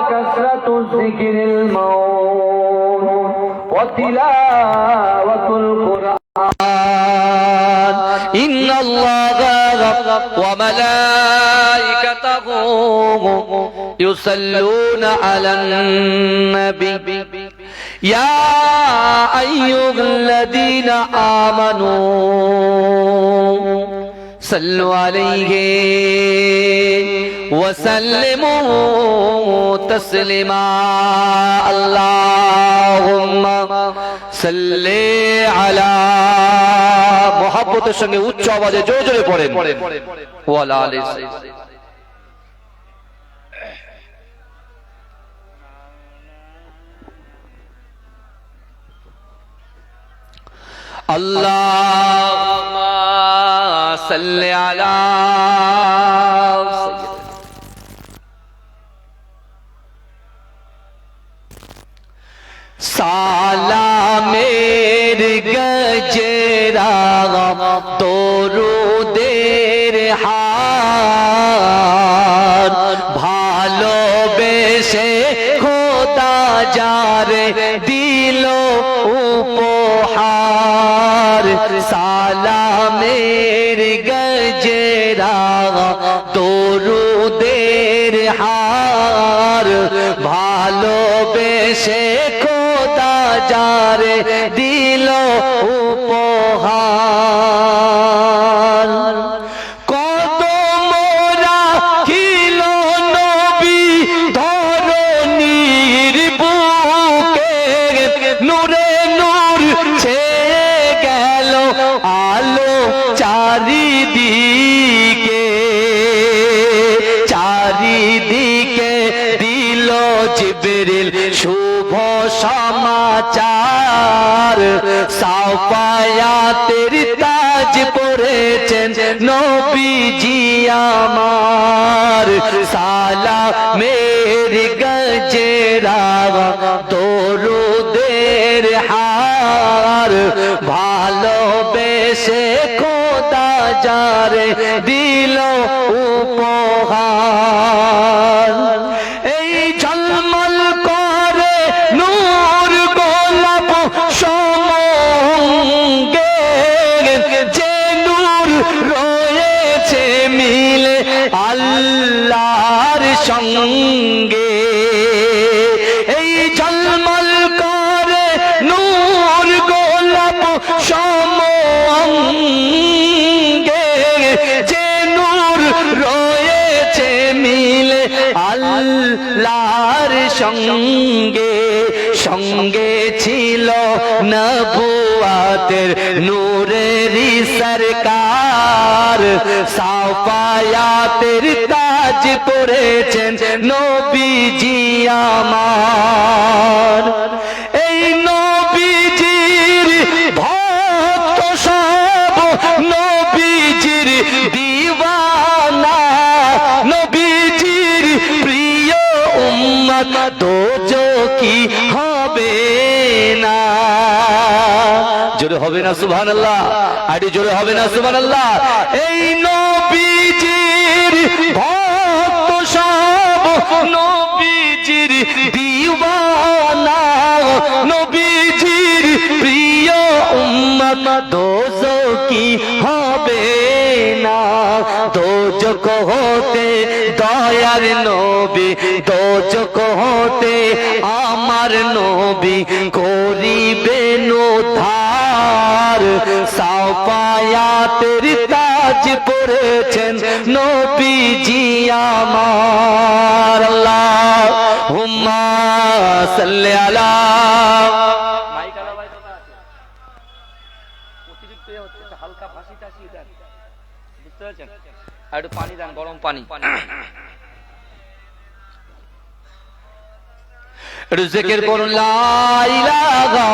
وكثرة الذكر الموت وتلاوة القرآن إن الله وملائكته يصلون على النبي يا أيها الذين آمنوا صلوا عليه وسلموا تسليما اللهم صل على মোহাব্বতের সঙ্গে উচ্চ আওয়াজে জোরে জোরে পড়েন ওয়ালা আলাইহি আল্লাহুম্মা সাল্লি আলা সালামের গজরা দরুদের হার ভালোবেসে খোদা যারে দিল উপহার সালামের গজরা দরুদের হার ভালোবেসে যারে দিল উপহার কত মোরা খিল নবী ধরণীর বুকে নূরে নূর ছেয়ে গেল আলো চারিদিকে চারিদিকে দিল জিবরিল শুভ সমাচার সাফায়াতের তাজ পরেছেন নবীজি আমার সালামের গজরা দরুদের হার ভালোবেসে খোদা যারে দিল উপহার এই ঝলমল করে নূর গোলাপ সঙ্গে যে নূর রয়েছে মিলে আল্লাহর সঙ্গে এই ঝলমল করে নূর গোলাপ সঙ্গে যে নূর রয়েছে মিলে আল্লাহর সঙ্গে সঙ্গে ছিল নবুয়াতের নূরেরই সরকার সাফায়াতের তাজ পরেছেন নবীজি আমার এই নবীজির ভক্ত সব নবীজির দিওয়ানা নবীজির প্রিয় উম্মত দোজখী হবে না জোরে হবে না সুবহানাল্লাহ আরে জোরে হবে না সুবহানাল্লাহ এই নবীজির ভক্ত সব নবীজির দিওয়ানা নবীজির প্রিয় উম্মত দোজখী হবে না দোজখ হতে দয়ার নবী দোজখ হতে আমার নবী করিবেন উদ্ধার সাফায়াতের তাজ পরেছেন নবীজি আমার আল্লাহুম্মা সাল্লি আলা অতিরিক্ত হচ্ছে হালকা ফাঁসি টাসি দেন বুঝতে পারছেন আর একটু পানি দেন গরম পানি একটু জিকির করুন লা ইলাহা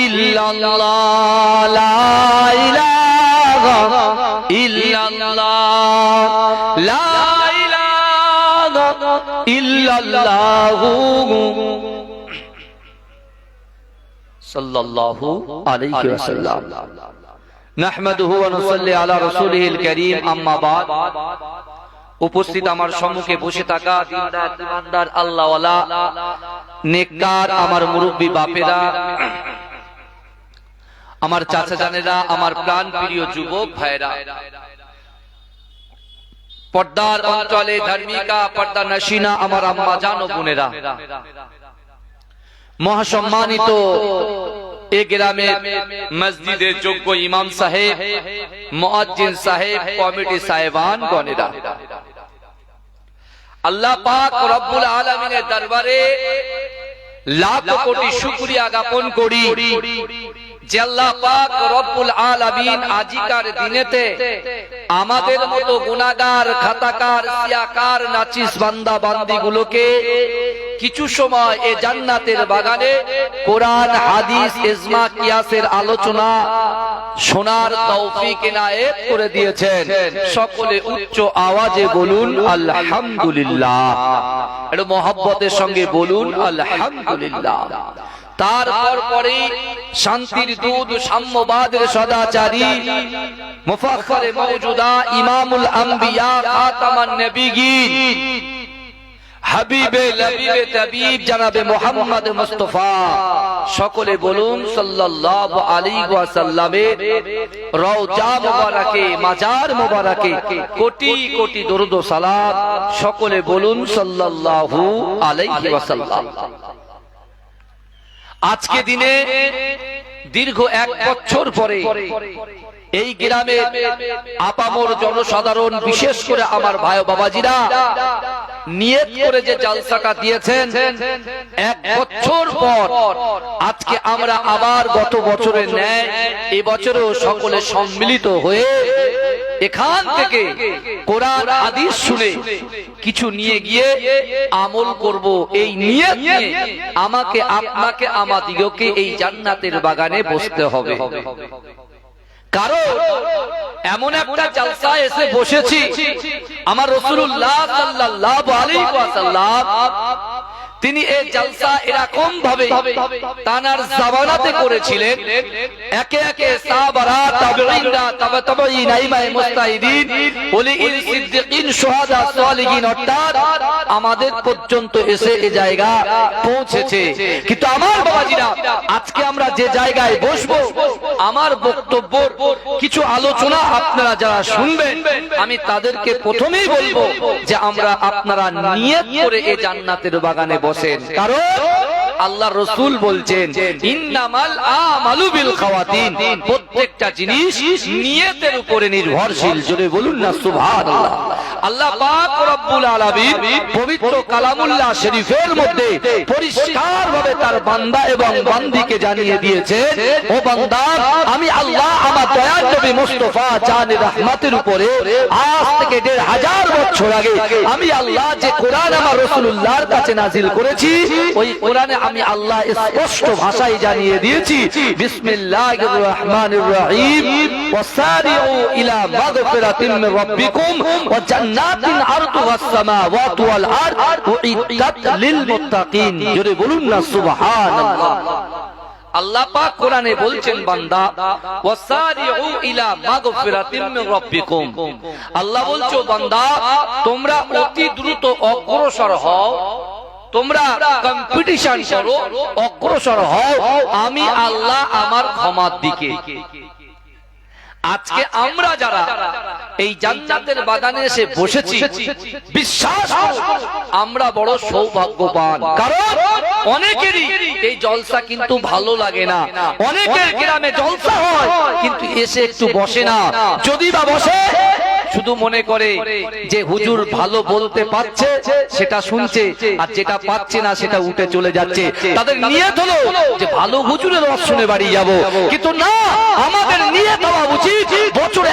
ইল্লাল্লাহ লা ইলাহা ইল্লাল্লাহ লা ইলাহা ইল্লাল্লাহ সাল্লাল্লাহু আলাইহি ওয়াসাল্লাম নাহমাদুহু ওয়া নুসাল্লি আলা রাসূলিহিল কারীম আম্মা বাদ উপস্থিত আমার সম্মুখে বসে থাকা দিনদার ইমানদার আল্লাহওয়ালা নেককার আমার মুরব্বী বাপেরা, আমার চাচা জানেরা, আমার প্রাণ প্রিয় যুবক ভাইরা, পর্দার অঞ্চলে ধার্মিকা পর্দা নশিনা আমার আম্মা জান ও বোনেরা, মহাসম্মানিত এ গ্রামের মসজিদের যোগ্য ইমাম সাহেব, মুয়াজ্জিন সাহেব, কমিটি সাহেবান গণেরা, আল্লাহ পাক রব্বুল আলামিনের দরবারে লাখ কোটি শুকরিয়া জ্ঞাপন করি যে আল্লাহ পাক রব্বুল আলামিন আজিকার দিনেতে আমাদের মতো গুনাহগার, খাতাকার, সিয়াকার, নাচিস বান্দা বান্দিগুলোকে কিছু সময় এই জান্নাতের বাগানে কোরআন, হাদিস, ইজমা, কিয়াসের আলোচনা শোনার তৌফিক ইনায়েত করে দিয়েছেন। সকলে উচ্চ আওয়াজে বলুন আলহামদুলিল্লাহ, একটু মহব্বতের সঙ্গে বলুন আলহামদুলিল্লাহ। তারপর পরে শান্তির দূত, সাম্যবাদের সদাচারী, মুফাখখারে মওজুদা, ইমামুল আম্বিয়া, খাতামান নবিয়্যিন, হাবিবে লবিবে তাবিব জনাবে মুহাম্মদ মুস্তাফা, সকলে বলুন সাল্লাল্লাহু আলাইহি ওয়াসাল্লামের রওজা মুবারকে, মাজার মুবারকে কোটি কোটি দরুদ ও সালাত, সকলে বলুন সাল্লাল্লাহু আলাইহি ওয়াসাল্লাম। আজকে দিনে দীর্ঘ 1 বছর পরে এই গ্রামে আপামর জনসাধারণ, বিশেষ করে আমার ভাই ও বাবাজিরা নিয়ত করে যে জালসাটা দিয়েছেন, 1 বছর পর আজকে আমরা আবার গত বছরের ন্যায় এবছরেও সকলে সম্মিলিত হয়ে এখান থেকে কোরআন হাদিস শুনে কিছু নিয়ে গিয়ে আমল করব। এই নিয়ত নিয়ে আমাকে, আপনাকে, আমাদিগকে এই জান্নাতের বাগানে বসতে হবে। কারণ এমন একটা জালসায় এসে বসেছি, আমার রাসূলুল্লাহ সাল্লাল্লাহু আলাইহি ওয়াসাল্লাম তিনি এই জালসা এরকম ভাবে তানার জামানাতে করেছিলেন। একে একে সাহাবারা, তাবেঈনরা, তাবে তাবেঈন, আইমায়ে মুজতাহিদিন, ওলিউল সিদ্দিকিন, শুহাদা, সালিহিন অর্থাৎ আমাদের পর্যন্ত এসে এই জায়গা পৌঁছেছে। কিন্তু আমার বাবাজিরা, আজকে আমরা যে জায়গায় বসবো, আমার বক্তব্য কিছু আলোচনা আপনারা যারা শুনবেন, আমি তাদেরকে প্রথমেই বলবো যে আপনারা নিয়ত করে এই জান্নাতের বাগানে বসেন। কারণ আল্লাহ রাসূল বলছেন ইন্নামাল আমালু বিল খাওয়াতিন, প্রত্যেকটা জিনিস নিয়তের উপরে নির্ভরশীল। জোরে বলুন না সুবহানাল্লাহ। আল্লাহ পাক রব্বুল আলামিন পবিত্র কালামুল্লাহ শরীফের মধ্যে পরিষ্কারভাবে তার বান্দা এবং বান্দিকে জানিয়ে দিয়েছেন, ও বান্দা, আমি আল্লাহ আমার দয়ার নবী মুস্তাফা জানে রহমতের উপরে আজ থেকে ১৫০০ বছর আগে আমি আল্লাহ যে কোরআন আমার রাসূলুল্লাহর কাছে নাযিল করেছি, ওই কোরআনে আমি আল্লাহ স্পষ্ট ভাষায় জানিয়ে দিয়েছি, বিসমিল্লাহির রহমানির রহিম, ওয়াসারিউ ইলা মাগফিরাতিন মির রাব্বিকুম ওয়া জান্নাতিন আরদুহাস সামাওয়াতু ওয়াল আরদ উইদ্দাত লিল মুত্তাকিন। জোরে বলুন না সুবহানাল্লাহ। আল্লাহ পাক কোরআনে বলছেন, বান্দা, ওয়াসারিউ ইলা মাগফিরাতিন মির রাব্বিকুম, আল্লাহ বলছো বান্দা তোমরা অতি দ্রুত অগ্রসর হও, তোমরা কম্পিটিশন করো, অগ্রসর হও আমি আল্লাহ আমার ক্ষমার দিকে। আজকে আমরা যারা এই জান্নাতের বাগানে এসে বসেছি, বিশ্বাস আমরা বড় সৌভাগ্যবান। কারণ অনেকেরই এই জলসা কিন্তু ভালো লাগে না, অনেকের গ্রামে জলসা হয় কিন্তু এসে একটু বসে না, যদি বা বসে শুধু মনে করে যে হুজুর ভালো বলতে পারছে সেটা শুনছে, আর যেটা পাচ্ছে না সেটা উঠে চলে যাচ্ছে। তাদের নিয়ত হলো যে ভালো হুজুরের ওয়াজ শুনে বাড়ি যাব, কিন্তু না, আমাদের নিয়ত হওয়া উচিত বছরে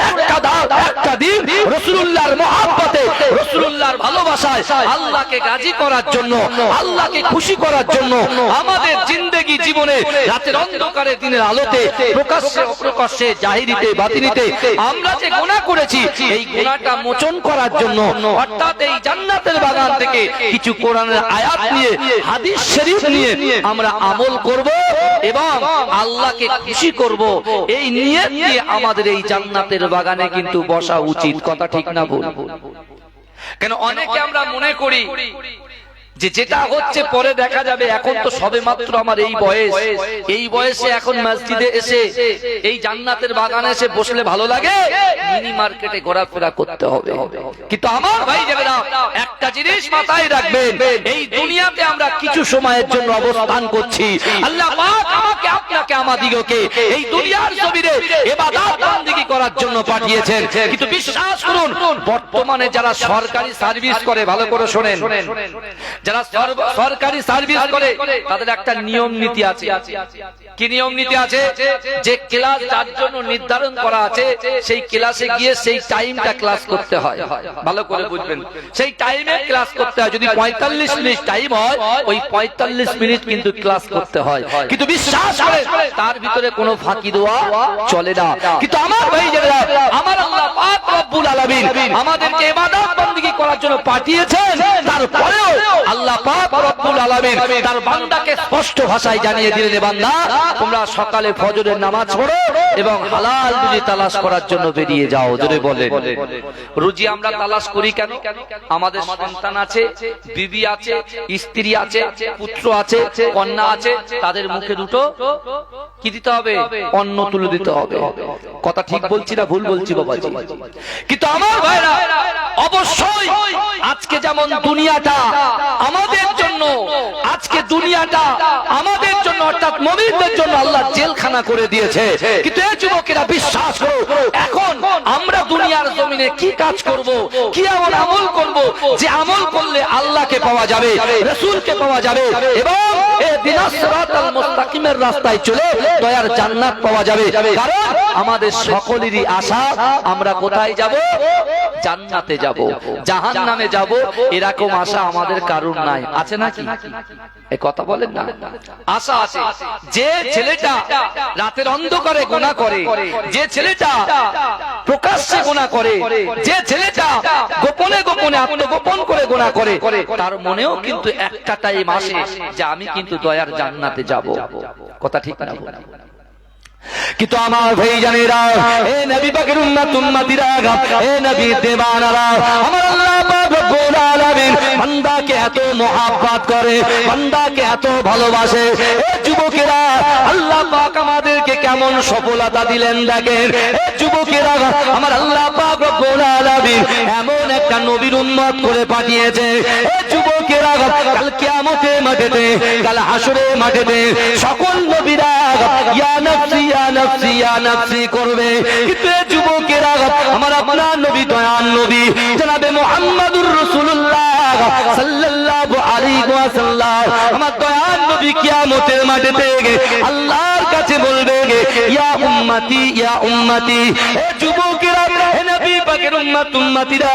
একটা দিন রাসূলুল্লাহর মহব্বতে, রাসূলুল্লাহর ভালোবাসায় আল্লাহকে রাজি করার জন্য, আল্লাহকে খুশি করার জন্য আমাদের জিন্দেগি জীবনে রাতের অন্ধকারে দিনের আলোতে, প্রকাশ্যে অপ্রকাশ্যে, জাহিরিতে বাতিনিতে আমরা যে গুনাহ করেছি, এই গুনাহটা মোচন করার জন্য, অর্থাৎ এই জান্নাতের বাগান থেকে কিছু কোরআনের আয়াত নিয়ে, হাদিস শরীফ নিয়ে আমরা আমল করব এবং আল্লাহকে খুশি করব। এই নিয়ত নিয়ে আমাদের এই জান্নাতের বাগানে কিন্তু বসা উচিত। কথা ঠিক না ভুল? কেন অনেকে আমরা মনে করি যে যেটা হচ্ছে পরে দেখা যাবে, এখন তো সবে মাত্র আমার এই বয়সে এখন মসজিদে এসে এই জান্নাতের বাগানে এসে বসলে ভালো লাগে, মিনি মার্কেটে ঘোরাফেরা করতে হবে। কিন্তু আমার ভাই যাবেরা একটা জিনিস মাথায় রাখবেন, এই দুনিয়াতে আমরা কিছু সময়ের জন্য অবস্থান করছি। আল্লাহ পাক আমাকে আপনাকে আমাদিগকে এই দুনিয়ার জমিনে ইবাদত বندگی করার জন্য পাঠিয়েছেন। কিন্তু বিশ্বাস করুন, বর্তমানে যারা সরকারি সার্ভিস করে, ভালো করে শুনেন, যারা সরকারি সার্ভিস করে তাদের একটা নিয়ম নীতি আছে। কি নিয়ম নীতি আছে? যে ক্লাস যার জন্য নির্ধারণ করা আছে সেই ক্লাসে গিয়ে সেই টাইমটা ক্লাস করতে হয়। ভালো করে বুঝবেন, সেই টাইমে ক্লাস করতে হয়। যদি 45 মিনিট টাইম হয়, ওই 45 মিনিট কিন্তু ক্লাস করতে হয়। কিন্তু বিশ্বাস করে তার ভিতরে কোনো ফাঁকি দেওয়া চলে না। কিন্তু আমার ভাই যারা, আমার আল্লাহ পাক রব্বুল আলামিন আমাদেরকে ইবাদত বندگی করার জন্য পাঠিয়েছেন, তারপরেও আল্লাহ পাক রব্বুল আলামিন তার বান্দাকে স্পষ্ট ভাষায় জানিয়ে দিলেন, বান্দা তোমরা সকালে ফজরের নামাজ পড়ো এবং হালাল রুজি তালাশ করার জন্য বেরিয়ে যাও। জোরে বলেন। রুজি আমরা তালাশ করি কেন? আমাদের সন্তান আছে, বিবি আছে, স্ত্রী আছে, পুত্র আছে, কন্যা আছে, তাদের মুখে দুটো কি দিতে হবে? অন্ন তুলে দিতে হবে। কথা ঠিক বলছি না ভুল বলছি বাবাজি? কিন্তু আমার ভাইরা, অবশ্যই আজকে যেমন দুনিয়াটা আমাদের জন্য, আজকে দুনিয়াটা আমাদের জন্য অর্থাৎ মুমিনদের জন্য আল্লাহ জেলখানা করে দিয়েছে, কিন্তু এই যুবকেরা বিশ্বাস করো, এখন আমরা দুনিয়ার জমিনে কি কাজ করব, কি এমন আমল করব যে আমল করলে আল্লাহকে পাওয়া যাবে, রাসূলকে পাওয়া যাবে এবং এই বিনা সিরাতাল মুস্তাকিমের রাস্তায় চলে দয়ার জান্নাত পাওয়া যাবে। কারণ আমাদের সকলেরই আশা আমরা কোথায় যাব? জান্নাতে যাব, জাহান্নামে যাব, এরকম আশা আমাদের কারণ নাই। আছে নাকি? এই কথা বলেন না। আশা আছে। যে ছেলেটা রাতের অন্ধকারে গুনাহ করে, যে ছেলেটা প্রকাশ্যে গুনাহ করে, যে ছেলেটা গোপনে গোপনে আত্মগোপন করে গুনাহ করে, তার মনেও কিন্তু একটা টাইম আসে যে আমি কিন্তু দয়ার জান্নাতে যাব। কথা ঠিক না? কিন্তু আমার ভাই জানেরা, এ নবী পাকের উম্মত উম্মতিরা, এ নবী দেওয়ানারা, আমার আল্লাহ পাক রব্বুল আলামিন বান্দাকে এত মহব্বত করে, বান্দাকে এত ভালোবাসে। এ যুবকেরা, আল্লাহ পাক আমাদেরকে কেমন সফলতা দিলেন দেখেন। এ যুবকেরা, আমার আল্লাহ পাক রব্বুল আলামিন এমন একটা নবীর উম্মত করে পাঠিয়েছে। এ যুবকেরা, কাল কিয়ামতের মাঠেতে, কাল হাসরের মাঠেতে সকল নবীরা ইয়া নাফসি ইয়া নাফসি ইয়া নাফসি করবে। কিন্তু এই যুবকেরা, আমার আপনার নবী, দয়ার নবী জনাবে মুহাম্মদুর রাসূলুল্লাহ সাল্লাল্লাহু আলাইহি ওয়াসাল্লাম, আমার দয়ার নবী কিয়ামতের মাঠেতে আল্লাহর কাছে বলবে, ইয়া উম্মতি ইয়া উম্মতি। এই যুবকেরা, হে নবী পাকের উম্মত উম্মতিরা,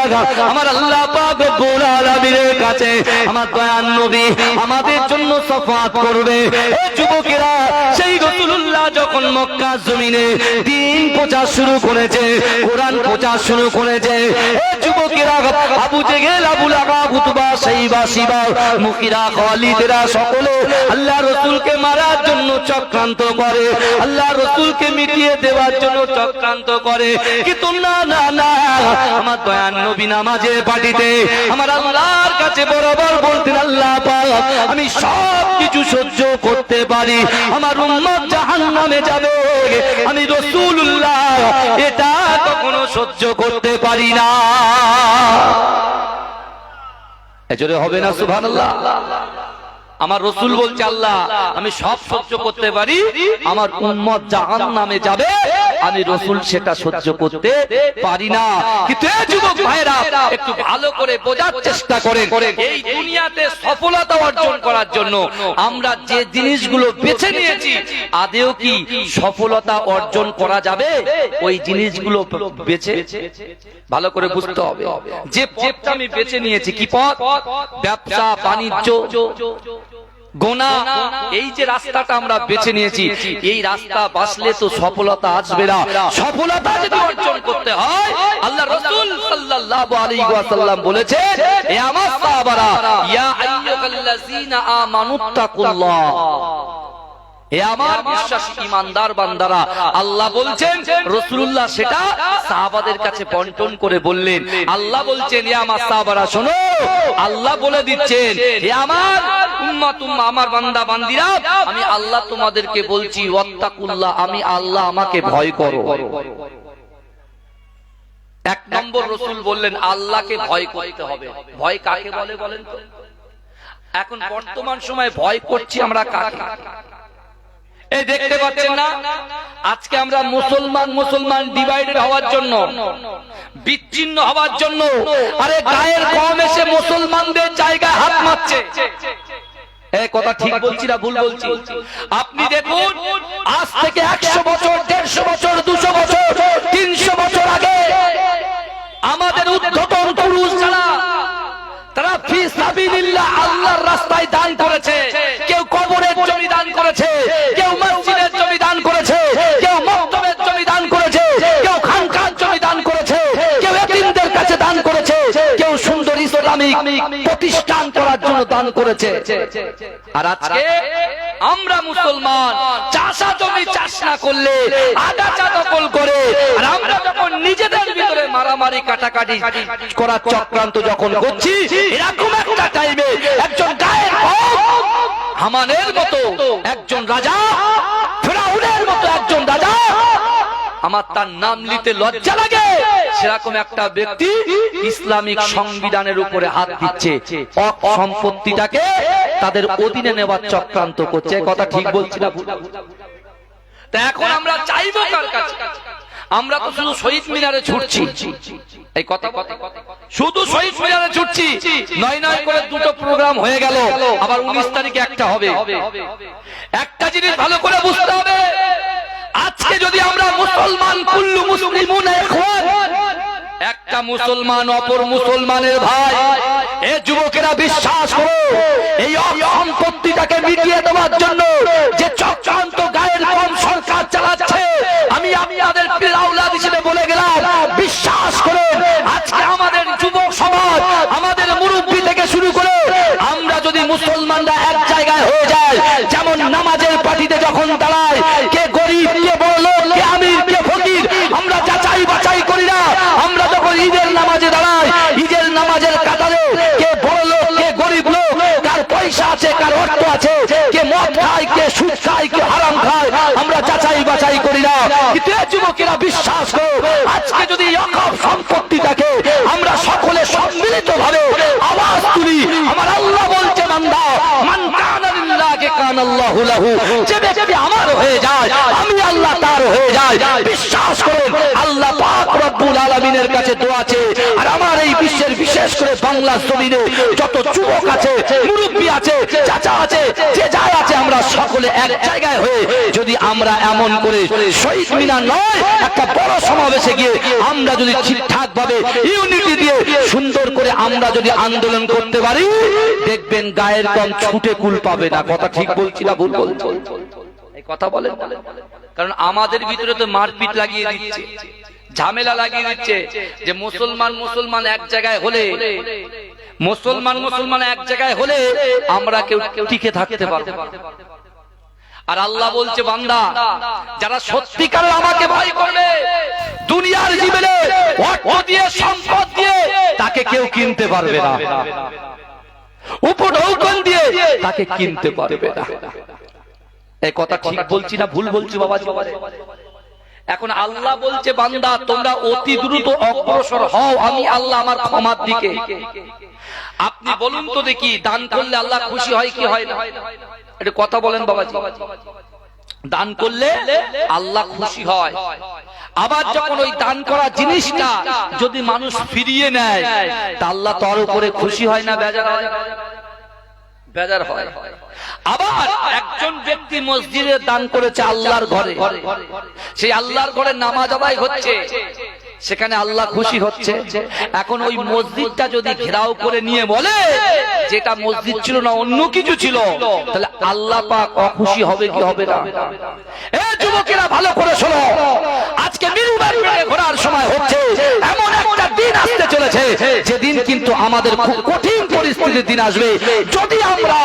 আমার আল্লাহ পাক রব্বুল আলামিনের কাছে আমার দয়ার নবী আমাদের জন্য শাফাআত করবে। এই যুবকেরা, সেই রাসূলুল্লাহ যখন মক্কা জমিনে দ্বীন প্রচার শুরু করেছে, কোরআন প্রচার শুরু করেছে, এই যুবকেরা, আবু জেহেল, আবু লাহাব, উতবা, শাইবা, শিবা, মুগীরা, খালিদরা সকলে আল্লাহ রাসূলকে মারার জন্য চক্রান্ত করে, আল্লাহ রাসূলকে মিটিয়ে দেওয়ার জন্য চক্রান্ত করে। কিন্তু না না না, আমার দয়ার নবী নামাজে পাঠিতে আমার আল্লাহর কাছে বরাবর বলতেন, আল্লাহ পাক আমি সব কিছু সহ্য করতে পারি, আমার উম্মত জাহান্নামে যাবে, আমি রাসূলুল্লাহ এটা কখনো সহ্য করতে পারি না। এজন্য হবে না সুবহানাল্লাহ? আমার রাসূল বলছে, আল্লাহ আমি সব সহ্য করতে পারি, আমার উম্মত জাহান্নামে যাবে, আমি রাসূল সেটা সহ্য করতে পারি না। কিন্তু এই যুবক ভাইরা, একটু ভালো করে বোঝার চেষ্টা করেন, এই দুনিয়াতে সফলতা অর্জন করার জন্য আমরা যে জিনিসগুলো বেছে নিয়েছি, আদেও কি সফলতা অর্জন করা যাবে? ওই জিনিসগুলো বেছে ভালো করে বুঝতে হবে। যে পথটা আমি বেছে নিয়েছি, কি পথ? ব্যবসা, বাণিজ্য, গোনা, এই যে রাস্তাটা আমরা বেছে নিয়েছি, এই রাস্তা বাছলে তো সফলতা আসবে না। সফলতা যদি অর্জন করতে হয়, আল্লাহ রাসূল সাল্লাল্লাহু আলাইহি ওয়াসাল্লাম বলেছে, এ আমার সাহাবারা, ইয়া আইয়ুহাল্লাযীনা আমানুত্তাকুল্লাহ, এ আমার বিশ্বাসী ঈমানদার বান্দারা, আল্লাহ বলছেন, রাসূলুল্লাহ সেটা সাহাবাদের কাছে বন্টন করে বললেন। আল্লাহ বলছেন, এ আমার সাহাবারা শোনো, আল্লাহ বলে দিচ্ছেন, এ আমার উম্মত, আমার বান্দা বান্দিরা, আমি আল্লাহ তোমাদেরকে বলছি, ওয়াত্তাকুল্লাহ, আমি আল্লাহ, আমাকে ভয় করো। এক নম্বর রাসূল বললেন আল্লাহকে ভয় করতে হবে। ভয় কাকে বলে বলেন তো? এখন বর্তমান সময়ে ভয় করছি আমরা কাকে? এই দেখতে পাচ্ছেন না, আজকে আমরা মুসলমান ডিভাইডেড হওয়ার জন্য, বিচ্ছিন্ন হওয়ার জন্য, আরে গায়ের কম এসে মুসলমানদের জায়গায় হাত মারছে। এই কথা ঠিক বলছি না ভুল বলছি? আপনি দেখুন, আজ থেকে 100 বছর, 150 বছর, 200 বছর, 300 বছর আগে আমাদের উদ্ধতন পুরুষ যারা, তারা ফি সাবিলিল্লাহ, আল্লাহর রাস্তায় দান করেছে। কেউ কবরের জমি দান করেছে, কেউ মসজিদের জমি দান করেছে, কেউ মক্তবের জমি দান করেছে, কেউ খানকার জমি দান করেছে, কেউ এতিমদের কাছে দান করেছে, কেউ সুন্দর ইসলামিক প্রতিষ্ঠান করার জন্য দান করেছে। আর আজকে আমরা মুসলমান চাষা জমি চাষ না করলে আগাছা দখল করে, আর আমরা যখন নিজেদের ভিতরে মারামারি কাটাকাটি করার চক্রান্ত যখন করছি, এরকম একটা টাইমে একজন গায়ের হামানের মতো একজন রাজা, ফেরাউনের মতো একজন রাজা, আমার তার নাম নিতে লজ্জা লাগে, সেরকম একটা ব্যক্তি ইসলামিক সংবিধানের উপরে হাত দিচ্ছে, সম্পত্তিটাকে তাদের অধীনে নেওয়ার চক্রান্ত করছে। কথা ঠিক বলছি না ভুল? তা এখন আমরা চাইবো কার কাছে? আমরা তো শুধু শহীদ মিনারে ছুটছি, এই কথা শুধু শহীদ মিনারে ছুটছি, নয় করে দুটো প্রোগ্রাম হয়ে গেল, আবার 19 তারিখে একটা হবে। একটা জিনিস ভালো করে বুঝতে হবে, আজকে যদি আমরা মুসলমান, কুল্লু মুসলিমুন ইখওয়ান, একটা মুসলমান অপর মুসলমানের ভাই, এ যুবকেরা বিশ্বাস করো, এই সম্পত্তিটাকে মিটিয়ে দেওয়ার জন্য যে চক্রান্ত গায়ের কম সরকার চালাচ্ছে, আমি আপনাদের পীর আওলাদ হিসেবে বলে গেলাম, বিশ্বাস করো, আজকে আমাদের যুবক সমাজ, আমাদের মুরব্বী থেকে শুরু করে আমরা যদি মুসলমানরা এক জায়গায় হয়ে যায়, যেমন নামাজের পার্টিতে যখন দাঁড়ায়, কে গরিব, কে বড়লোক, কে আমির, কে ফকির, আমরা যাচাই বাছাই করি না। আমরা যখন ঈদের নামাজে দাঁড়াই, ঈদের নামাজের কাতারে কে বড়লোক, কে গরিব লোক, কার পয়সা আছে, কার অর্থ আছে, কে মদ খায়, কে সুদ খায়, কে হারাম খায়, আমরা যাচাই বাছাই করি না। কিন্তু যুবকেরা বিশ্বাস করো, আজকে যদি অকাপ সম্পত্তিটাকে আমরা সকলে সম্মিলিত ভাবে আওয়াজ তুলি, আমার আল্লাহ বলছে, বান্দা মান কানা লিল্লাহি কানাল্লাহু লাহু, যে ব্যক্তি আমার হয়ে যায়, আমি আল্লাহ তার হয়ে যায়। বিশ্বাস করুন, আল্লাহ পাক রব্বুল আলামিনের কাছে দোয়া আছে, আর আমার এই বিশ্বের, বিশেষ করে বাংলা জমিনে যত যুবক আছে, মুরব্বী আছে, চাচা আছে, যে যাই আছে, আমরা সকলে এক জায়গায় হয়ে যদি আমরা এমন করে শহীদ মিনার নয়, একটা বড় সমাবেশে গিয়ে আমরা যদি ঠিকঠাক ভাবে ইউনিটি দিয়ে সুন্দর করে আমরা যদি আন্দোলন করতে পারি, দেখবেন গায়ের কম ছুটে কুল পাবে না। কথা ঠিক বলছি না ভুল বলছি? এই কথা বলেন, কারণ আমাদের ভিতরে তো মারপিট লাগিয়ে দিচ্ছে, ঝামেলা লাগিয়ে দিচ্ছে, যে মুসলমান এক জায়গায় হলে, মুসলমান এক জায়গায় হলে আমরা কেউ টিকে থাকতে পারবো। আর আল্লাহ বলছে, বান্দা যারা সত্যিকার আমাকে ভয় করবে, দুনিয়ার জীবনে অর্থ দিয়ে, সম্পদ দিয়ে তাকে কেউ কিনতে পারবে না, উপঢৌকন দিয়ে তাকে কিনতে পারবে না। এই কথা ঠিক বলছি না ভুল বলছি বাবা? এখন আল্লাহ বলছে, বান্দা তোমরা অতি দ্রুত অগ্রসর হও, আমি আল্লাহ আমার ক্ষমার দিকে। আপনি বলুন তো দেখি, দান করলে আল্লাহ খুশি হয় কি হয় না? এটা কথা বলেন বাবাজি। দান করলে আল্লাহ খুশি হয়, আবার যখন ওই দান করা জিনিসটা যদি মানুষ ফিরিয়ে নেয়, তা আল্লাহ তার উপরে খুশি হয় না বেজার হয়? বেজার হয়। আবার একজন ব্যক্তি মসজিদে দান করেছে আল্লাহর ঘরে, সেই আল্লাহর ঘরে নামাজ আদায় হচ্ছে, সেখানে আল্লাহ খুশি হচ্ছে। এখন ওই মসজিদটা যদি ঘেরাও করে নিয়ে বলে যেটা মসজিদ ছিল না, অন্য কিছু ছিল, তাহলে আল্লাহ পাক অখুশি হবে কি হবে না? এ যুবকেরা ভালো করে শোনো, আজকে মিরুবার পেটে ঘোরার সময় হচ্ছে, এমন একটা দিন দিন আসতে চলেছে, যেদিন কিন্তু আমাদের খুব কঠিন পরিস্থিতির দিন আসবে। যদি আমরা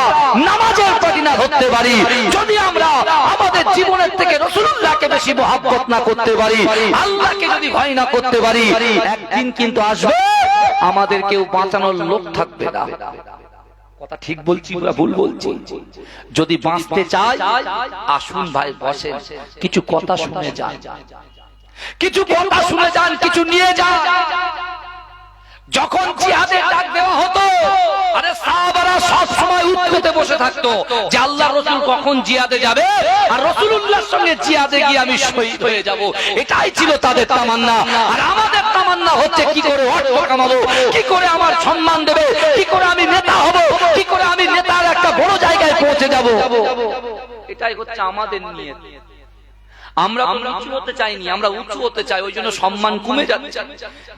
নামাজের পাটি না ধরতে পারি, যদি আমরা আমাদের জীবনের থেকে রাসূলুল্লাহকে বেশি মহব্বত না করতে পারি, আল্লাহকে যদি ভয় না করতে পারি, একদিন কিন্তু আসবে আমাদের কেউ বাঁচানোর লোক থাকবে না। কথা ঠিক বলছি না ভুল বলছি? যদি বাঁচতে চাই, আসুন ভাই বসেন, কিছু কথা শুনে যান, কিছু কথা শুনে যান, কিছু নিয়ে যান। যখন জিহাদের ডাক দেওয়া হতো, আরে সাহাবারা সব সময় উৎকোতে বসে থাকতো যে আল্লাহর রাসূল কখন জিহাদে যাবে আর রাসূলুল্লাহর সঙ্গে জিহাদে গিয়ে আমি শহীদ হয়ে যাব। এটাই ছিল তাদের তামান্না। আর আমাদের তামান্না হচ্ছে কি করে অর্থ কামাবো, কি করে আমার সম্মান দেবে, কি করে আমি নেতা হব, কি করে আমি নেতার একটা বড় জায়গায় পৌঁছে যাব। এটাই হচ্ছে আমাদের নিয়ত। আমরা উঁচু হতে চাইনি, আমরা উঁচু হতে চাই, ওই জন্য সম্মান কমে যাচ্ছে।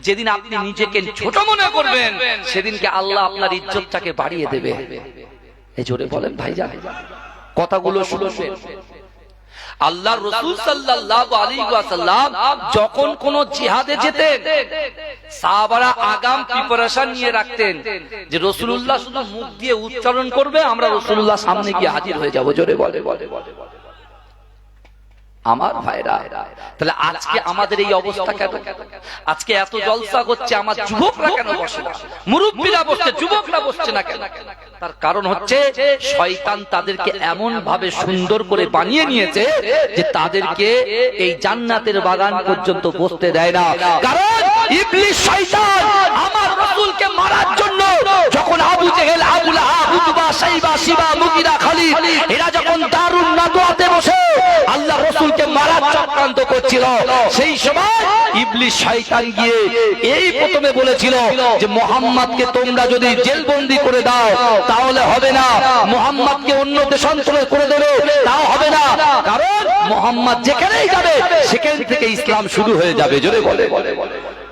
যেদিন আপনি নিজেকে ছোট মনে করবেন, সেদিনকে আল্লাহ আপনার ইজ্জতটাকে বাড়িয়ে দেবে। এই জোরে বলেন ভাইজান, কথাগুলো শুনবেন। আল্লাহর রাসূল সাল্লাল্লাহু আলাইহি ওয়াসাল্লাম যখন কোন জিহাদে যেতেন, সাহাবারা আগাম প্রিপারেশন নিয়ে রাখতেন যে রাসূলুল্লাহ শুধু মুখ দিয়ে উচ্চারণ করবে, আমরা রাসূলুল্লাহ সামনে গিয়ে হাজির হয়ে যাব। জোরে বলে আমার ভাইরা। তাহলে আজকে আমাদের এই অবস্থা কেন? আজকে এত জলসা করছে, আমার যুবকরা কেন বসে না? মুরব্বীরা বসছে, যুবকরা বসছে না কেন? তার কারণ হচ্ছে শয়তান তাদেরকে এমন ভাবে সুন্দর করে বানিয়ে নিয়েছে যে তাদেরকে এই জান্নাতের বাগান পর্যন্ত বসতে দেয় না। কারণ ইবলিস শয়তান আমার রাসূলকে মারার জন্য যখন আবু জেহেল, আবু লাহাব, উতবা, শাইবা, শিবা, মুগিরা, খালিদ এরা যখন দারুন নাদওয়াতে বসে আল্লাহ রাসূলকে মারার চক্রান্ত করছিল, সেই সময় ইবলিস শয়তান গিয়ে এই প্রথমে বলেছিল যে মুহাম্মদকে তোমরা যদি জেলবন্দি করে দাও তাহলে হবে না, মুহাম্মদকে অন্য দেশান্তর করে দেবে তাও হবে না, কারণ মুহাম্মদ যেখানেই যাবে সেখান থেকে ইসলাম শুরু হয়ে যাবে। জোরে বলে।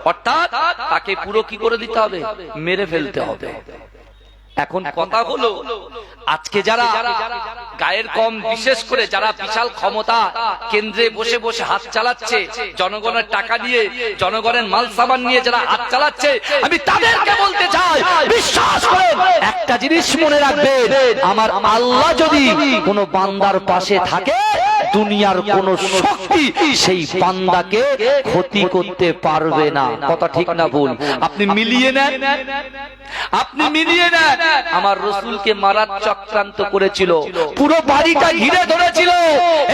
অর্থাৎ তাকে পুরো কি করে দিতে হবে? মেরে ফেলতে হবে। এখন কথা হলো, আজকে যারা গায়ের কম, বিশেষ করে যারা বিশাল ক্ষমতা কেন্দ্রে বসে বসে হাত চালাচ্ছে, জনগণের টাকা নিয়ে, জনগণের মাল সামান নিয়ে যারা হাত চালাচ্ছে, আমি তাদেরকে বলতে চাই, বিশ্বাস করেন একটা জিনিস মনে রাখবেন, আমার আল্লাহ যদি কোনো বান্দার পাশে থাকে, দুনিয়ার কোন শক্তি সেই বান্দাকে ক্ষতি করতে পারবে না। কথা ঠিক না ভুল? আপনি মিলিয়ে নেন, আপনি মিলিয়ে নেন। আমার রাসূলকে মারার চক্রান্ত করেছিল, পুরো বাড়িটা ঘিরে ধরেছিল।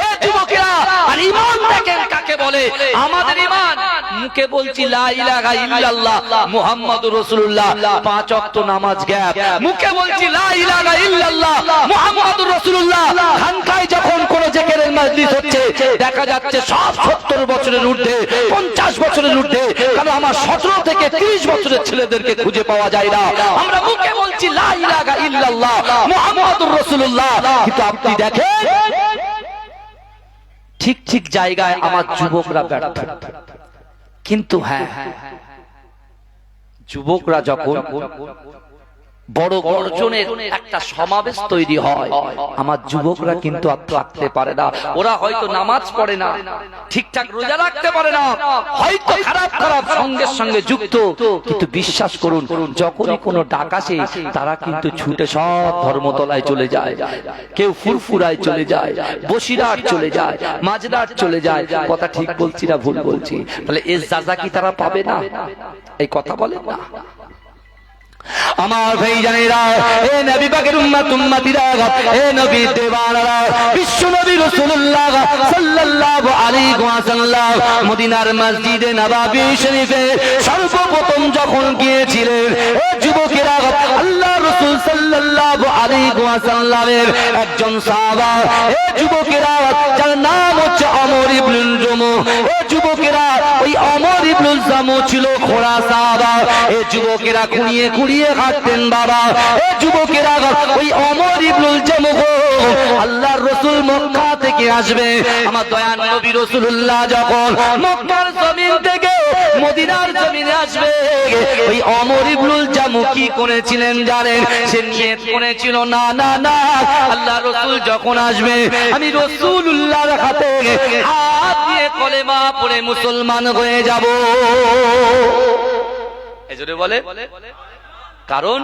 এ যুবকেরা, আর ঈমান দেখেন কাকে বলে? আমাদের ঈমান মুখে বলছি লা ইলাহা ইল্লাল্লাহ মুহাম্মাদুর রাসূলুল্লাহ, 5 ওয়াক্ত নামাজ গ্যাপ, মুখে বলছি লা ইলাহা ইল্লাল্লাহ মুহাম্মাদুর রাসূলুল্লাহ। খানকায় যখন কোন জিকিরের মজলিস হচ্ছে, দেখা যাচ্ছে সব 70 বছরের ঊর্ধ্বে, 50 বছরের ঊর্ধ্বে, কারণ আমার 17 থেকে 30 বছরের ছেলেদেরকে খুঁজে পাওয়া যায় না। আমরা মুখে বলছি লা ইলাহা ইল্লাল্লাহ মুহাম্মাদুর রাসূলুল্লাহ, কিন্তু আপনি দেখেন ঠিক ঠিক জায়গায় আমার যুবকরা ব্যর্থ। কিন্তু হ্যাঁ, যুবকরা যখন বড় গর্জনের একটা সমাবেশ তৈরি হয়, আমার যুবকরা কিন্তু আর থাকতে পারে না। ওরা হয়তো নামাজ পড়ে না, ঠিকঠাক রোজা রাখতে পারে না, হয়তো খারাপ খারাপ সঙ্গের সঙ্গে যুক্ত, কিন্তু বিশ্বাস করুন যখনই কোনো ডাক আসে তারা কিন্তু ছুটে সব ধর্মতলায় চলে যায়। কেউ ফুরফুরায় চলে যায়, বসিরহাট চলে যায়, মাঝরাট চলে যায়। কথা ঠিক বলছি না ভুল বলছি? তাহলে এর সাজা কি তারা পাবে না? এই কথা বলেন না আমার ভাইজানেরা, এ নবী পাকের উম্মতিরা, এ নবী দেওয়ানারা, বিশ্ব নবী রাসূলুল্লাহ সাল্লাল্লাহু আলাইহি ওয়াসাল্লাম মদিনার মসজিদে নববী শরীফে সর্বপ্রথম যখন গিয়েছিলেন, ও যুবকেরা, আল্লাহ রাসূল সাল্লাল্লাহু আলাইহি ওয়াসাল্লামের একজন সাহাবা, এ যুবকেরা, যার নাম হচ্ছে ওমর ইবনে জামু। ও যুবকেরা, ওই ওমর ইবনে জামু ছিল খোড়া সাহাবা। এ যুবকেরা খুঁড়িয়ে খুঁড়িয়ে হাঁটতেন বাবা। এ যুবকেরা, ওই ওমর ইবনে জামু আল্লাহর রাসূল মক্কা থেকে আসবে, আমার দয়ার নবী রাসূলুল্লাহ যখন মক্কার জমিন থেকে মদিনার জমিনে আসবে, ওই ওমর ইবনে জামু কি করেছিলেন জানেন? সে নিয়ত করেছিল, না না না, আল্লাহর রাসূল যখন আসবে আমি রাসূলুল্লাহর হাতে হাত দিয়ে কলেমা পড়ে মুসলমান হয়ে যাব। এজন্য বলে কারণ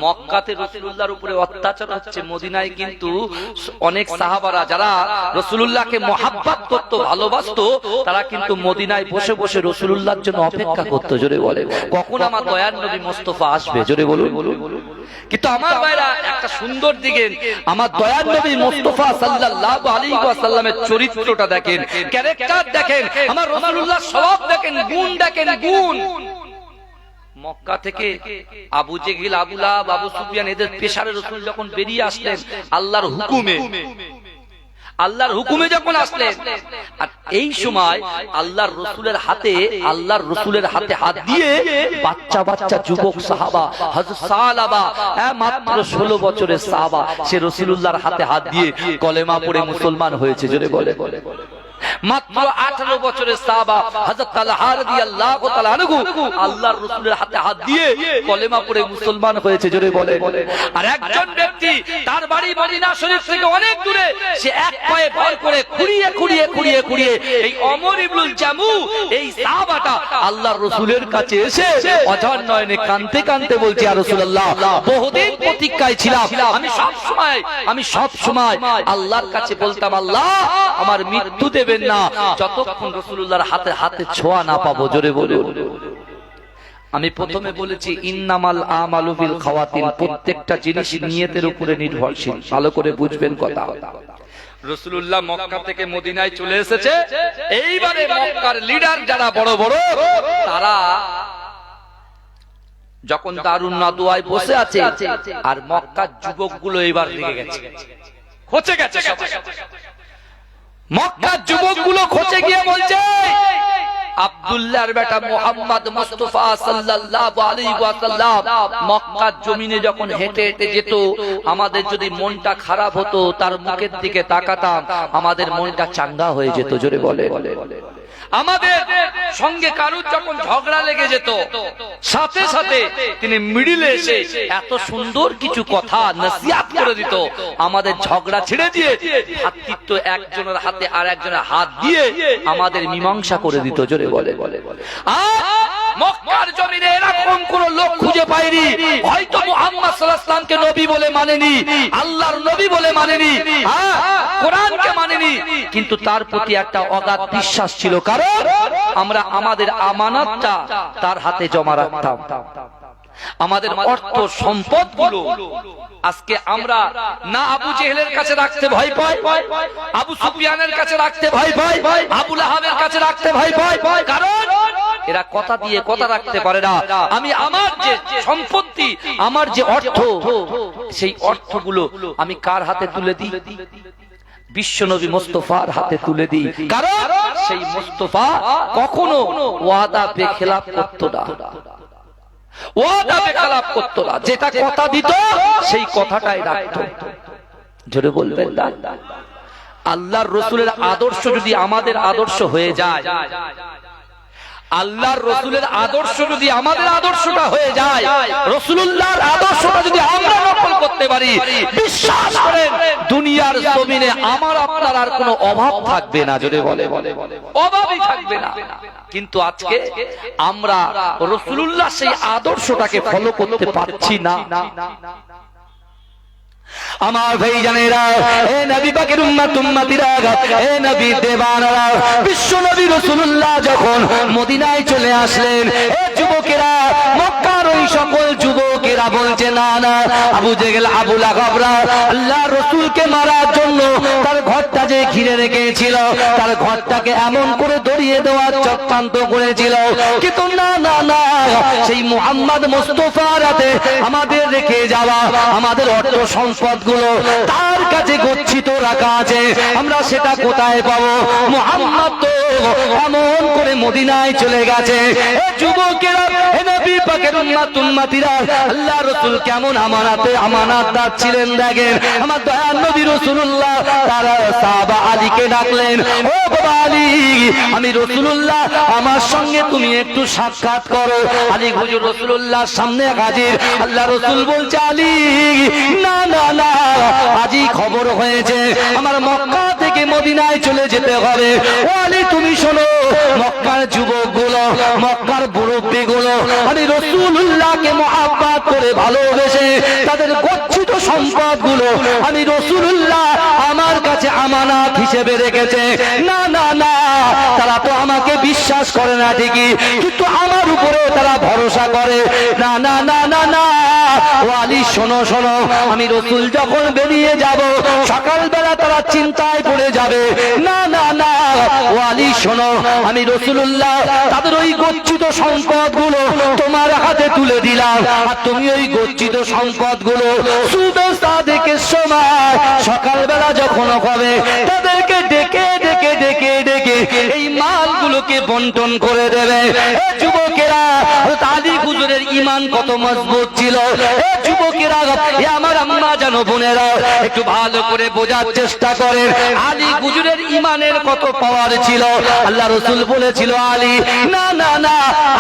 মক্কাতে রাসূলুল্লাহর উপরে অত্যাচার হচ্ছে, মদিনায় কিন্তু অনেক সাহাবারা যারা রাসূলুল্লাহকে মহব্বত করত, ভালোবাসতো, তারা কিন্তু মদিনায় বসে বসে রাসূলুল্লাহর জন্য অপেক্ষা করত। জোরে বলে কখন আমার দয়ার নবী মুস্তাফা আসবে, জোরে বলুন। কিন্তু আমার ভাইরা একটা সুন্দর দিকে আমার দয়ার নবী মুস্তাফা সাল্লাল্লাহু আলাইহি ওয়াসাল্লামের চরিত্রটা দেখেন, ক্যারেক্টার দেখেন, আমার রাসূলুল্লাহর স্বভাব দেখেন, গুণ দেখেন, গুণ। মক্কা থেকে আবু জেহেল, আবু লাহাব, আবু সুফিয়ান এদের পেশারে রাসূল যখন বেরিয়ে আসলেন আল্লাহর হুকুমে যখন আসলেন, আর এই সময় আল্লাহর রাসূলের হাতে হাত দিয়ে বাচ্চা যুবক সাহাবা হযরত সালাবা, মাত্র 16 বছরের সাহাবা, সে রাসূলুল্লাহর হাতে হাত দিয়ে কলেমা পড়ে মুসলমান হয়েছে। জোরে বলে মাত্র 18 বছরের সাহাবা হযরত তালহা রাদিয়াল্লাহু তাআলা আনহু আল্লাহর রাসূলের হাতে হাত দিয়ে কলেমা পড়ে মুসলমান হয়েছে। জোরে বলে। আর একজন ব্যক্তি তার বাড়ি মদিনা শরীফ থেকে অনেক দূরে, সে এক পায়ে ভর করে খুঁড়িয়ে এই ওমর ইবনুল জামু এই সাহাবাটা আল্লাহর রাসূলের কাছে এসে অঝর নয়নে কাঁদতে বলছে, ইয়া রাসূলুল্লাহ, বহুদিন প্রতীক্ষায় ছিলাম, আমি সব সময় আল্লাহর কাছে বলতাম, আল্লাহ আমার মৃত্যু দেবেন না যতক্ষণ রাসূলুল্লাহর হাতে ছোঁয়া না পাবো। জোরে বলে। আমি প্রথমে বলেছি ইন্নামাল আমালু বিল খাওয়াতিন, প্রত্যেকটা জিনিস নিয়তের উপরে নির্ভরশীল। ভালো করে বুঝবেন কথা। রাসূলুল্লাহ মক্কা থেকে মদিনায় চলে এসেছে, এইবারে মক্কার লিডার যারা বড় বড়, তারা যখন দারুন নাদওয়ায় বসে আছে, আর মক্কার যুবকগুলো এবার লেগে গেছে, খচে গেছে। মক্কার যুবকগুলো খচে গিয়ে বলছে, আব্দুল্লাহর বেটা মুহাম্মদ মুস্তাফা সাল্লাল্লাহু আলাইহি ওয়াসাল্লাম মক্কার জমিনে যখন হেঁটে হেঁটে যেত, আমাদের যদি মনটা খারাপ হতো তার মুখের দিকে তাকাতাম, আমাদের মনটা চাঙ্গা হয়ে যেত। জোরে বলে। আমাদের সঙ্গে কারুর যখন ঝগড়া লেগে যেত, সাথে সাথে তিনি মিডিলে এসে এত সুন্দর কিছু কথা নসিহত করে দিত, আমাদের ঝগড়া ছেড়ে দিয়ে ভাতৃত্ব একজনের হাতে আর একজনের হাত দিয়ে আমাদের মীমাংসা করে দিত। জোরে বলে। মক্কার জমিনে এরকম কোন লোক খুঁজে পাইনি, হয়তো মুহাম্মদ সাল্লাল্লাহু আলাইহি ওয়াসাল্লামকে নবী বলে মানেনি, আল্লাহর নবী বলে মানেনি, কোরআনকে মানেনি, কিন্তু তার প্রতি একটা অগাধ বিশ্বাস ছিল। কারণ আমরা আমাদের আমানতটা তার হাতে জমা রাখতাম। আমাদের অর্থ সম্পদ গুলো আজকে আমরা না আবু জেহেলের কাছে রাখতে ভয় পাই, আবু সুফিয়ানের কাছে রাখতে ভয় পাই, আবু লাহাবের কাছে রাখতে ভয় পাই, কারণ এরা কথা দিয়ে কথা রাখতে পারে না। আমি আমার যে সম্পত্তি, আমার যে অর্থ, সেই অর্থগুলো আমি কার হাতে তুলে দিই? বিশ্বনবী মুস্তাফার হাতে তুলে দিই। কারণ সেই মুস্তাফা কখনো ওয়াদা বেখেলাফ করতো না, যেটা কথা দিত সেই কথাটাই রাখতো। জোরে বলবেন না? আল্লাহর রাসূলের আদর্শ যদি আমাদের আদর্শ হয়ে যায়, আল্লাহর রাসূলের আদর্শ যদি আমাদের আদর্শটা হয়ে যায়, রাসূলুল্লাহর আদর্শটা যদি আমরা নকল করতে পারি, বিশ্বাস করেন দুনিয়ার জমিনে আমার আপনার আর কোনো অভাব থাকবে না। জোরে বলে, অভাবই থাকবে না। কিন্তু আজকে আমরা রাসূলুল্লাহ সেই আদর্শটাকে ফলো করতে পারছি না। আমার ভাইজানেরা, হে নবী পাকের উম্মতিরা, হে নবী দেবানারা, বিশ্ব নবী রাসূলুল্লাহ যখন মদিনায় চলে আসলেন, হে যুবকেরা, মক্কার ওই সকল যুবকেরা বলছে, না না, আবু জেহেল, আবু লাহাবরা আল্লাহর রাসূলকে মারার জন্য তার ঘরটা যে ঘিরে রেখেছিল, তার ঘরটাকে এমন করে দড়িয়ে দেওয়ার চক্রান্ত করেছিল। কিন্তু না না না, সেই মুহাম্মদ মুস্তাফার হাতে আমাদের রেখে যাওয়া আমাদের অর্থ সম্পদগুলো তার কাছে গচ্ছিত রাখা আছে, আমরা সেটা কোথায় পাবো? মুহাম্মদ তো এমন করে মদিনায় চলে গেছে। যুবকেরা, হে নবী পাকের উম্মতিরা, আল্লাহর রাসূল কেমন আমানতদার ছিলেন দেখেন। আমার দয়ার নবী রাসূলুল্লাহ তার সাহাবা আলীকে ডাকলেন, ও বাবা আলী, আমি রাসূলুল্লাহ, আমার সঙ্গে তুমি একটু সাক্ষাৎ করো। আলী হুজুর রাসূলুল্লাহর সামনে হাজির। আল্লাহ রাসূল বলছে, আলী, না না না, আজই খবর হয়েছে আমার মক্কা থেকে থেকে মদিনায় চলে যেতে হবে। ও আলী তুমি শোনো, মক্কার যুবকগুলো, মক্কার মুরব্বিগুলো আমি রাসূলুল্লাহকে মহব্বত করে ভালোবেসে তাদের গচ্ছিত সম্পদগুলো আমি রাসূলুল্লাহ আমার কাছে আমানত হিসেবে রেখেছে। না না না, তারা তো আমাকে বিশ্বাস করে না ঠিকই, কিন্তু আমার উপরে তারা ভরসা করে। না না না না না, ও আলী শোনো শোনো, আমি রাসূল যখন বেরিয়ে যাব সকালবেলা তারা চিন্তায় পড়ে যাবে। না না না, ও আলী শোনো, আমি রাসূলুল্লাহ তাদের ওই গচ্ছিত সম্পদগুলো তোমার হাতে তুলে দিলাম, আর তুমি ওই গচ্ছিত সম্পদগুলো সুবে সাদেকের সময় সকালবেলা যখন হবে তাদেরকে ডেকে ডেকে ডেকে ডেকে এই মালগুলোকে বন্টন করে দেবে। যুবকেরা, আলী হুজুরের ঈমান কত মজবুত ছিল। যুবকেরা, আমার আম্মা জানো বোনেরা, একটু ভালো করে বোঝার চেষ্টা করেন আলী হুজুরের ঈমানের কত পাওয়ার ছিল। আল্লাহ রাসূল বলেছিল, আলী না না না,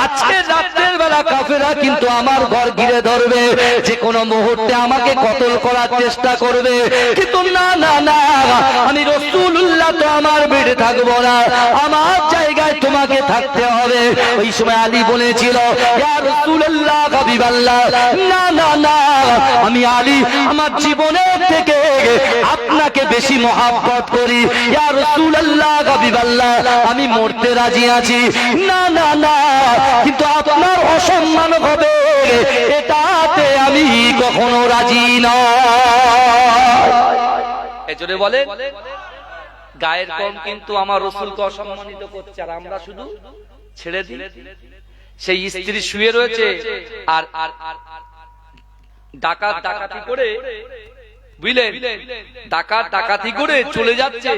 আজকে রাতের বেলা কাফেররা কিন্তু আমার ঘর ঘিরে ধরবে, যে কোনো মুহূর্তে আমাকে কতল করার চেষ্টা করবে, কিন্তু না না না, আমি রাসূলুল্লাহ তো আমার বেড়ে থাকবো না, আমার জায়গায় তোমাকে থাকতে হবে। ওই সময় আলী বলেছিল, ইয়া রাসূলুল্লাহ হাবিবাল্লাহ, না না না, আমি আলী আমার জীবনের থেকে আপনাকে বেশি মহব্বত করি। ইয়া রাসূলুল্লাহ হাবিবাল্লাহ, আমি মরতে রাজি আছি। না না না, কিন্তু আপনার অসম্মান হবে এটাতে আমি কখনো রাজি নয়। এজন্য বলে গায়ের কম কিন্তু আমার রাসূলকে অসম্মানিত করছে, আর আমরা শুধু ছেড়ে দিই। সেই স্ত্রী শুয়ে রয়েছে আর ডাকাত ডাকাতি করে, বুঝলেন, ডাকাত ডাকাতি করে চলে যাচ্ছে।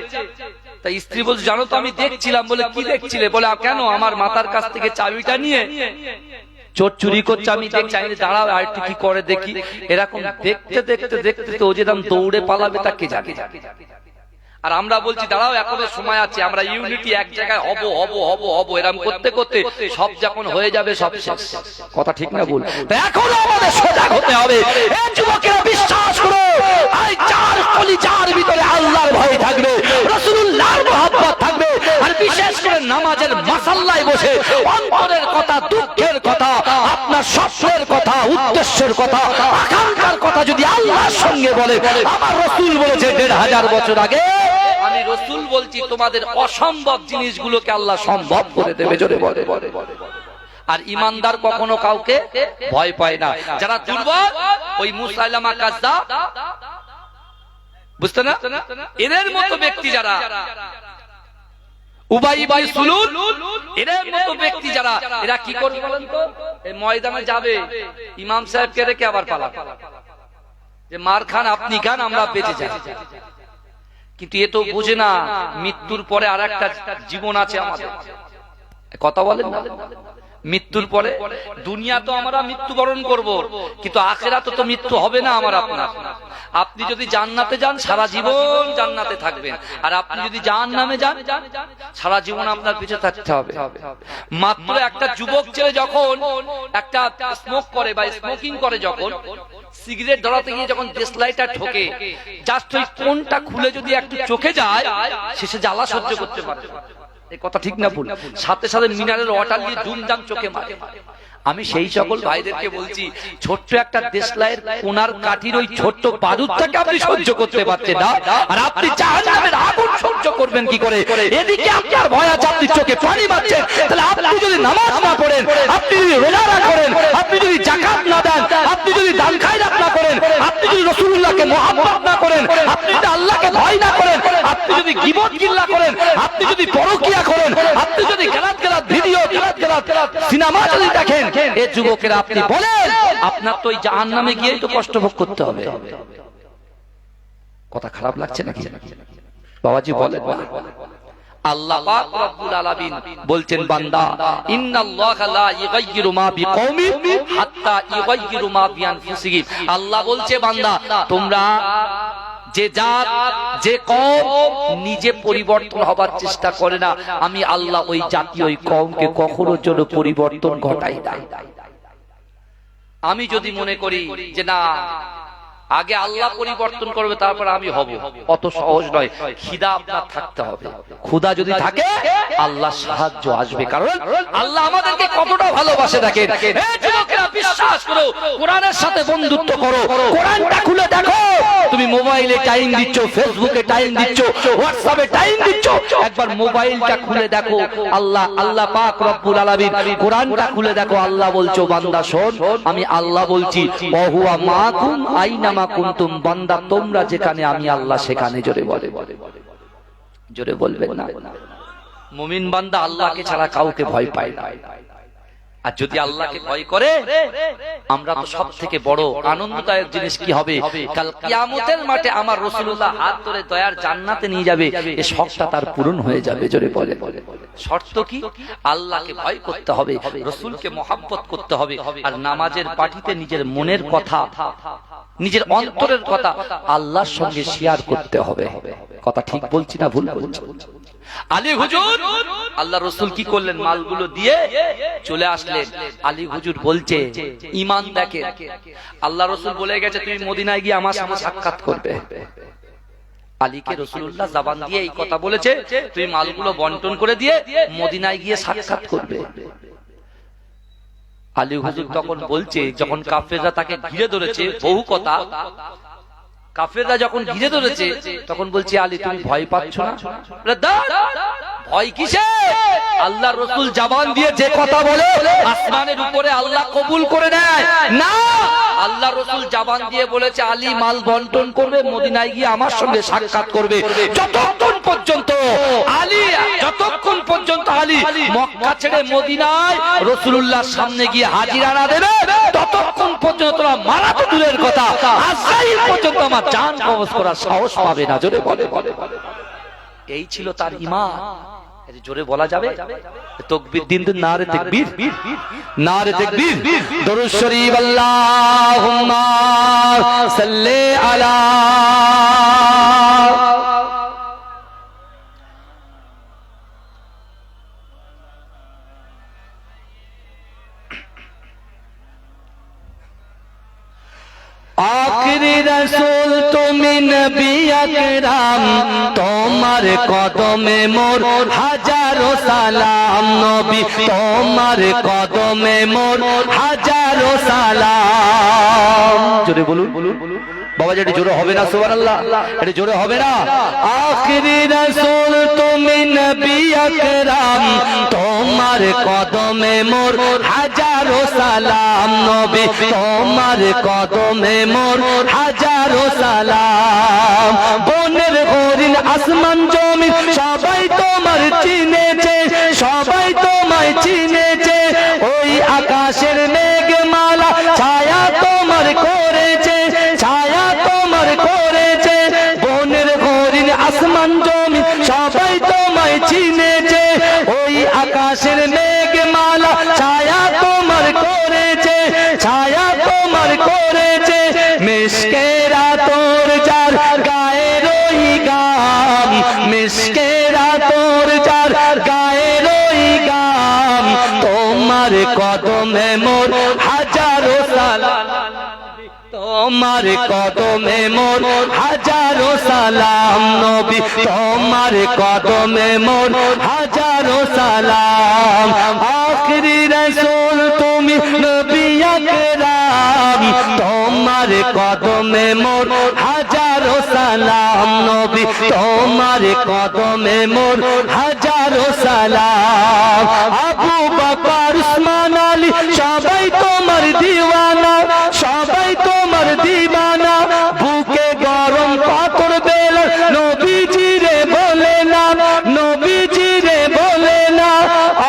তাই স্ত্রী বলছে, জানো তো আমি দেখছিলাম। বলে কি দেখছিলে? বলে কেন, আমার মাথার কাছ থেকে চাবিটা নিয়ে চোর চুরি করছে, আমি দেখছি। দাঁড়াও আর একটু কি করে দেখি। এরকম দেখতে দেখতে দেখতে তো ও যেরকম দৌড়ে পালাবে তাকে জাগে। আর আমরা বলছি দাঁড়াও এখনো সময় আছে, আমরা ইউনিটি এক জায়গায় হব হব হব হব, এরকম করতে করতে সব যখন হয়ে যাবে সব শেষ। কথা ঠিক না ভুল? এখনো আমাদের সজাগ হতে হবে। এই যুবকেরা বিশ্বাস করো, এই চার কলিজার ভিতরে আল্লাহর ভয় থাকবে, রাসূলুল্লাহর মহব্বত থাকবে, আর বিশেষ করে নামাজের মাসাল্লায় বসে অন্তরের কথা, দুঃখের কথা, আপনার স্বপ্নের কথা, উদ্দেশ্যের কথা, আকাঙ্ক্ষার কথা যদি আল্লাহর সঙ্গে বলে, আমার রাসূল বলেছে ১৫০০ বছর আগে, আমি রাসূল বলছি তোমাদের অসম্ভব জিনিসগুলোকে আল্লাহ সম্ভব করে দেবে। জোরে বলে। আর ইমানদার কখনো কাউকে ভয় পায় না। যারা দুর্বল, ওই মুসাইলামা কাজ্জাব, বুঝতে না, এদের মতো ব্যক্তি যারা, উবাই ইবনে সুলুল, এদের মতো ব্যক্তি যারা, এরা কি করবে বলেন তো? এই ময়দানে যাবে, ইমাম সাহেবকে রেখে আবার পালাবে, যে মার খান আপনি খান, আমরা বেঁচে যাই। কিন্তু এ তো বোঝে না মৃত্যুর পরে আর একটা জীবন আছে আমাদের। কথা বলেন না, মৃত্যুর পরে দুনিয়া তো আমরা মৃত্যুবরণ করব, কিন্তু আখিরাতে তো মৃত্যু হবে না আমার আপনার। আপনি যদি জান্নাতে যান সারা জীবন জান্নাতে থাকবেন, আর আপনি যদি জাহান্নামে যান সারা জীবন আপনার পিছে থাকতে হবে। মাত্র একটা যুবক ছেলে যখন একটা স্মোক করে বা স্মোকিং করে, যখন সিগারেট ধরাতে গিয়ে যখন দেশলাইটা ঠোকে, জাস্ট ওই কোনটা খুলে যদি একটু চোখে যায়, শেষে জ্বালা সহ্য করতে পারে। এই কথা ঠিক না ভুল? সাথে সাথে মিনারেল ওয়াটার দিয়ে দুমদাম চোখে মারে। আমি সেই সকল ভাইদেরকে বলছি, ছোট্ট একটা দেশলাইয়ের কোনার কাঠির ওই ছোট্ট বারুদটাকে আপনি সহ্য করতে পারছেন না, আর আপনি জাহান্নামের আগুন সহ্য করবেন কি করে? এদিকে আপনার ভয় আছে, আপনি চোখে পানি মারছেন, তাহলে আপনি যদি নামাজ না পড়েন, আপনি যদি রোজা না করেন, আপনি যদি যাকাত না দেন, আপনি যদি দান খায়রাত না করেন, আপনি যদি রাসূলুল্লাহকে মহব্বত না করেন, আপনি যদি আল্লাহকে ভয় না করেন, আপনি যদি গীবত গিল্লা করেন, আপনি যদি পরকিয়া করেন, আপনি যদি গালাত গালাত ভিডিও, গালাত গালাত সিনেমা যদি দেখেন, এ যুবকেরা আপনি বলেন আপনার তো ওই জাহান্নামে গিয়েই তো কষ্ট ভোগ করতে হবে। কথা খারাপ লাগছে নাকি বাবাজি? বলেন। আল্লাহ পাক রব্বুল আলামিন বলছেন, বান্দা ইন্নাল্লাহা লা ইগাইয়িরু মা বিকওমিন হাত্তা ইগাইয়িরু মা বিআনফুসিহিম। আল্লাহ বলছে, বান্দা তোমরা যে জাত, যে কওম নিজে পরিবর্তন হবার চেষ্টা করে না, আমি আল্লাহ ওই জাতি, ওই কওমকে কখনো যেন পরিবর্তন ঘটাই না। আমি যদি মনে করি যে না আগে আল্লাহ পরিবর্তন করবে, তারপর আমি হব। অত সহজ নয়। খিদা আপনার থাকতে হবে। ক্ষুধা যদি থাকে আল্লাহ সাহায্য আসবে, কারণ আল্লাহ আমাদেরকে কতটা ভালোবাসে দেখেন। এই যুবকেরা বিশ্বাস করো, কোরআনের সাথে বন্ধুত্ব করো, কোরআনটা খুলে দেখো। তুমি মোবাইলে টাইম দিচ্ছ, ফেসবুকে টাইম দিচ্ছ, হোয়াটসঅ্যাপে টাইম দিচ্ছ, একবার মোবাইলটা খুলে দেখো। আল্লাহ পাক রব্বুল আলামিন কোরআনটা খুলে দেখো। আল্লাহ বলছো বান্দা শোন, আমি আল্লাহ বলছি ওহুয়া মাকুম আইনামা কুনতুম, বান্দা তোমরা যেখানে আমি আল্লাহ সেখানে। জোরে বলে, জোরে বলবেন না। মুমিন বান্দা আল্লাহকে ছাড়া কাউকে ভয় পায় না। আর যদি আল্লাহকে ভয় করে, আমরা তো সব থেকে বড় আনন্দদায়ক জিনিস কি হবে, কাল কিয়ামতের মাঠে আমার রাসূলুল্লাহ হাত ধরে দয়ার জান্নাতে নিয়ে যাবে। এই শর্তটা তার পূরণ হয়ে যাবে। জোরে বলে, শর্ত কি? আল্লাহকে ভয় করতে হবে, রাসূলকে মহব্বত করতে হবে, আর নামাজের পাটিতে নিজের মনের কথা, নিজের অন্তরের কথা আল্লাহর সঙ্গে শেয়ার করতে হবে। কথা ঠিক বলছি না ভুল বলছি? আলী হুজুর, আল্লাহ রাসূল কি করলেন? মালগুলো দিয়ে চলে আসলেন। আলী হুজুর বলছে ঈমান দেখেন। আল্লাহ রাসূল বলে গেছে তুমি মদিনায় গিয়ে আমার সাথে সাক্ষাৎ করবে। আলীকে রাসূলুল্লাহ জবান দিয়ে এই কথা বলেছে, তুমি মালগুলো বন্টন করে দিয়ে মদিনায় গিয়ে সাক্ষাৎ করবে। আলী হুজুর তখন বলছে, যখন কাফেররা তাকে ঘিরে ধরেছে, বহু কথা, কাফেররা যখন ঘিরে ধরেছে তখন বলছে আলী তুমি ভয় পাচ্ছ না? ভয় কিসে? আল্লাহ রাসূল জবান দিয়ে যে কথা বলে আসমানের উপরে আল্লাহ কবুল করে নেয় না। আল্লাহ রাসূল জবান দিয়ে বলেছে আলী মাল বন্টন করবে, মদিনায় গিয়ে আমার সঙ্গে সাক্ষাৎ করবে। যতক্ষণ পর্যন্ত আলী মক্কা ছেড়ে মদিনায় রাসূলুল্লাহর সামনে গিয়ে হাজিরা না দেবে, ততক্ষণ পর্যন্ত তোমরা মারা তো দূরের কথা, আজরাইল পর্যন্ত আমার জান কবজ করার সাহস পাবে না। জোরে বলে, এই ছিল তার ঈমান। জোরে বলা যাবে? তাকবীর দিন দিন নারে তাকবীর, নারে তাকবীর, দরুদ শরীফ আল্লাহুম্মা সাল্লি আলা। আখিরি রাসূল তুমি নবী আকরাম, তোমার কদমে মোর হাজারো সালাম। নবী তোমার কদমে মোর হাজারো সালাম। জোরে বলুন বাবা, যেটা জোরে হবে না সুবহানাল্লাহ, এটা জোরে হবে না। আখিরি রাসূল তুমি নবী আকরাম, তোমার কদমে মোর হাজারো সালাম। নবী তোমার কদমে মোর হাজারো সালাম। বনের হরিণ আসমান জমিন সবাই তোমার চিনেছে, সবাই তোমায় চিনেছে। ওই আকাশের মেঘমালা ছায়া তোমার করেছে, ছায়া তোমার করেছে। বনের হরিণ আসমান জমিন সবাই তোমায় চিনেছে। ওই আকাশের মেঘমালা ছায়া তোমার করেছে, ছায়া তোমার করেছে। মিশকেরা তোর যার গায়ের ওই গাম, মিশকেরা তোর যার গায়ের ওই গাম। তোমার কদমে মোর হাজারো সালাম, তোমার কদমে মোর হাজারো সালাম। নবী তোমার কদমে মোর হাজারো সালাম। আখিরি রাসূল তুমি নবী আকরাম, তোমার কদমে মোর হাজারো সালাম। নবী তোমার কদমে মোর হাজারো সালাম। আবু বকর উসমান আলী সবাই তোমার দিওয়ানা, সবাই তোমার দিওয়ানা। বুকে গরম পাথর বেলা নবীজি রে বলে না, নবীজি রে বলে না।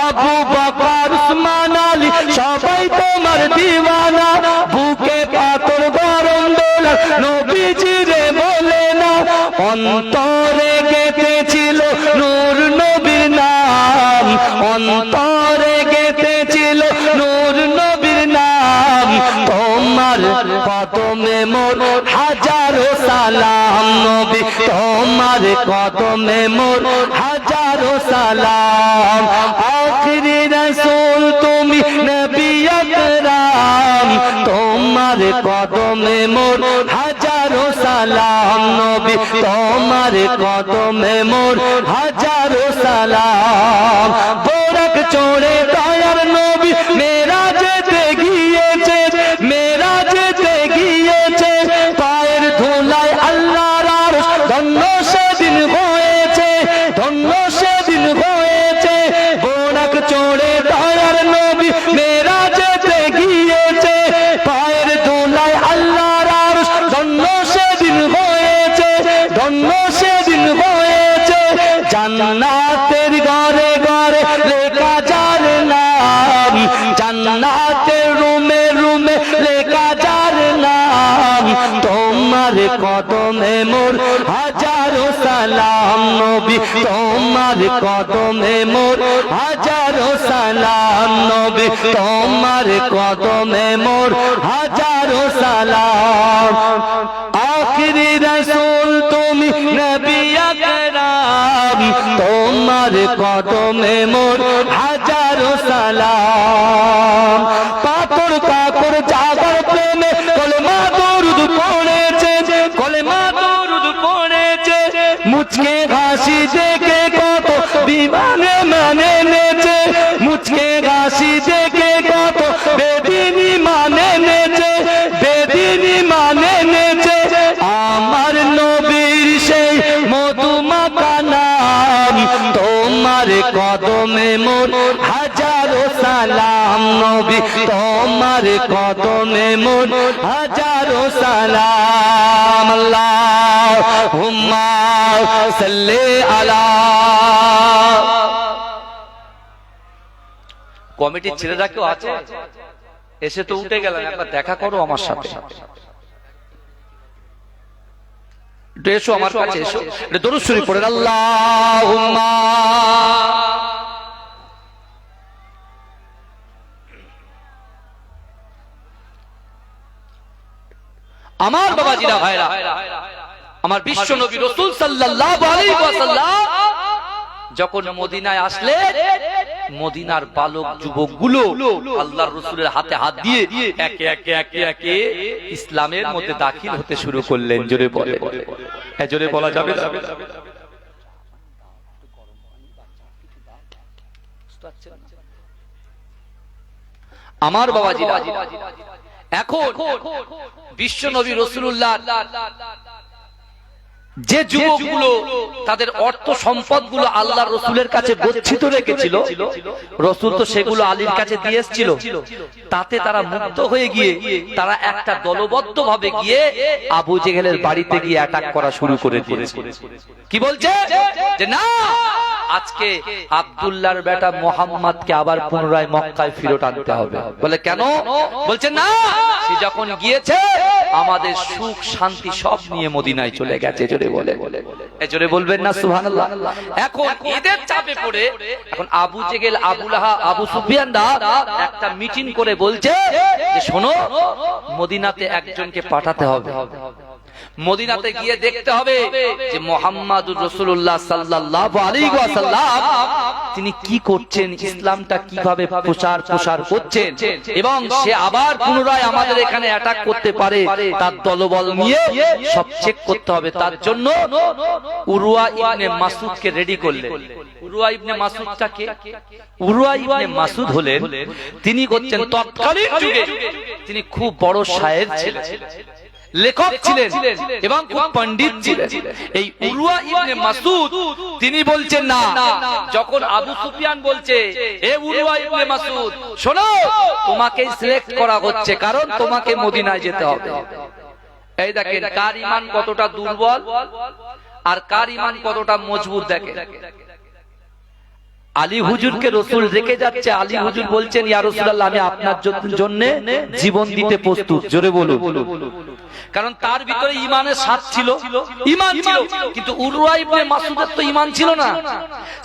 আবু বকর উসমান আলী সবাই তোমার দিওয়ানা। বুকে পাথর গরম বেলা নবীজি রে বলে না। অন্তরে গেঁথেছিল নূর নবীর নাম, অন্তরে গেঁথেছিল নূর নবীর নাম। তোমার কদমে মোর হাজারো সালাম। নবী তোমার কদমে মোর হাজারো সালাম। আখিরি রাসূল তুমি নবী আকরাম, তোমার কদমে মোর হাজারো হাজারো সালাম নবী তোমার কদমে মোর হাজারো সালাম বোরাক চড়ে দয়ার নবী মেরাজেতে গিয়েছে মেরাজেতে গিয়েছে পায়ের ধুলায় আল্লাহর আরশ ধন্য সেদিন হয়েছে ধন্য সেদিন হয়েছে বোরাক চড়ে দয়ার নবী মেরাজেতে গিয়েছে পায়ের ধুলায় আল্লাহর আরশ ধন্য সেদিন হয়েছে ধন্য সেদিন হয়েছে জান্নাতের ঘরে ঘরে লেখা যার নাম জান্নাতের রুমে রুমে লেখা যার নাম তোমার কদমে মোর হাজারো সালাম নবী তোমার কদমে মোর হাজারো সালাম নবী তোমার কদমে মোর হাজারো সালাম আখিরি রাসূল তুমি নবী আকরাম তোমার কদমে মোর হাজারো সালাম পাথর কাকর জাগার প্রেমে কলেমা দরুদ পড়েছে কলেমা দরুদ পড়েছে মুচকে হাসি দেখে কত বিমানে মানে নেছে মুচকে হাসি দেখে কত বেদিনী মানে নেছে বেদিনী মানে নেছে আমার নবীর সেই মধুমাখা নাম তোমার কদমে মোর হাজারো সালাম নবী তোমার কদমে মোর হাজারো সালাম আল্লাহুম্মা সাল্লি আলা কমিটির ছেলেরা কেউ আছে? এসে তো উঠে গেলেন, একবার দেখা করো আমার সাথে। এসো আমার কাছে এসো, দরুদ শরীফ পড়েন আল্লাহুম্মা। আমার বাবাজিরা ভাইরা, আমার বিশ্ব নবী রাসূল সাল্লাল্লাহু আলাইহি ওয়াসাল্লাম যখন মদিনায় আসলে মদিনার বালক যুবকগুলো আল্লাহর রাসূলের হাতে হাত দিয়ে একে একে একে একে ইসলামের মধ্যে দাখিল হতে শুরু করলেন। জোরে বলে, হ্যাঁ জোরে বলা যাবে না? আমার বাবাজিরা, এখন বিশ্ব নবী রাসূলুল্লাহ যে যুবকগুলো তাদের অর্থ সম্পদগুলো আল্লাহর রাসূলের কাছে গচ্ছিত রেখেছিল, রাসূল তো সেগুলো আলীর কাছে দিয়ে এসেছিল। তাতে তারা মুক্ত হয়ে গিয়ে তারা একটা দলবদ্ধভাবে গিয়ে আবু জেহেলের বাড়িতে গিয়ে অ্যাটাক করা শুরু করে দিয়েছে। কি বলছে? যে না, আজকে আব্দুল্লাহর বেটা মুহাম্মদকে আবার পুনরায় মক্কায় ফিরত আনতে হবে। বলে কেন? বলছে না, সে যখন গিয়েছে আমাদের সুখ শান্তি সব নিয়ে মদিনায় চলে গেছে। জোরে বলে, জোরে বলবেন না সুবহানাল্লাহ? এখন ঈদের চাপে পড়ে এখন আবু জেহেল, আবু লাহাব, আবু সুফিয়ানরা একটা মিটিং করে বলছে যে শোনো, মদিনাতে একজনকে পাঠাতে হবে, মদিনাতে গিয়ে দেখতে হবে যে মুহাম্মাদুর রাসূলুল্লাহ সাল্লাল্লাহু আলাইহি ওয়াসাল্লাম তিনি কি করছেন, ইসলামটা কিভাবে প্রসার করছেন, এবং সে আবার পুনরায় আমাদের এখানে অ্যাটাক করতে পারে তার দলবল নিয়ে সব চেক করতে হবে। তার জন্য উরওয়া ইবনে মাসউদকে রেডি করলেন। উরওয়া ইবনে মাসউদটা কে? উরওয়া ইবনে মাসউদ হলেন, তিনি হচ্ছেন তৎকালীন যুগে তিনি খুব বড় শায়ের ছিলেন, লেখক ছিলেন এবং খুব পণ্ডিত ছিলেন। এই উরওয়া ইবনে মাসউদ তিনি বলছেন না, যখন আবু সুফিয়ান বলছে এ উরওয়া ইবনে মাসউদ শোনো, তোমাকে সিলেক্ট করা হচ্ছে কারণ তোমাকে মদিনায় যেতে হবে। এই দেখেন কার ঈমান কতটা দুর্বল আর কার ঈমান কতটা মজবুত। দেখেন আলী হুজুরকে রাসূল রেখে যাচ্ছে, আলী হুজুর বলছেন ইয়া রাসূলুল্লাহ আমি আপনার জন্য জীবন দিতে প্রস্তুত। জোরে বলুন। কারণ তার ভিতরে ঈমানের স্বাদ ছিল, ঈমান ছিল, কিন্তু উরওয়া ইবনে মাসউদের তো ঈমান ছিল না।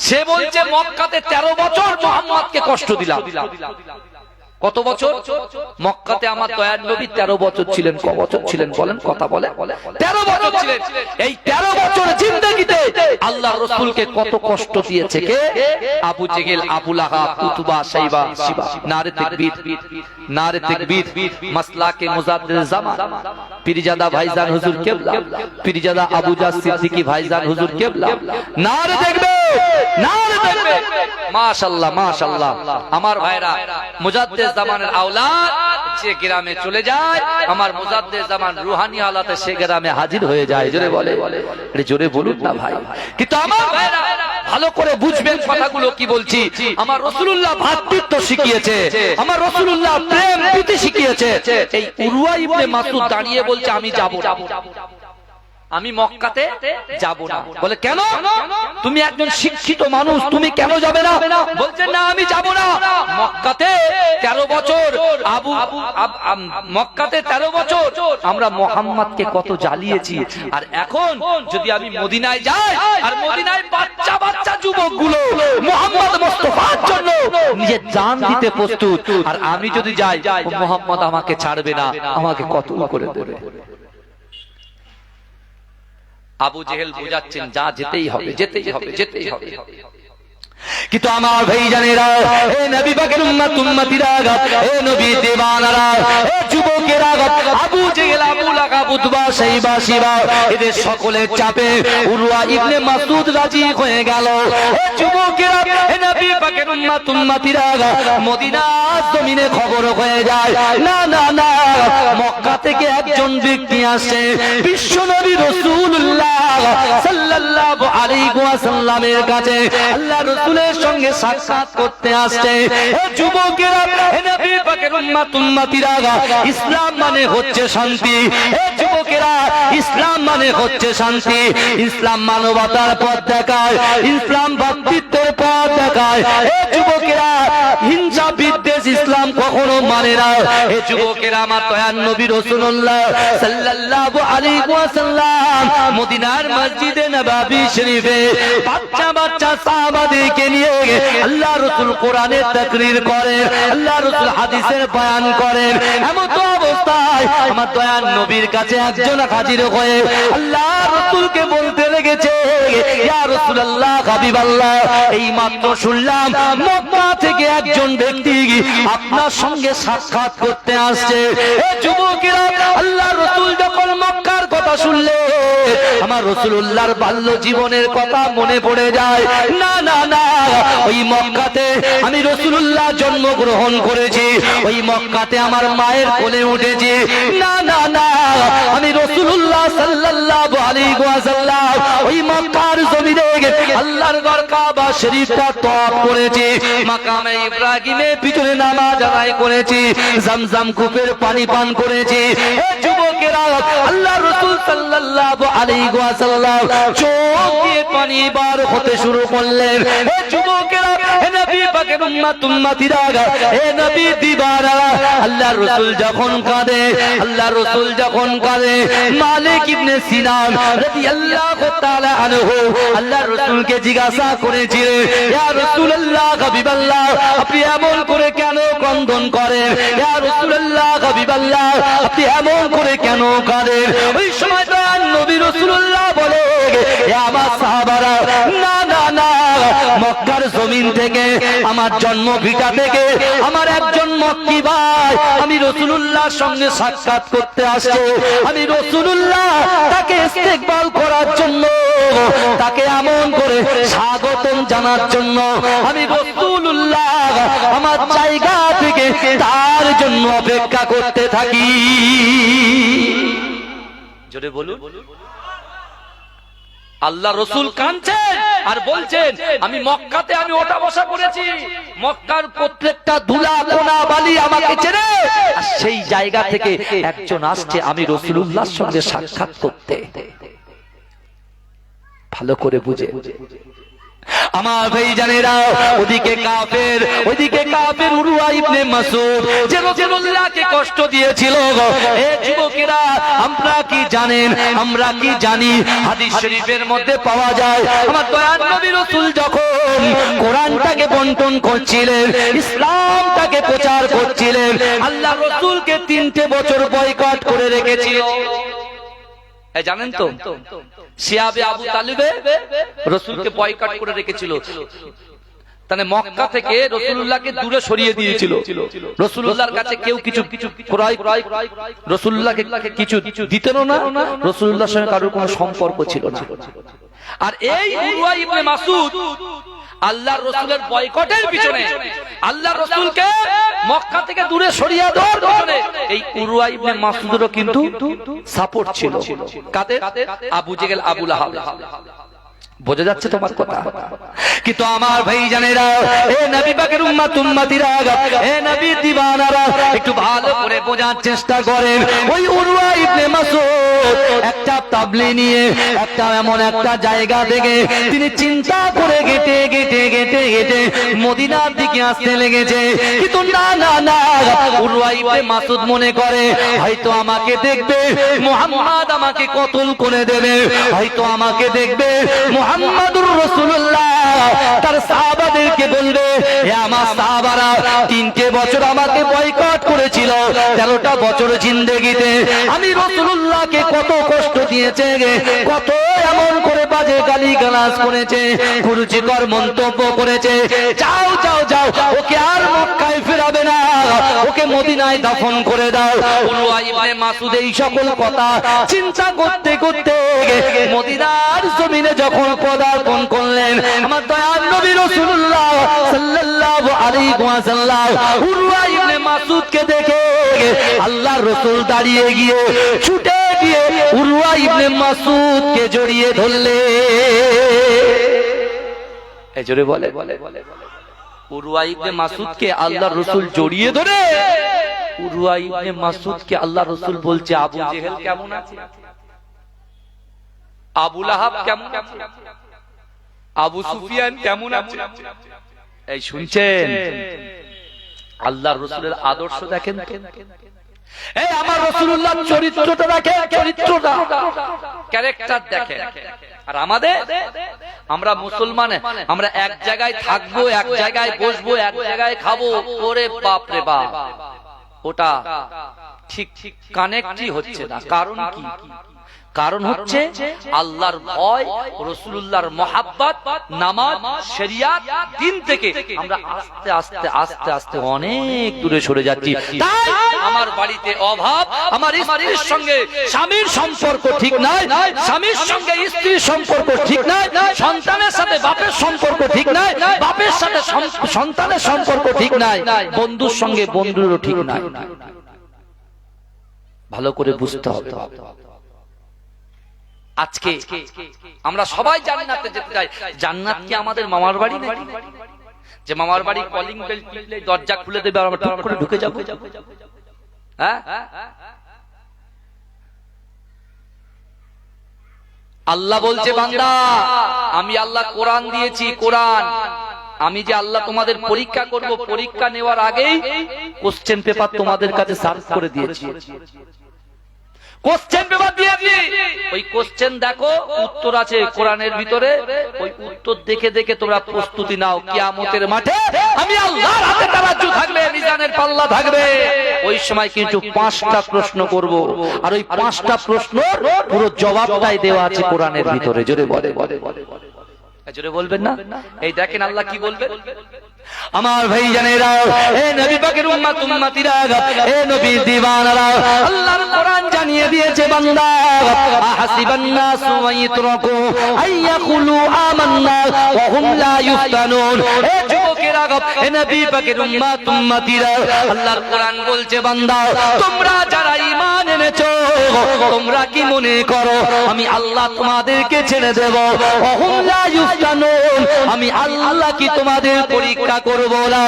সে বলছে মক্কাতে 13 বছর মুহাম্মদকে কষ্ট দিলাম। কত বছর? মক্কাতে আমার দয়ার নবী 13 বছর ছিলেন। ক বছর ছিলেন বলেন? কথা বলে 13 বছর ছিলেন। এই 13 বছর জিন্দেগিতে আল্লাহ রসুলকে কত কষ্ট দিয়েছে কে? আবু জেহেল, আবু লাহাব, উতবা, শাইবা, শিবা। নারে তাকবীর, নারে তাকবীর। মাসলাকে মুজাদ্দিদ জামান পীরজাদা ভাইজান হুজুর কেবলা, পীরজাদা আবু জাহ সিদ্দিকী ভাইজান হুজুর কেবলা। নারে তাকবীর, নারে তাকবীর। মাশাআল্লাহ, মাশাআল্লাহ। আমার ভাইরা, মুজাদ্দিদ জামানের আওলাদ যে গ্রামে চলে যায়, আমার মুজাদ্দিদ জামান রুহানি হালাতে সে গ্রামে হাজির হয়ে যায়। জোরে বলে, আরে জোরে বলুন না ভাই। কিন্তু আমার ভাইরা ভালো করে বুঝবেন কথাগুলো কি বলছি। আমার রাসূলুল্লাহ ভ্রাতৃত্ব শিখিয়েছে, আমার রাসূলুল্লাহ প্রেম প্রীতি শিখিয়েছে। এই উরওয়া ইবনে মাসউদ দাঁড়িয়ে বলছে আমি যাব না, আমি মক্কাতে যাব না। বলে কেন? তুমি একজন শিক্ষিত মানুষ, তুমি কেন যাবে না? বলছেন না আমি যাব না। মক্কাতে 13 বছর মক্কাতে 13 বছর আমরা মুহাম্মদকে কত জ্বালিয়েছি, আর এখন যদি আমি মদিনায় যাই, আর মদিনায় বাচ্চা বাচ্চা যুবকগুলো মুহাম্মদ মুস্তাফার জন্য নিজের জান দিতে প্রস্তুত, আর আমি যদি যাই মুহাম্মদ আমাকে ছাড়বে না, আমাকে কতল করে দেবে। আবু জেহেল বুঝাচ্ছেন যা যেতেই হবে, যেতেই হবে, যেতেই হবে। কিন্তু আমার ভাইজানেরা, হে নবী পাকের উম্মত উম্মতিরা, হে নবী দিওয়ানারা, হে যুবকেরা, আবু জেহেল, আবু লাহাব, উতবা, শাইবা, শিবা এদের সকলের চাপে উরওয়া ইবনে মাসউদ রাজি হয়ে গেল। হে যুবকেরা, হে নবী পাকের উম্মত উম্মতিরা, মদিনার জমিনে খবর হয়ে যায়, না না না, মক্কা থেকে একজন ব্যক্তি আসে, বিশ্ব নবী রাসূলুল্লাহ সাল্লাল্লাহু আলাইহি ওয়াসাল্লামের কাছে আল্লাহ রাসূলের সঙ্গে সাক্ষাৎ করতে আসছে। হে যুবকেরা, হে নবী পাকের উম্মত উম্মতিরা, ইসলাম মানে হচ্ছে শান্তি। হে যুবকেরা, ইসলাম মানে হচ্ছে শান্তি, ইসলাম মানবতার পথ দেখায়, ইসলাম ভ্রাতৃত্বের পথ দেখায়। হে যুবকেরা, হিংসা বিদ্বেষ ইসলাম কখনো মানে না। হে যুবকেরা, আমার দয়ার নবী রাসূলুল্লাহ সাল্লাল্লাহু আলাইহি ওয়াসাল্লাম মদিনার মসজিদে নববী শরীফে বাচ্চা বাচ্চা সাহাবাদেরকে নিয়ে আল্লাহ রাসূল কোরআনের তাকরীর করেন, আল্লাহ রাসূল হাদিসের বয়ান করেন। এমন তো অবস্থায় আমার দয়ার নবীর কাছে একজন হাজির হয়ে আল্লাহ রাসূলকে বলতে লেগেছে, ইয়া রাসূলুল্লাহ, হাবিবাল্লাহ, এই মাত্র শুনলাম মক্কা থেকে একজন ব্যক্তি আপনার সঙ্গে সাক্ষাৎ করতে আসছে। এই যুবকেরা, আল্লাহ রাসূল যখন মক্কার কথা শুনলে আমার রাসূলুল্লাহর বাল্য জীবনের কথা মনে পড়ে যায়। না না না, ওই মক্কাতে আমি রাসূলুল্লাহ জন্মগ্রহণ করেছি, ওই মক্কাতে আমার মায়ের কোলে উঠেছি। না না না, আমি রাসূলুল্লাহ সাল্লাল্লাহু আলাইহি ওয়াসাল্লাম ওই মক্কার জমিনে আল্লাহর ঘর কাবা শরীফটা তওয়াফ করেছি, মাকামে ইব্রাহিমের পিছনে নামাজ আদায় করেছি, জমজম কূপের পানি পান করেছি। হে যুবকেরা, আল্লাহ রাসূল সাল্লাল্লাহু আলাইহি ওয়াসাল্লাম চোখ দিয়ে পানি বার হতে শুরু করলেন। হে যুবকেরা, হে নবী পাকের উম্মত উম্মতিরা, হে নবী দিবানারা, আল্লাহ রাসূল যখন কাঁদে, আল্লাহ রাসূল যখন কাঁদে, মালিক ইবনে সিনান রাদিয়াল্লাহু তাআলা আনহু আল্লাহ রাসূলকে জিজ্ঞাসা করেছিলেন, ইয়া রাসূলুল্লাহ, হাবিবাল্লাহ, আপনি এমন করে কেন ক্রন্দন করেন? ইয়া রাসূলুল্লাহ, হাবিবাল্লাহ, আপনি এমন করে কেন কাঁদেন? ওই সময় তো নবী রাসূলুল্লাহ বলে, হে আমার সাহাবারা, না না না, মক্কার জমিন থেকে আমার জন্ম ভিটা থেকে আমার একজন মক্কি ভাই আমি রাসূলুল্লাহর সঙ্গে সাক্ষাৎ করতে আসছে, আমি রাসূলুল্লাহ তাকে ইস্তেকবাল করার জন্য, তাকে এমন করে স্বাগতম জানার জন্য আমি রাসূলুল্লাহ আমার জায়গা থেকে তার জন্য অপেক্ষা করতে থাকি। জোরে বলুন। আল্লাহ রাসূল কাঁদছেন আর বলছেন, আমি মক্কাতে আমি ওঠা বসা করেছি, মক্কার প্রত্যেকটা ধুলা কোনা বালি আমাকে চেনে, আর সেই জায়গা থেকে একজন আসছে আমি রাসূলুল্লাহর সঙ্গে সাক্ষাৎ করতে। ভালো করে বুঝে আমার ভাইজানেরা, ওদিকে কাফের, ওদিকে কাফের উরওয়া ইবনে মাসউদ যে রাসূলুল্লাহকে কষ্ট দিয়েছিল। হে যুবকেরা, আমরা কি জানেন, আমরা কি জানি, হাদিস শরীফের মধ্যে পাওয়া যায় আমার দয়ার নবী রাসূল যখন কোরআনটাকে বন্টন করছিলেন, ইসলামটাকে প্রচার করছিলেন, আল্লাহ রাসূলকে 3টে বছর বয়কট করে রেখেছিল। জানেন তো শিয়াবে আবু তালিবে রাসূলকে বয়কট করে রেখেছিল, তাহলে মক্কা থেকে রাসূলুল্লাহকে দূরে সরিয়ে দিয়েছিল। রাসূলুল্লাহর কাছে কেউ কিছু ক্রয় রাসূলুল্লাহকে কিছু দিতেন না, রাসূলুল্লাহর সঙ্গে কারোর কোনো সম্পর্ক ছিল না। আর এই উরওয়া ইবনে মাসউদ আল্লাহর রাসূলের বয়কটের পিছনে, আল্লাহর রাসূলকে মক্কা থেকে দূরে সরিয়ে দেওয়ার পিছনে এই উরওয়া ইবনে মাসউদেরও কিন্তু সাপোর্ট ছিল। কাদের? আবু জেহেল, আবু লাহাব। বোঝা যাচ্ছে তোমার কথা? কিন্তু আমার ভাই জানেরা, এ নবী পাকের উম্মত উম্মতিরা, এ নবীর দিওয়ানারা, একটু ভালো করে বোঝার চেষ্টা করেন। ওই উরওয়া ইবনে মাসউদ একটা তাবলি নিয়ে একটা এমন একটা জায়গা থেকে তিনি চিন্তা করে গেটে গেটে গেটে গেটে মদিনার দিকে আসতে লেগেছে। কিন্তু না না না, উরওয়া ইবনে মাসউদ মনে করে হয়তো আমাকে দেখবে মুহাম্মদ আমাকে কতল করে দেবে, হয়তো আমাকে দেখবে মুহাম্মাদুর রাসূলুল্লাহ তার সাহাবাদেরকে বলবে, হে আমার সাহাবারা, 3টে বছর আমাকে বয়কট করেছিল, 13টা বছর জিন্দেগিতে আমি রাসূলুল্লাহকে কত কষ্ট দিয়েছে, কত এমন করে বাজে গালিগালাজ করেছে, কুরুচিকর মন্তব্য করেছে। যাও যাও যাও, ওকে আর মক্কায় ফেরাবে না, ওকে মদিনায় দাফন করে দাও। উরওয়া ইবনে মাসউদ এই সকল কথা চিন্তা করতে করতে মদিনার জমিনে যখন পদার্পণ করলেন, আমার দয়ার নবী রাসূলুল্লাহ সাল্লাল্লাহু আলাইহি ওয়াসাল্লাম উরওয়া ইবনে মাসউদকে দেখে আল্লাহর রাসূল দাঁড়িয়ে গিয়ে ছুটে গিয়ে উরওয়া ইবনে মাসউদকে জড়িয়ে ধরলেন। এই জোরে বলে, উরওয়া ইবনে মাসউদকে আল্লাহর রাসূল জড়িয়ে ধরে, উরওয়া ইবনে মাসউদকে আল্লাহর রাসূল বলছে, আবু জেহেল কেমন আছে, আবু লাহাব কেমন আছে, আবু সুফিয়ান কেমন আছে? এই শুনছেন? আল্লাহর রাসূলের আদর্শ দেখেন তো। এই আমার রাসূলুল্লাহর চরিত্রটা দেখেন, চরিত্রটা, ক্যারেক্টার দেখেন। আর আমাদের, আমরা মুসলমান, আমরা এক জায়গায় থাকবো, এক জায়গায় বসবো, এক জায়গায় খাবো, ওরে বাপ রে বাপ, ওটা ঠিক ঠিক কানেক্টই হচ্ছে না। কারণ কি? কারণ হচ্ছে আল্লাহর ভয়, রাসূলুল্লাহর মহাব্বত, নামাজ, শরিয়াত, দিন থেকে আমরা আস্তে আস্তে আস্তে আস্তে অনেক দূরে সরে যাচ্ছি। তাই আমার বাড়িতে অভাব, আমার স্ত্রীর সঙ্গে স্বামীর সম্পর্ক ঠিক নাই, স্বামীর সঙ্গে স্ত্রীর সম্পর্ক ঠিক নাই, সন্তানের সাথে বাপের সম্পর্ক ঠিক নাই, বাপের সাথে সন্তানের সম্পর্ক ঠিক নাই, বন্ধুর সঙ্গে বন্ধুরও ঠিক নাই। ভালো করে বুঝতে হবে। আজকে আমরা সবাই জান্নাতে যেতে চাই। জান্নাত কি আমাদের মামার বাড়ি নাকি? যে মামার বাড়ি কলিং বেল টিপলে দরজা খুলে দেবে আর আমরা টুক করে ঢুকে যাব? হ্যাঁ, আল্লাহ বলছে, বান্দা আমি আল্লাহ কোরআন দিয়েছি, কোরআন আমি যে আল্লাহ তোমাদের পরীক্ষা করব, পরীক্ষা নেওয়ার আগেই কোশ্চেন পেপার তোমাদের কাছে সার্ভ করে দিয়েছি। কোশ্চেন পেপার দিয়েছি, ওই কোশ্চেন দেখো, উত্তর আছে কোরআনের ভিতরে, ওই উত্তর দেখে দেখে তোমরা প্রস্তুতি নাও। কিয়ামতের মাঠে আমি আল্লাহর হাতে তারাজ্জু থাকবে, মিজানের পাল্লা থাকবে, ওই সময় কিন্তু 5টা প্রশ্ন করব, আর ওই 5টা প্রশ্নের পুরো জবাবটাই দেওয়া আছে কোরআনের ভিতরে। জোরে বলে, জোরে বলবেন না? এই দেখেন আল্লাহ কি বলবেন। আমার ভাই জানেরা, এ নবী পাকের উম্মত উম্মতিরা, এ নবীর দিওয়ানারা, আল্লাহর কোরআন জানিয়ে দিয়েছে, বান্দা আহাসিবান নাসু ওয়াইতরাকু আইয়াকুলু আমান্না ওয়া হুম লা ইফতানুন। এ যুবকেরা, এ নবী পাকের উম্মত উম্মতিরা, আল্লাহর কোরআন বলছে, বান্দা তোমরা যারা ঈমান এনেছো, তোমরা কি মনে করো আমি আল্লাহ তোমাদেরকে ছেড়ে দেব? ওয়া হুম লা ইফতানুন, আমি আল্লাহ কি তোমাদের পরীক্ষা করব না?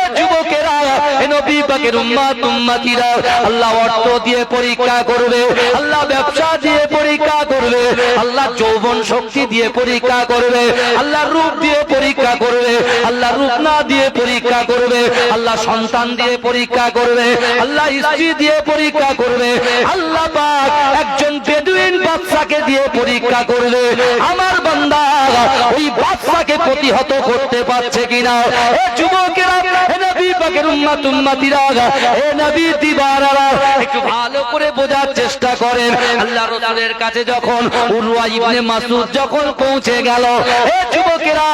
এ যুবকেরা, এ নবী পাকের উম্মত উম্মতিরা, আল্লাহ অর্থ দিয়ে পরীক্ষা করবে, আল্লাহ ব্যবসা দিয়ে পরীক্ষা করবে, আল্লাহ যৌবন শক্তি দিয়ে পরীক্ষা করবে, আল্লাহ রূপ দিয়ে পরীক্ষা করবে, আল্লাহ রূপ না দিয়ে পরীক্ষা করবে, আল্লাহ সন্তান দিয়ে পরীক্ষা করবে, আল্লাহ স্ত্রী দিয়ে পরীক্ষা করবে, আল্লাহ পাক একজন বেদুইন বাদশাকে দিয়ে পরীক্ষা করবে। আমার বান্দা ওই বাদশাকে প্রতিহত করতে পারছে কিনা? যুবকেরা, নবী নবী পাকের উম্মত উম্মতিরা, এ নবী দিবানারা, একটু ভালো করে বোঝার চেষ্টা করেন। আল্লাহ রাসূলের কাছে যখন উরওয়া ইবনে মাসউদ যখন পৌঁছে গেল, এ যুবকেরা,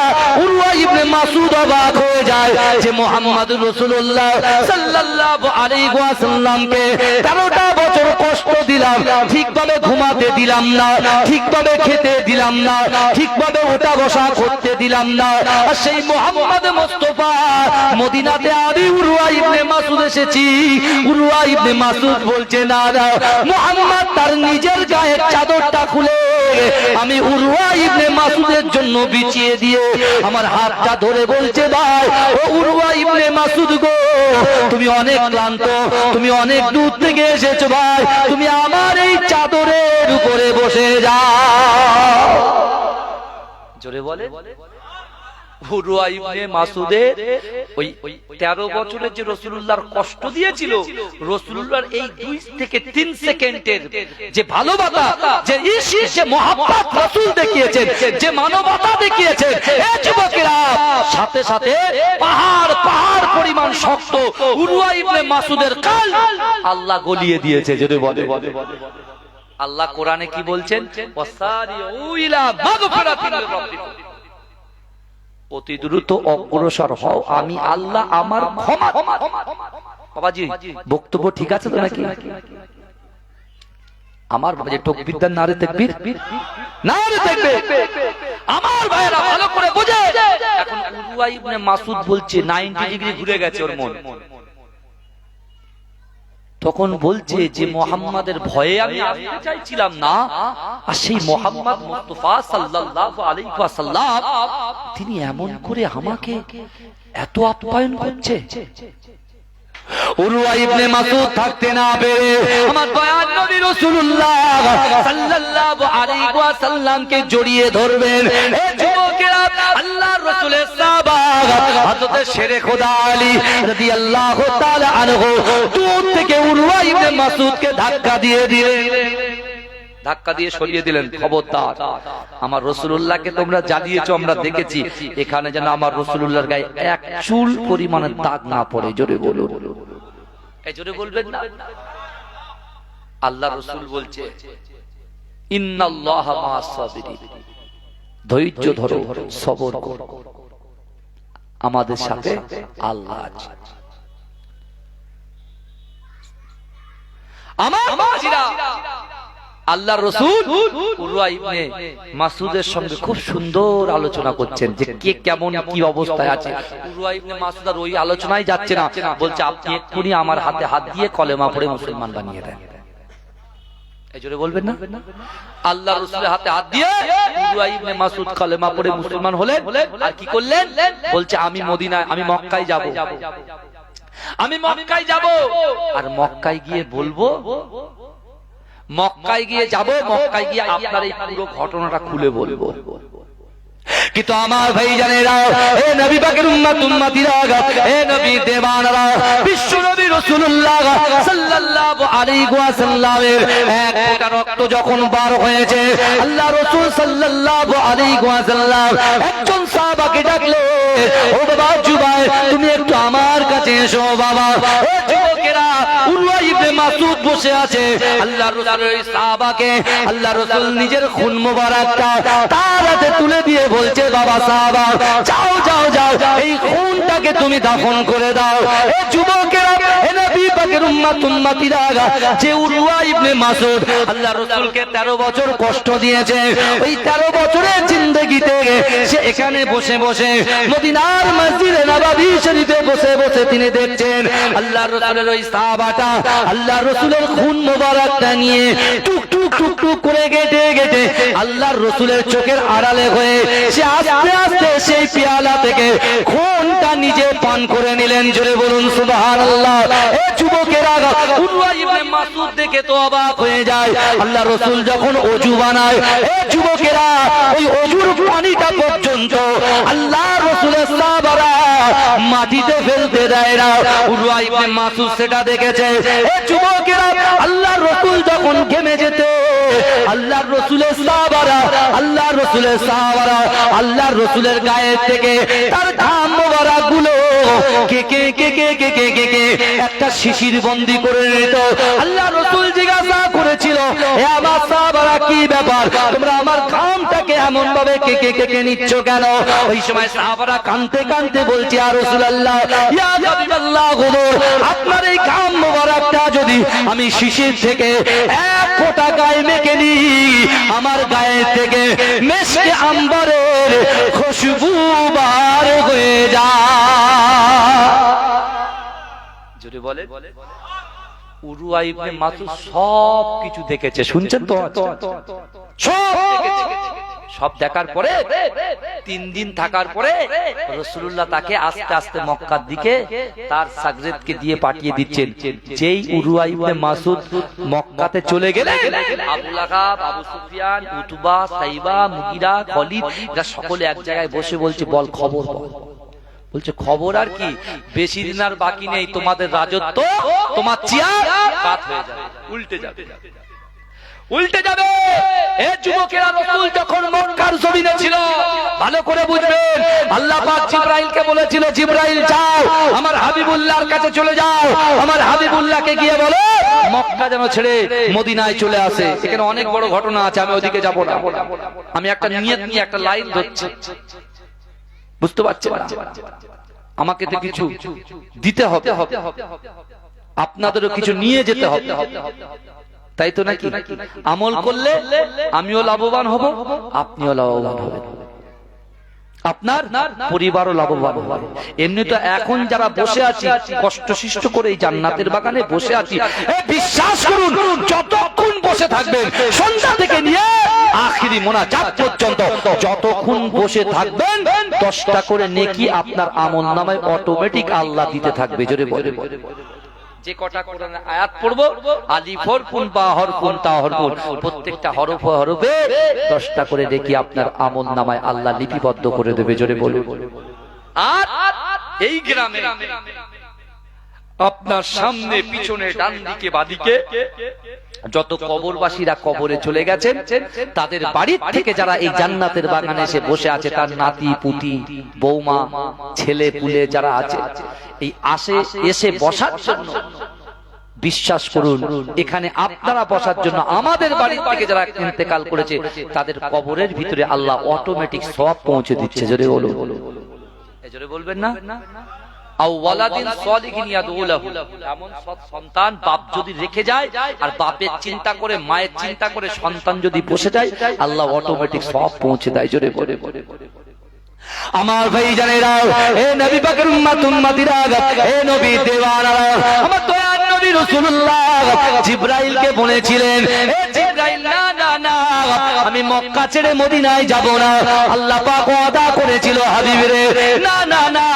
উরওয়া ইবনে মাসউদ অবাক হয়ে যায় যে মুহাম্মদুর রাসূলুল্লাহ সাল্লাল্লাহু আলাইহি ওয়াসাল্লামকে 13টা বছর কষ্ট দিলাম, ঠিকভাবে ঘুমাতে দিলাম না, ঠিকভাবে খেতে দিলাম না, ঠিকভাবে ওঠা বসা করতে দিলাম না, আর সেই মুহাম্মদ মুস্তাফা মদিনাতে আমি উরওয়া ইবনে মাসউদ এসেছি। উরওয়া ইবনে মাসউদ বলছে না না, মুহাম্মদ তার নিজের গায়ের চাদরটা খুলে আমি উরওয়া ইবনে মাসউদের জন্য বিছিয়ে দিয়ে আমার হাতটা ধরে বলছে, ভাই ও উরওয়া ইবনে মাসউদ গো, তুমি অনেক ক্লান্ত, তুমি অনেক দূর থেকে এসেছো ভাই, তুমি আমার এই চাদরের উপরে বসে যাও। জোরে বলে। উরওয়া ইবনে মাসউদের ওই 13 বছরের যে রাসূলুল্লাহর কষ্ট দিয়েছিল, রাসূলুল্লাহর এই 2 থেকে 3 সেকেন্ডের যে ভালোবাসা, যে ইশি, যে মহব্বত রাসূল দেখিয়েছেন, যে মানবতা দেখিয়েছেন, এই যুবকেরা সাথে সাথে পাহাড় পাহাড় পরিমাণ শক্ত উরওয়া ইবনে মাসউদের কাল আল্লাহ গলিয়ে দিয়েছে। যদি বলে আল্লাহ কোরআনে কি বলছেন, ওয়াসারিউ ইলা মাগফিরাতিন মির রাব্বিকুম, অতি দ্রুত অগ্রসর হও, আমি আল্লাহ আমার ক্ষমা। বাবাজি বক্তব্য ঠিক আছে তো নাকি? আমার বাবাজি তাকবীর নারে তাকবীর, নারে তাকবীর। আমার ভাইরা ভালো করে বুঝে, এখন উরওয়া ইবনে মাসউদ বলছে 90 ডিগ্রি ঘুরে গেছে ওর মন। তখন বলছে যে মুহাম্মাদের ভয়ে আমি আসতে চাইছিলাম না, আর সেই মুহাম্মদ মুস্তাফা সাল্লাল্লাহু আলাইহি ওয়াসাল্লাম তিনি এমন করে আমাকে এত আপ্যায়ন করছে। উরওয়া ইবনে মাসউদ থাকতে না পেরে আমার দয়ার নবী রাসূলুল্লাহ সাল্লাল্লাহু আলাইহি ওয়াসাল্লামকে জড়িয়ে ধরবেন। এ যুবকেরা, আল্লাহর রাসূলের সাহাবা হযরত শেরে খোদা আলী রাদিয়াল্লাহু তাআলা আনহু দূর থেকে উরওয়া ইবনে মাসউদকে ধাক্কা দিয়ে দিলেন, ধাক্কা দিয়ে সরিয়ে দিলেন। খবরদার, আমার রাসূলুল্লাহকে তোমরা জ্বালিয়েছো, আমরা দেখেছি, এখানে যেন আমার রাসূলুল্লাহর গায়ে এক চুল পরিমাণের দাগ না পড়ে। জোরে বলুন, এই জোরে বলবেন না? আল্লাহ রাসূল বলছে, ইন্নাল্লাহা মা'আস সাবিরিন, ধৈর্য ধরো, সবর করো, আমাদের সাথে আল্লাহ আছে। আমার বাজিরা, আল্লাহর রাসূল উরওয়া ইবনে মাসউদের সঙ্গে খুব সুন্দর আলোচনা করছেন যে কে কেমন কি অবস্থায় আছে। উরওয়া ইবনে মাসউদ আর ওই আলোচনায় যাচ্ছে না, বলছে আপনি এক্ষুনি আমার হাতে হাত দিয়ে কলেমা পড়ে মুসলমান বানিয়ে দেন। এই জোরে বলবেন না? আল্লাহর রাসূলের হাতে হাত দিয়ে উরওয়া ইবনে মাসউদ কলেমা পড়ে মুসলমান হলেন। আর কি করলেন? বলছে আমি মদিনায়, আমি মক্কায় যাব, আমি মক্কায় যাব, আর মক্কায় গিয়ে বলবো, মক্কায় গিয়ে যাব, মক্কায় গিয়ে আপনার এই পুরো ঘটনাটা খুলে বলবো। কিন্তু আমার ভাই জানেরা, এ নবী পাকের উম্মত উম্মতিরা, এ নবী দেওয়ানারা, বিশ্ব নবী রাসূলুল্লাহ সাল্লাল্লাহু আলাইহি ওয়াসাল্লামের এক ফোঁটা রক্ত যখন বার হয়েছে, আল্লাহ রাসূল সাল্লাল্লাহু আলাইহি ওয়াসাল্লাম একজন সাহাবাকে ডাকলেন, ও বাবা জুবাইর, তুমি একটু আমার কাছে এসো। বাবা, ও যুবকেরা, উরওয়া ইবনে মাসউদ বসে আছে, আল্লাহ রাসূলের সাহাবাকে আল্লাহ রাসূল নিজের খুন মোবারকটা তার হাতে তুলে দিয়ে বলছে, বাবা সাহাবা, যাও যাও যাও, এই খুনটাকে তুমি দাফন করে দাও। এ যুবকেরা, এ নবী পাকের উম্মত উম্মতিরা, যে উরওয়া ইবনে মাসউদ আল্লাহ রাসূলকে 13 বছর কষ্ট দিয়েছে, ওই 13 বছরের জিন্দেগিতে সে এখানে বসে বসে মদিনার মসজিদে নববী শরীফে বসে বসে তিনি দেখছেন আল্লাহর রাসূলের ওই সাহাবাটা আল্লাহর রাসূলের খুন মোবারকটা নিয়ে টুক টুক টুক টুক করে গেটে গেটে আল্লাহর রাসূলের চোখের আড়ালে হয়ে সে আস্তে আস্তে সেই পেয়ালা থেকে খুনটা নিজে পান করে নিলেন। জোরে বলুন সুবহানাল্লাহ। এ যুবকেরা, উরওয়া ইবনে মাসউদ দেখে তো অবাক হয়ে যায়। আল্লাহর রাসূল যখন ওযু বানায়, এ যুবকেরা, ওই ওযুর পানিটা পর্যন্ত আল্লাহর রাসূলের সাহাবারা মাটিতে ফেলতে দেয় না। উরওয়া ইবনে মাসউদ সেটা দেখেছে। এ যুবকেরা, আল্লাহর রাসূল যখন ঘেমে যেতে, আল্লাহর রাসূলের সাহাবারা আল্লাহর রাসূলের গায়ে থেকে তার ঘাম মোবারক গুলো কে কে কে কে কে কে কে কে একটা শিশির বন্দি করে নিত। আল্লাহ রাসূল জিজ্ঞাসা করেছিল, হে আমার সাহাবারা কি ব্যাপার, তোমরা আমার ঘামটাকে এমন ভাবে কে কে কে কে নিচ্ছ কেন? ওই সময় সাহাবারা কাঁদতে কাঁদতে বলছে, ইয়া রাসূলুল্লাহ, ইয়া হাবিবাল্লাহ, হুজুর আপনার এই ঘাম মোবারকটা যদি আমি শিশির থেকে এক ফোঁটা গায়ে মেখে নিই, আমার গায়ে থেকে মেশকে আম্বরের খুশবু বার হয়ে যায়। জোরে বলে। উরওয়া ইবনে মাসউদ সব কিছু দেখেছে, শুনছেন তো? সব দেখেছে। সব দেখার পরে 3 দিন থাকার পরে রাসূলুল্লাহ তাকে আস্তে আস্তে মক্কার দিকে তার সাগরেদকে দিয়ে পাঠিয়ে দিচ্ছেন। যেই উরওয়া ইবনে মাসউদ মক্কাতে চলে গেলেন, আবু লাহাব, আবু সুফিয়ান, উতবা, সাইবা, মুগিরা, খালিদ এরা সকলে এক জায়গায় বসে বলছে, বল খবর বল। বলছে খবর আর কি, বেশি দিন আর বাকি নেই, তোমাদের রাজত্ব, তোমার চেয়ার কাত হয়ে যাবে, উল্টে যাবে, উল্টে যাবে। এ যুবকেরা, রাসূল যখন মক্কার জমিনে ছিল, ভালো করে বুঝবেন, আল্লাহ পাক জিবরাইলকে বলেছিল, জিবরাইল যাও আমার হাবিবুল্লাহর কাছে চলে যাও, আমার হাবিবুল্লাহকে গিয়ে বলো মক্কা যেন ছেড়ে মদিনায় চলে আসে। এখানে অনেক বড় ঘটনা আছে, আমি ওদিকে যাব না। আমি একটা নিয়ত নিয়ে একটা লাইন ধরছি, বুঝতে পারছেন? আমাকে তো কিছু দিতে হবে, আপনাদেরও কিছু নিয়ে যেতে হবে, তাই তো নাকি? আমল করলে আমিও লাভবান হব, আপনিও লাভবান হবেন, আপনার পরিবারও লাভবান হবে। এমনি তো এখন যারা বসে আছি কষ্ট সৃষ্ট করে এই জান্নাতের বাগানে বসে আছি, বিশ্বাস করুন যতক্ষণ বসে থাকবেন সন্ধ্যা থেকে নিয়ে আখিরি মোনাজাত পর্যন্ত যতক্ষণ বসে থাকবেন 10টা করে নেকি আপনার আমলনামায় অটোমেটিক আল্লাহ দিতে থাকবে। জোরে বলে। যে কটা কোরআনের আয়াত পড়বো, আলিফ হরফুন বা হরফুন তা হরফুন, প্রত্যেকটা হরফে হরফে 10টা করে দেখি আপনার আমলনামায় আল্লাহ লিপিবদ্ধ করে দেবে। জোরে বলে। আর এই গ্রামে আপনার সামনে পিছনে ডান দিকে বাদিকে যত কবরবাসীরা কবরে চলে গেছেন, তাদের বাড়ি থেকে যারা এই জান্নাতের বাগানে এসে বসে আছে, তার নাতি পুতি বৌমা ছেলে পুলে যারা আছে, এই আসে এসে বসার জন্য, বিশ্বাস করুন এখানে আপনারা বসার জন্য আমাদের বাড়ি থেকে যারা ইন্তেকাল করেছে তাদের কবরের ভিতরে আল্লাহ অটোমেটিক সওয়াব পৌঁছে দিচ্ছে। জোরে বলুন। জোরে বলবেন না? এমন সৎ সন্তান বাপ যদি রেখে যায়, আর বাপের চিন্তা করে মায়ের চিন্তা করে সন্তান যদি বসে যায়, আল্লাহ অটোমেটিক সব পৌঁছে দেয়। জোরে বলে। আমার ভাই জানেরা, হে নবী পাকের উম্মত উম্মতিরা, হে নবী দেওয়ানারা, আমার দয়ার নবী রাসূলুল্লাহ জিবরাইলকে বলেছিলেন, হে জিবরাইল, না না না, আমি মক্কা ছেড়ে মদিনায় যাব না। আল্লাহ পাক ওয়াদা করেছিল, হাবিবরে, না না না,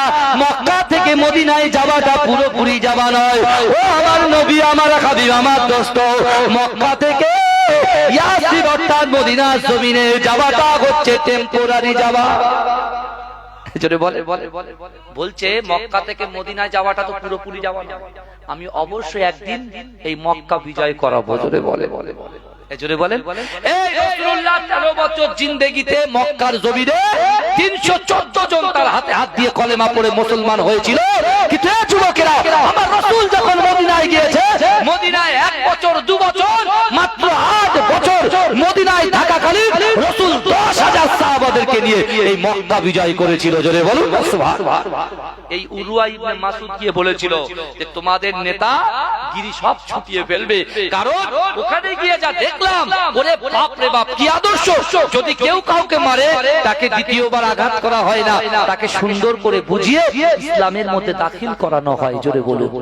মক্কা থেকে মদিনায় যাওয়াটা পুরোপুরি যাওয়া নয়। ও আমার নবী, আমার হাবিব, আমার দোস্ত, মক্কা থেকে ইয়াসরিব অর্থাৎ মদিনার জমিনে যাওয়াটা হচ্ছে টেম্পোরারি যাওয়া। জোরে বলে। বলছে মক্কা থেকে মদিনায় যাওয়াটা তো পুরোপুরি যাওয়া না, আমি অবশ্যই একদিন এই মক্কা বিজয় করাবো। জোরে বলে। জোরে বলেন। এই রাসূলুল্লাহ 13 বছর জিন্দেগিতে মক্কার জমিনে 314 জন তার হাতে হাত দিয়ে কলেমা পড়ে মুসলমান হয়েছিল। কিন্তু এই যুবকেরা, আমার রাসূল যখন মদিনায় গিয়েছে, মদিনায় 1 বছর 2 বছর মাত্র 8 বছর মদিনায় থাকাকালীন রাসূল 10,000 সাহাবাদেরকে নিয়ে এই মক্কা বিজয় করেছিল। জোরে বলুন সুবহানাল্লাহ। এই উরওয়া ইবনে মাসউদ গিয়ে বলেছিল যে তোমাদের নেতা গিরি সব ছুটিয়ে ফেলবে, কারণ ওখানে গিয়ে যা দেখলাম, ওরে বাপ রে বাপ, কি আদর্শ! যদি কেউ কাউকে মারে তাকে দ্বিতীয়বার আঘাত করা হয় না, তাকে সুন্দর করে বুঝিয়ে ইসলামের মধ্যে দাখিল করানো হয়। জোরে বলুন।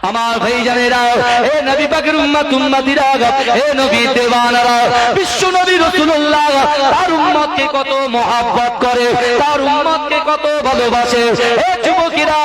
আমার ভাই জানেরা, হে নবী পাকের উম্মত উম্মতিরা, হে নবী দেওয়ানারা, বিশ্ব নবী রাসূলুল্লাহ তার উম্মতকে কত মহব্বত করে, তার উম্মতকে কত ভালোবাসে। হে যুবকেরা,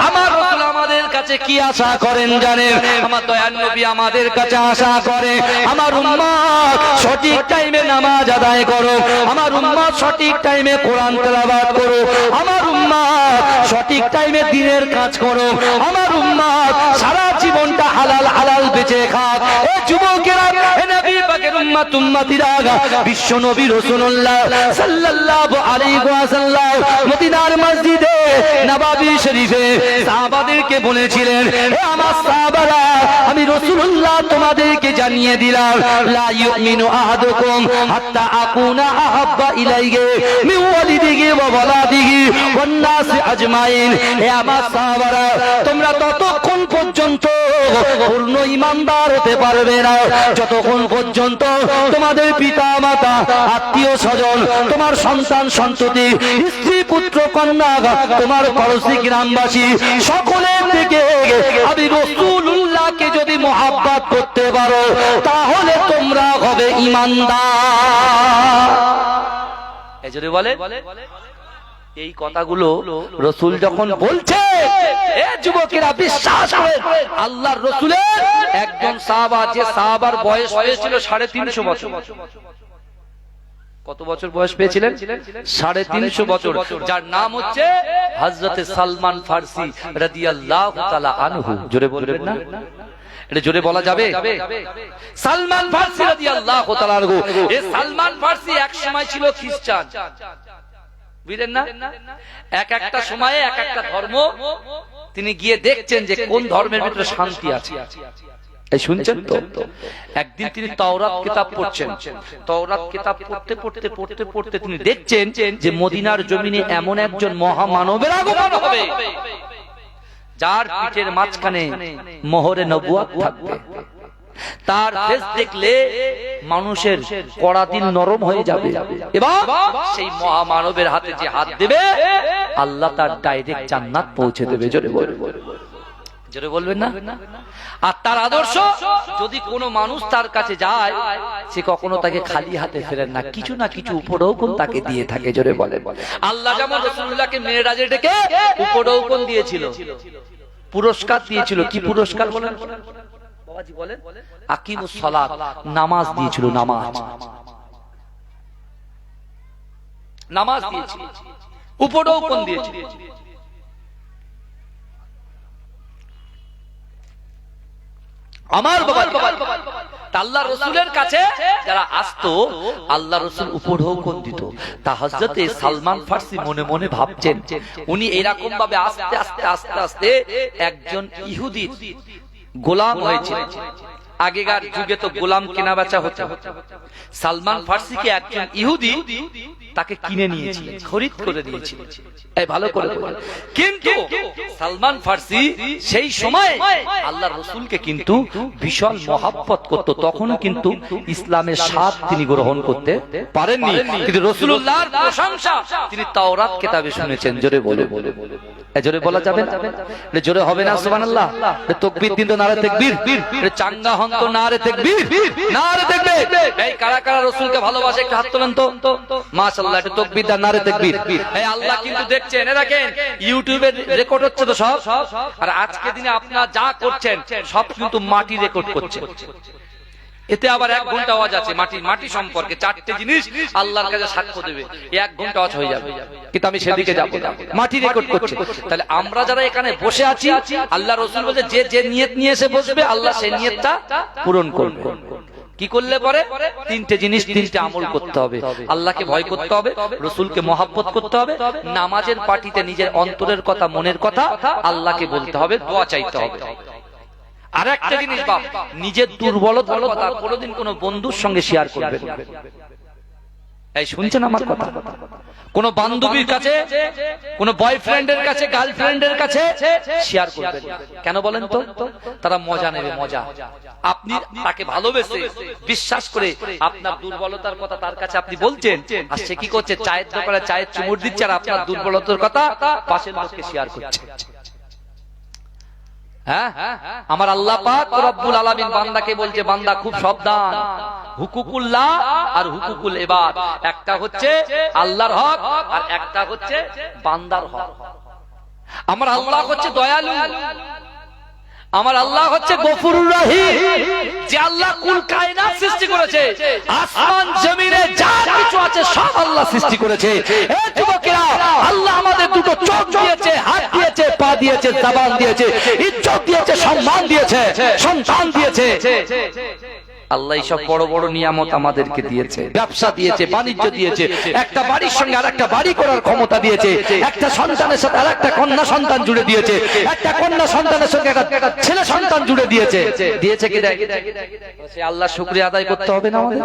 আমার রাসূল আমাদের কাছে কি আশা করেন জানেন? আমার দয়ার নবী আমাদের কাছে আশা করে, আমার উম্মত সঠিক টাইমে নামাজ আদায় করো, আমার উম্মত সঠিক টাইমে কোরআন তেলাওয়াত করো, আমার উম্মত সঠিক টাইমে দ্বীনের কাজ করো, আমার উম্মত সারা জীবনটা হালাল হালাল বেঁচে খাক। এ যুবকেরা, হে নবী পাকের উম্মত উম্মতিরা বিশ্ব নবী রাসূলুল্লাহ সাল্লাল্লাহু আলাইহি ওয়াসাল্লাম মদিনার মসজিদে নববী শরীফে সাহাবাদেরকে বলেছিলেন, হে আমার সাহাবারা, আমি রাসূলুল্লাহ তোমাদেরকে জানিয়ে দিলাম, লা ইউমিনু আহাদুকুম হাত্তা আকুনা আহাব্বা ইলাইহি মিন ওয়ালিদিহি ওয়া ওয়ালাদিহি ওয়ান নাসি আজমাইন। হে আমার সাহাবারা, তোমরা ততক্ষণ পর্যন্ত পূর্ণ ঈমানদার হতে পারবে না যতক্ষণ পর্যন্ত তোমাদের পিতা মাতা, আত্মীয় স্বজন, তোমার সন্তান সন্ততি, স্ত্রী পুত্র কন্যা, তোমার পড়োশী গ্রামবাসী সকলের থেকে আমি রাসূলুল্লাহকে যদি মহব্বত করতে পারো তাহলে তোমরা হবে ঈমানদার। এজন্য বলে এই কথাগুলো রাসূল যখন বলছে, এ যুবকেরা বিশ্বাস করে আল্লাহর রাসূলের একজন সাহাবা, যে সাহাবার বয়স হয়েছিল 350 বছর। কত বছর বয়স পেয়েছিলেন? 350 বছর। যার নাম হচ্ছে হযরত সালমান ফারসি রাদিয়াল্লাহু তাআলা আনহু। জোরে বলবেন না? এটা জোরে বলা যাবে? সালমান ফারসি রাদিয়াল্লাহু তাআলা আনহু। এই সালমান ফারসি এক সময় ছিল খ্রিস্টান, বুঝলেন না? একটা সময়ে এক একটা ধর্ম তিনি গিয়ে দেখছেন যে কোন ধর্মের ভিতরে শান্তি আছে। এই শুনছেন তো? একদিন তিনি তাওরাত কিতাব পড়ছেন। তাওরাত কিতাব পড়তে পড়তে পড়তে পড়তে তিনি দেখছেন যে মদিনার জমিনে এমন একজন মহামানবের আগমন হবে যার পিঠের মাঝখানে মোহরে নবুয়ত থাকবে। তার ফেস দেখলে মানুষের কড়া দিল নরম হয়ে যাবে এবং সেই মহামানবের হাতে যে হাত দেবে আল্লাহ তার ডাইরেক্ট জান্নাত পৌঁছে দেবে। জোরে বলবেন না? আর তার আদর্শ, যদি কোনো মানুষ তার কাছে যায় সে কখনো তাকে খালি হাতে ফেরেন না, কিছু না কিছু উপঢৌকন তাকে দিয়ে থাকে। জোরে বলে। আল্লাহ যেমন রাসূলুল্লাহকে মেরাজে ডেকে উপঢৌকন দিয়েছিল, পুরস্কার দিয়েছিল। কি পুরস্কার বলেন? বাবাজি বলেন, আকিমুস সালাত, নামাজ দিয়েছিল। নামাজ দিয়েছিল, উপঢৌকন দিয়েছিল। আমার বাবা আল্লাহ রাসূলের কাছে যারা আসতো আল্লাহ রাসূল উপঢৌকন দিত। তা হযরত সালমান ফারসি মনে মনে ভাবছেন, উনি এরকম ভাবে আস্তে আস্তে আস্তে আস্তে একজন ইহুদি গোলাম হয়েছিলেন। আগেকার যুগে তো গোলাম কেনা বেচা হতো। সালমান ফারসিকে একজন ইহুদি তাকে কিনে নিয়েছিলেন, খরিদ করে নিয়েছিলেন। এই ভালো করে বলেন। কিন্তু সালমান ফারসি সেই সময় আল্লাহর রাসূলকে কিন্তু বিশাল মহব্বত করত। তখনও কিন্তু ইসলামের স্বাদ তিনি গ্রহণ করতে পারেননি, কিন্তু রাসূলুল্লাহর প্রশংসা তিনি তাওরাত কিতাবে শুনেছেন। জোরে বলে। জোরে বলা যাবে না? জোরে হবে না? সুবহানাল্লাহ। তাকবীর দিন তো নারে তাকবীর, চাঙ্গা হন তো নারে তাকবীর, নারে তাকবীর। এই কারা কারা রাসূলকে ভালোবাসে একটু হাত তোলেন তো। মাশাআল্লাহ, একটু তাকবীর দাও, নারে তাকবীর। এই আল্লাহ কিন্তু দেখছেন, এ দেখেন ইউটিউবে রেকর্ড হচ্ছে তো সব। আর আজকে দিনে আপনারা যা করছেন সব কিন্তু মাটি রেকর্ড করছে। এতে আবার 1 ঘন্টা আওয়াজ আছে মাটি সম্পর্কে 4টে জিনিস আল্লাহর কাছে সাক্ষ্য দেবে, 1 ঘন্টা আওয়াজ হয়ে যাবে। কিন্তু আমি সেদিকে যাব না, মাটি রেকর্ড করছে। তাহলে আমরা যারা এখানে বসে আছি, আল্লাহ রাসূল বলে যে নিয়ত নিয়ে এসে বসবে আল্লাহ সেই নিয়তটা পূরণ করবে। কি করলে পরে? 3টে জিনিস, 3টে আমল করতে হবে। আল্লাহকে ভয় করতে হবে, রাসূলকে মহব্বত করতে হবে, নামাজের পাটিতে নিজের অন্তরের কথা, মনের কথা আল্লাহকে বলতে হবে, দোয়া চাইতে হবে। আর একটা জিনিস বাপ, নিজের দুর্বলতার কথা কোনোদিন কোনো বন্ধুর সঙ্গে শেয়ার করবেন না। এই শুনছেন আমার কথা? কোন বান্ধবীর কাছে, কোন বয়ফ্রেন্ডের কাছে, গার্লফ্রেন্ডের কাছে শেয়ার করবেন না। কেন বলেন তো? তারা মজা নেবে, মজা। আপনি তাকে ভালোবেসে বিশ্বাস করে আপনার দুর্বলতার কথা তার কাছে আপনি বলছেন, আর সে কি করছে? চায়ের দোকানে চায়ের চুমুর দিচ্ছে আর আপনার দুর্বলতার কথা পাশের লোককে শেয়ার করছে। আমার আল্লাহ পাক রব্বুল আলামিন বান্দাকে বলছে, বান্দা খুব সাবধান, হুকুকুল্লাহ আর হুকুকুল ইবাদ। একটা হচ্ছে আল্লাহর হক আর একটা হচ্ছে বান্দার হক। আমার আল্লাহ হচ্ছে দয়ালু, আমার আল্লাহ হচ্ছে গফুরুর রহিম। যে আল্লাহ কুল কায়নাত সৃষ্টি করেছে, আসমান জমিনে যা কিছু আছে সব আল্লাহ সৃষ্টি করেছে। এই যুবকেরা, আল্লাহ আমাদের দুটো চোখ দিয়েছে, হাত দিয়েছে, পা দিয়েছে, জবান দিয়েছে, ইজ্জত দিয়েছে, সম্মান দিয়েছে, সন্তান দিয়েছে। আল্লাহ সব বড় বড় নিয়ামত আমাদেরকে দিয়েছে, ব্যবসা দিয়েছে, বাণিজ্য দিয়েছে, একটা বাড়ির সঙ্গে আর একটা বাড়ি করার ক্ষমতা দিয়েছে, একটা সন্তানের সাথে আর একটা কন্যা সন্তান জুড়ে দিয়েছে, একটা কন্যা সন্তানের সঙ্গে একটা ছেলে সন্তান জুড়ে দিয়েছে। দিয়েছে কি দেয়? সে আল্লাহ শুকরিয়া আদায় করতে হবে না আমাদের?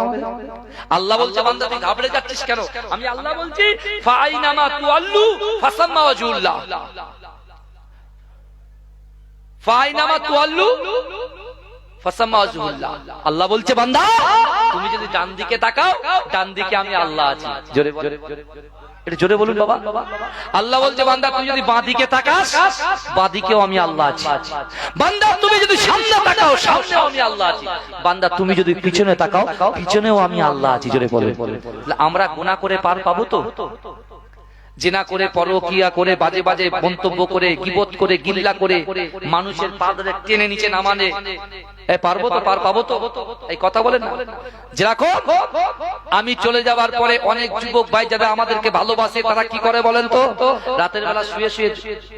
আল্লাহ বলছে বান্দা তুই ঘাবড়ে যাচ্ছিস কেন? আমি আল্লাহ বলছি ফাইনামা তুআল্লু ফাসাম্মা ওয়াজহুল্লাহ, ফাইনামা তুআল্লু ফাসাম্মা ওয়াজহুল্লাহ। আল্লাহ বলছে বান্দা তুমি যদি ডান দিকে তাকাও, ডান দিকে আমি আল্লাহ আছি। জোরে জোরে এটা জোরে বলুন বাবা। আল্লাহ বলছে বান্দা তুই যদি বাঁ দিকে তাকাস, বাঁ দিকেও আমি আল্লাহ আছি। বান্দা তুমি যদি সামনে তাকাও, সামনেও আমি আল্লাহ আছি। বান্দা তুমি যদি পিছনে তাকাও, পিছনেও আমি আল্লাহ আছি। জোরে বলে আমরা গুনাহ করে পার পাবো তো? জিনা করে, পরকিয়া করে, বাজে বাজে মন্তব্য করে, গীবত করে, গিল্লা করে, মানুষের পা ধরে টেনে নিচে নামানে পারবো তো? পার পাবো তো? এই কথা বলেন না। যেরকম আমি চলে যাওয়ার পরে অনেক যুবক ভাই যারা আমাদেরকে ভালোবাসে তারা কি করে বলেন তো? রাতের বেলা শুয়ে শুয়ে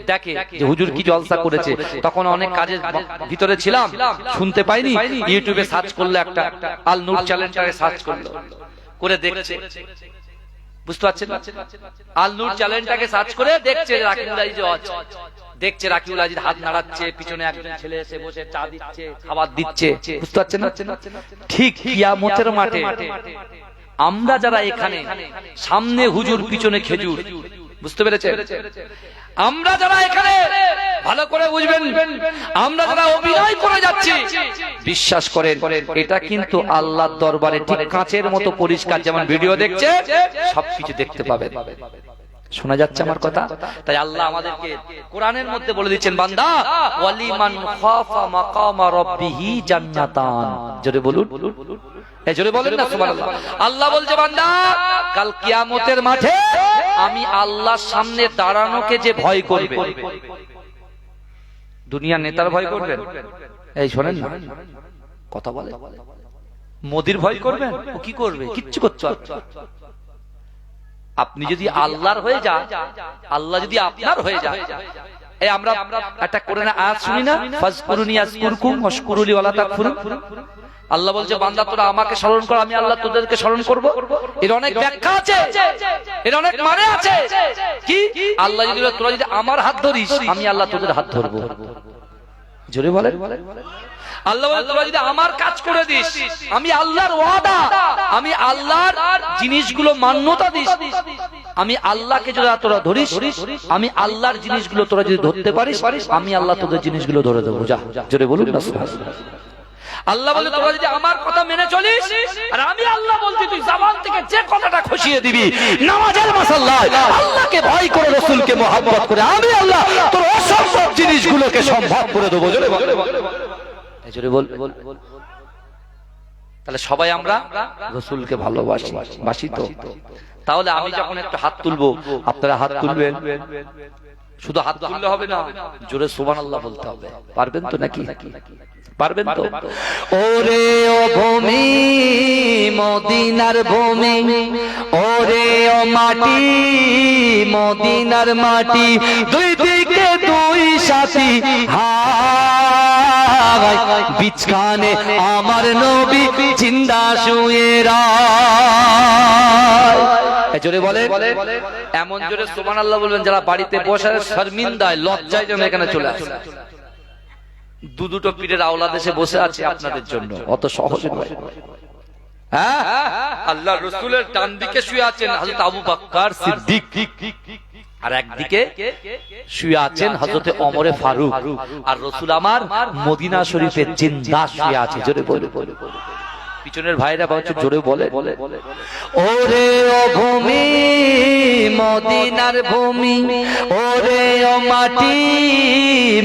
দেখে যে হুজুর কি জলসা করেছে। তখন অনেক কাজের ভিতরে ছিলাম, শুনতে পাইনি। ইউটিউবে সার্চ করলে একটা আল নূর চ্যানেলটাকে সার্চ করলো, করে দেখছে, বুঝতে পারছেন? আল নূর চ্যানেলটাকে সার্চ করে দেখছে রাকিবুল আজিজ আছে, দেখছে রাকিবুল আজিজ হাত নাড়াচ্ছে, পিছনে একজন ছেলে এসে বসে চা দিচ্ছে, খাবার দিচ্ছে, বুঝতে পারছেন না? ঠিক কিয়ামতের মাঠে আমরা যারা এখানে সামনে হুজুর পিছনে খেজুর, বুঝতে পেরেছেন? আমরা যারা এখানে ভালো করে বুঝবেন, আমরা যারা অভিনয় করে যাচ্ছি, বিশ্বাস করেন এটা কিন্তু আল্লাহর দরবারে ঠিক কাঁচের মতো পরিষ্কার। যেমন ভিডিও দেখছে সবকিছু দেখতে পাবেন। শোনা যাচ্ছে আমার কথা? তাই আল্লাহ আমাদেরকে কোরআনের মধ্যে বলে দিচ্ছেন বান্দা ওয়ালিমান খাফা মাকামা রাব্বিহি জান্নাতান। জোরে বলুন, এই জোরে বলেন না সুবহানাল্লাহ। আল্লাহ বলছে বান্দা কাল কিয়ামতের মাঠে আমি আল্লাহর সামনে দাঁড়ানোকে যে ভয় করবে, দুনিয়ার নেতার ভয় করবেন? এই শোনেন না কথা বলে, মোদির ভয় করবেন? ও কি করবে? কিচ্ছু করতে পারবে না। আপনি যদি আল্লাহর হয়ে যান, আল্লাহ যদি আপনার হয়ে যায়, এই আমরা একটা কোরআনে আয়াত শুনি না, ফাজকুরুনি আযকুরকুম ওয়াশকুরুলি ওয়ালা তাকফুরুন। আল্লাহ বলছে বান্দা তোরা আমাকে স্মরণ কর, আমি আল্লাহ তোদেরকে স্মরণ করব। এর অনেক ব্যাখ্যা আছে, এর অনেক মানে আছে। কি আল্লাহ যদি তোরা যদি আমার হাত ধরিস, আমি আল্লাহ তোদের হাত ধরবো। জোরে বলেন। আল্লাহ বলে তোরা যদি আমার কাজ করে দিস, আমি আল্লাহর ওয়াদা, আমি আল্লাহর জিনিসগুলো মান্যতা দিস, আমি আল্লাহকে যদি তোরা ধরিস, আমি আল্লাহর জিনিসগুলো তোরা যদি ধরতে পারিস, আমি আল্লাহ তোদের জিনিসগুলো ধরে দেবো। যা জোরে বলুন না সুবহানাল্লাহ। আল্লাহ বলে তোরা যদি আমার কথা মেনে চলিস, আর আমি আল্লাহ বলছি তুই জবান থেকে যে কথাটা খসিয়ে দিবি, নামাজের মাসাল্লাহ আল্লাহকে ভয় করে, রাসূলকে মহব্বত করে, আমি আল্লাহ তোর অসম্ভব জিনিসগুলোকে সম্ভব করে দেবো। জোরে বল, জোরে বল। তাহলে সবাই আমরা রাসূলকে ভালোবাসি তো? তাহলে আমি যখন একটু হাত তুলবো, আপনারা হাত তুলবেন। শুধু হাত তুললে হবে না, জোরে সুবহানাল্লাহ বলতে হবে। পারবেন তো নাকি? পারবেন তো? ওরে ও ভূমি মদিনার ভূমি, ওরে ও মাটি মদিনার মাটি, দুই দিকে দুই সাথী হায়, বিছখানে আমার নবী জিন্দা শুয়ে রায়। জোরে বলে, এমন জোরে সুবহানাল্লাহ বলবেন যারা বাড়িতে বসে শর্মিন্দায় লজ্জায় যেন এখানে চলে আসে। দুটো পীরের আওলাদ এসে বসে আছে আপনাদের জন্য, অত সহজ নয়। হ্যাঁ, আল্লাহ রাসূলের ডান দিকে শুয়ে আছেন হযরত আবু বকর সিদ্দিক, আর একদিকে শুয়ে আছেন হযরত ওমর ফারুক, আর রাসূল আমার মদিনা শরীফে জিন্দা শুয়ে আছে। জোরে বলে, পিছনের ভাইরা বলছে জোরে বলে। ওরে ও ভূমি মদিনার ভূমি, ওরে ও মাটি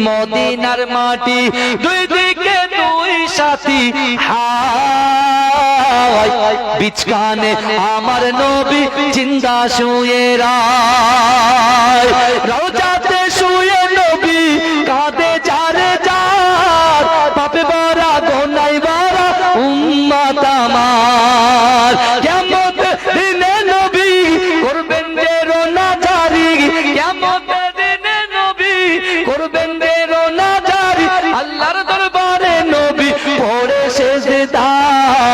মদিনার মাটি, দুই দিকে দুই সাথী হায়, বিছখানে আমার নবী জিন্দা শুয়ে রায়। রওজাতে শুয়ে নবী কাঁদে যারে যার, পাপে ভরা গোনায় ভরা উম্মত আমার। কিয়ামত দিনে নবী করবেন যে রোনা জারি, কিয়ামত দিনে নবী করবেন যে রোনা জারি, আল্লাহর দরবারে নবী পড়ে সেজদায়।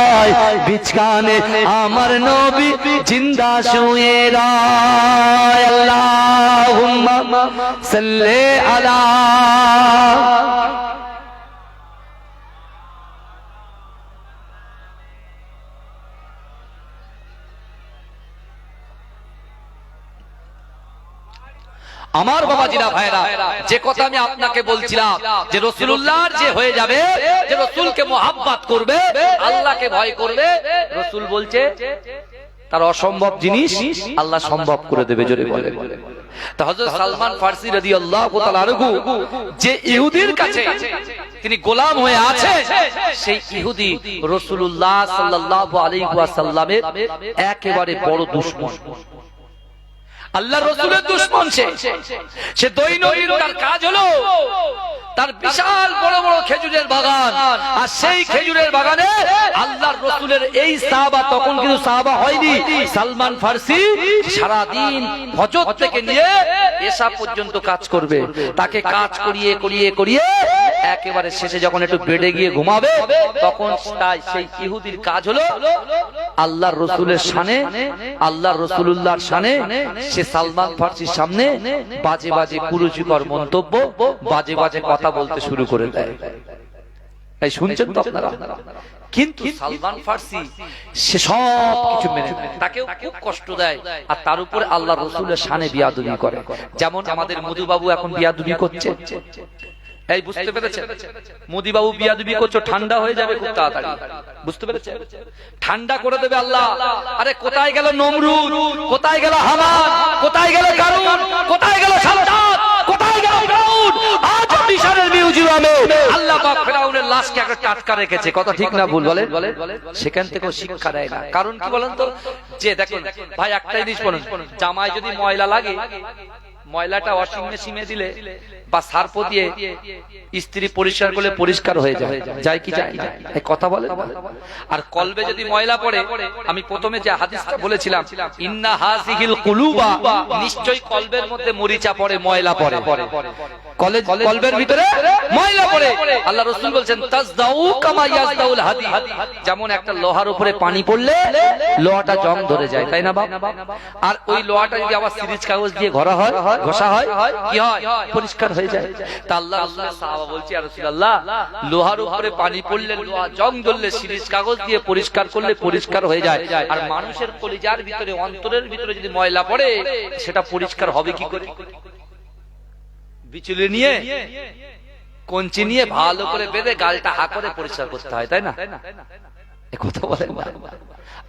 মাঝখানে আমার নবী জিন্দা শুয়ে রয় আল্লাহুম্মা সাল্লি আলা আমার বাবাজিরা ভাইরা, যে কথা আমি আপনাকে বলছিলাম যে রাসূলুল্লাহর যে হয়ে যাবে, যে রাসূলকে মুহাব্বত করবে, আল্লাহকে ভয় করবে, রাসূল বলছে তার অসম্ভব জিনিস আল্লাহ সম্ভব করে দেবে। জোরে বলে। তো হযরত সালমান ফারসি রাদিয়াল্লাহু তাআলা আনহু যে ইহুদির কাছে তিনি গোলাম হয়ে আছে, সেই ইহুদি রাসূলুল্লাহ সাল্লাল্লাহু আলাইহি ওয়াসাল্লামের একেবারে বড় দুশমন, আল্লাহর রাসূলের দুশমন। সে দৈনন্দিন তার কাজ হলো তার বিশাল বড় বড় খেজুরের বাগান, আর সেই খেজুরের বাগানে আল্লাহর রাসূলের এই সাহাবা, তখন কিন্তু সাহাবা হয়নি, সালমান ফারসি সারা দিন ফজর থেকে নিয়ে এশা পর্যন্ত কাজ করবে। তাকে কাজ করিয়ে করিয়ে করিয়ে একেবারে শেষে যখন একটু বেডে গিয়ে ঘুমাবে, তখন তাই সেই ইহুদির কাজ হলো আল্লাহর রাসূলের শানে, আল্লাহর রাসূলুল্লাহর শানে সে সালমান ফারসির সামনে বাজে বাজে কুরুচিকর মন্তব্য, বাজে বাজে কথা বলতে শুরু করে দেয়। তাই শুনছেন তো আপনারা? কিন্তু সালমান ফারসি সে সব কিছু মেনে নেয়, তাকেও খুব কষ্ট দেয়, আর তার উপরে আল্লাহর রাসূলের শানে বিয়াদবি করে। যেমন আমাদের মধুবাবু এখন বিয়াদবি করছে, এই বুঝতে পেরেছেন? মোদি বাবু বিয়াদবি করছো, ঠান্ডা হয়ে যাবে খুব তাড়াতাড়ি, বুঝতে পেরেছেন? ঠান্ডা করে দেবে আল্লাহ। আরে কোথায় গেল নমরুদ, কোথায় গেল হামান, কোথায় গেল কারুন, কোথায় গেল সাদ্দাত, কোথায় গেল ফিরাউন? আজ মিশরের মিউজিয়ামে আল্লাহ পাক ফিরাউনের লাশকে একটা টাটকা রেখেছে। কথা ঠিক না ভুল বলেন? সেখান থেকেও শিক্ষা দেয় না। কারণ কি বলেন তো? যে দেখুন ভাই, একটা জিনিস বলুন, জামায় যদি ময়লা লাগে, ময়লাটা ওয়াশিং মেশিনে দিলে বা সার্ফ দিয়ে ইস্ত্রি পরিষ্কার করলে পরিষ্কার হয়ে যায়, যায় কি যায় না? এই কথা বলে। আর কলবে যদি ময়লা পড়ে, আমি প্রথমে যে হাদিসটা বলেছিলাম, ইন্না হাযিহিল কুলুবা, নিশ্চয়ই কলবের মধ্যে মরিচা পড়ে, ময়লা পড়ে, কলবের ভিতরে ময়লা পড়ে। আল্লাহ রাসূল বলেন তাজদাউ কামা ইয়াজদাউল হাদি, যেমন একটা লোহার উপরে পানি পড়লে লোহাটা জং ধরে যায়, তাই না বাপ? আর ওই লোহাটা যদি আবার সিরিজ কাগজ দিয়ে ঘষা হয় কি হয়? পরিষ্কার হয়ে যায়। তা আল্লাহ রাসূলের সাহাবা বলছে, ইয়া রাসূলুল্লাহ, লোহার উপরে পানি পড়লে, লোহা জং ধরলে সিরিজ কাগজ দিয়ে পরিষ্কার করলে পরিষ্কার হয়ে যায়, আর মানুষের কলিজার ভিতরে, অন্তরের ভিতরে যদি ময়লা পড়ে, সেটা পরিষ্কার হবে কি করে? বিচুলি নিয়ে, কঞ্চি নিয়ে ভালো করে বেঁধে গালটা হা করে পরিষ্কার করতে হয়, তাই না? এ কথা বলেন না।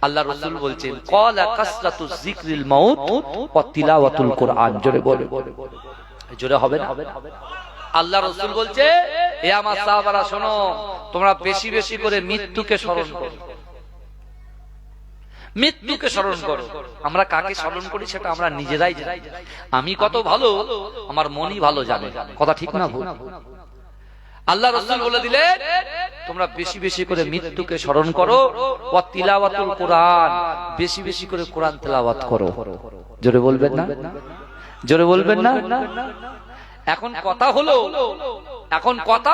আল্লাহ রাসূল বলছেন ক্বালা কাসরাতু যিকরিল মাউত ওয়া তিলাওয়াতুল কুরআন। জোরে বলে, জোরে হবে না? আল্লাহ রাসূল বলছে, হে আমার সাহাবারা শোনো, তোমরা বেশি বেশি করে মৃত্যুকে স্মরণ করো, মৃত্যুকে স্মরণ করো। আমরা কাকে স্মরণ করি সেটা আমরা নিজেরাই জানি। আমি কত ভালো, আমার মনই ভালো জানে। কথা ঠিক না ভুল? আল্লাহ রাসূল বলে দিলেন, তোমরা বেশি বেশি করে মৃত্যুকে স্মরণ করো, ওয়া তিলাওয়াতুল কুরআন, বেশি বেশি করে কোরআন তেলাওয়াত করো। জোরে বলবেন না? জোরে বলবেন না? এখন কথা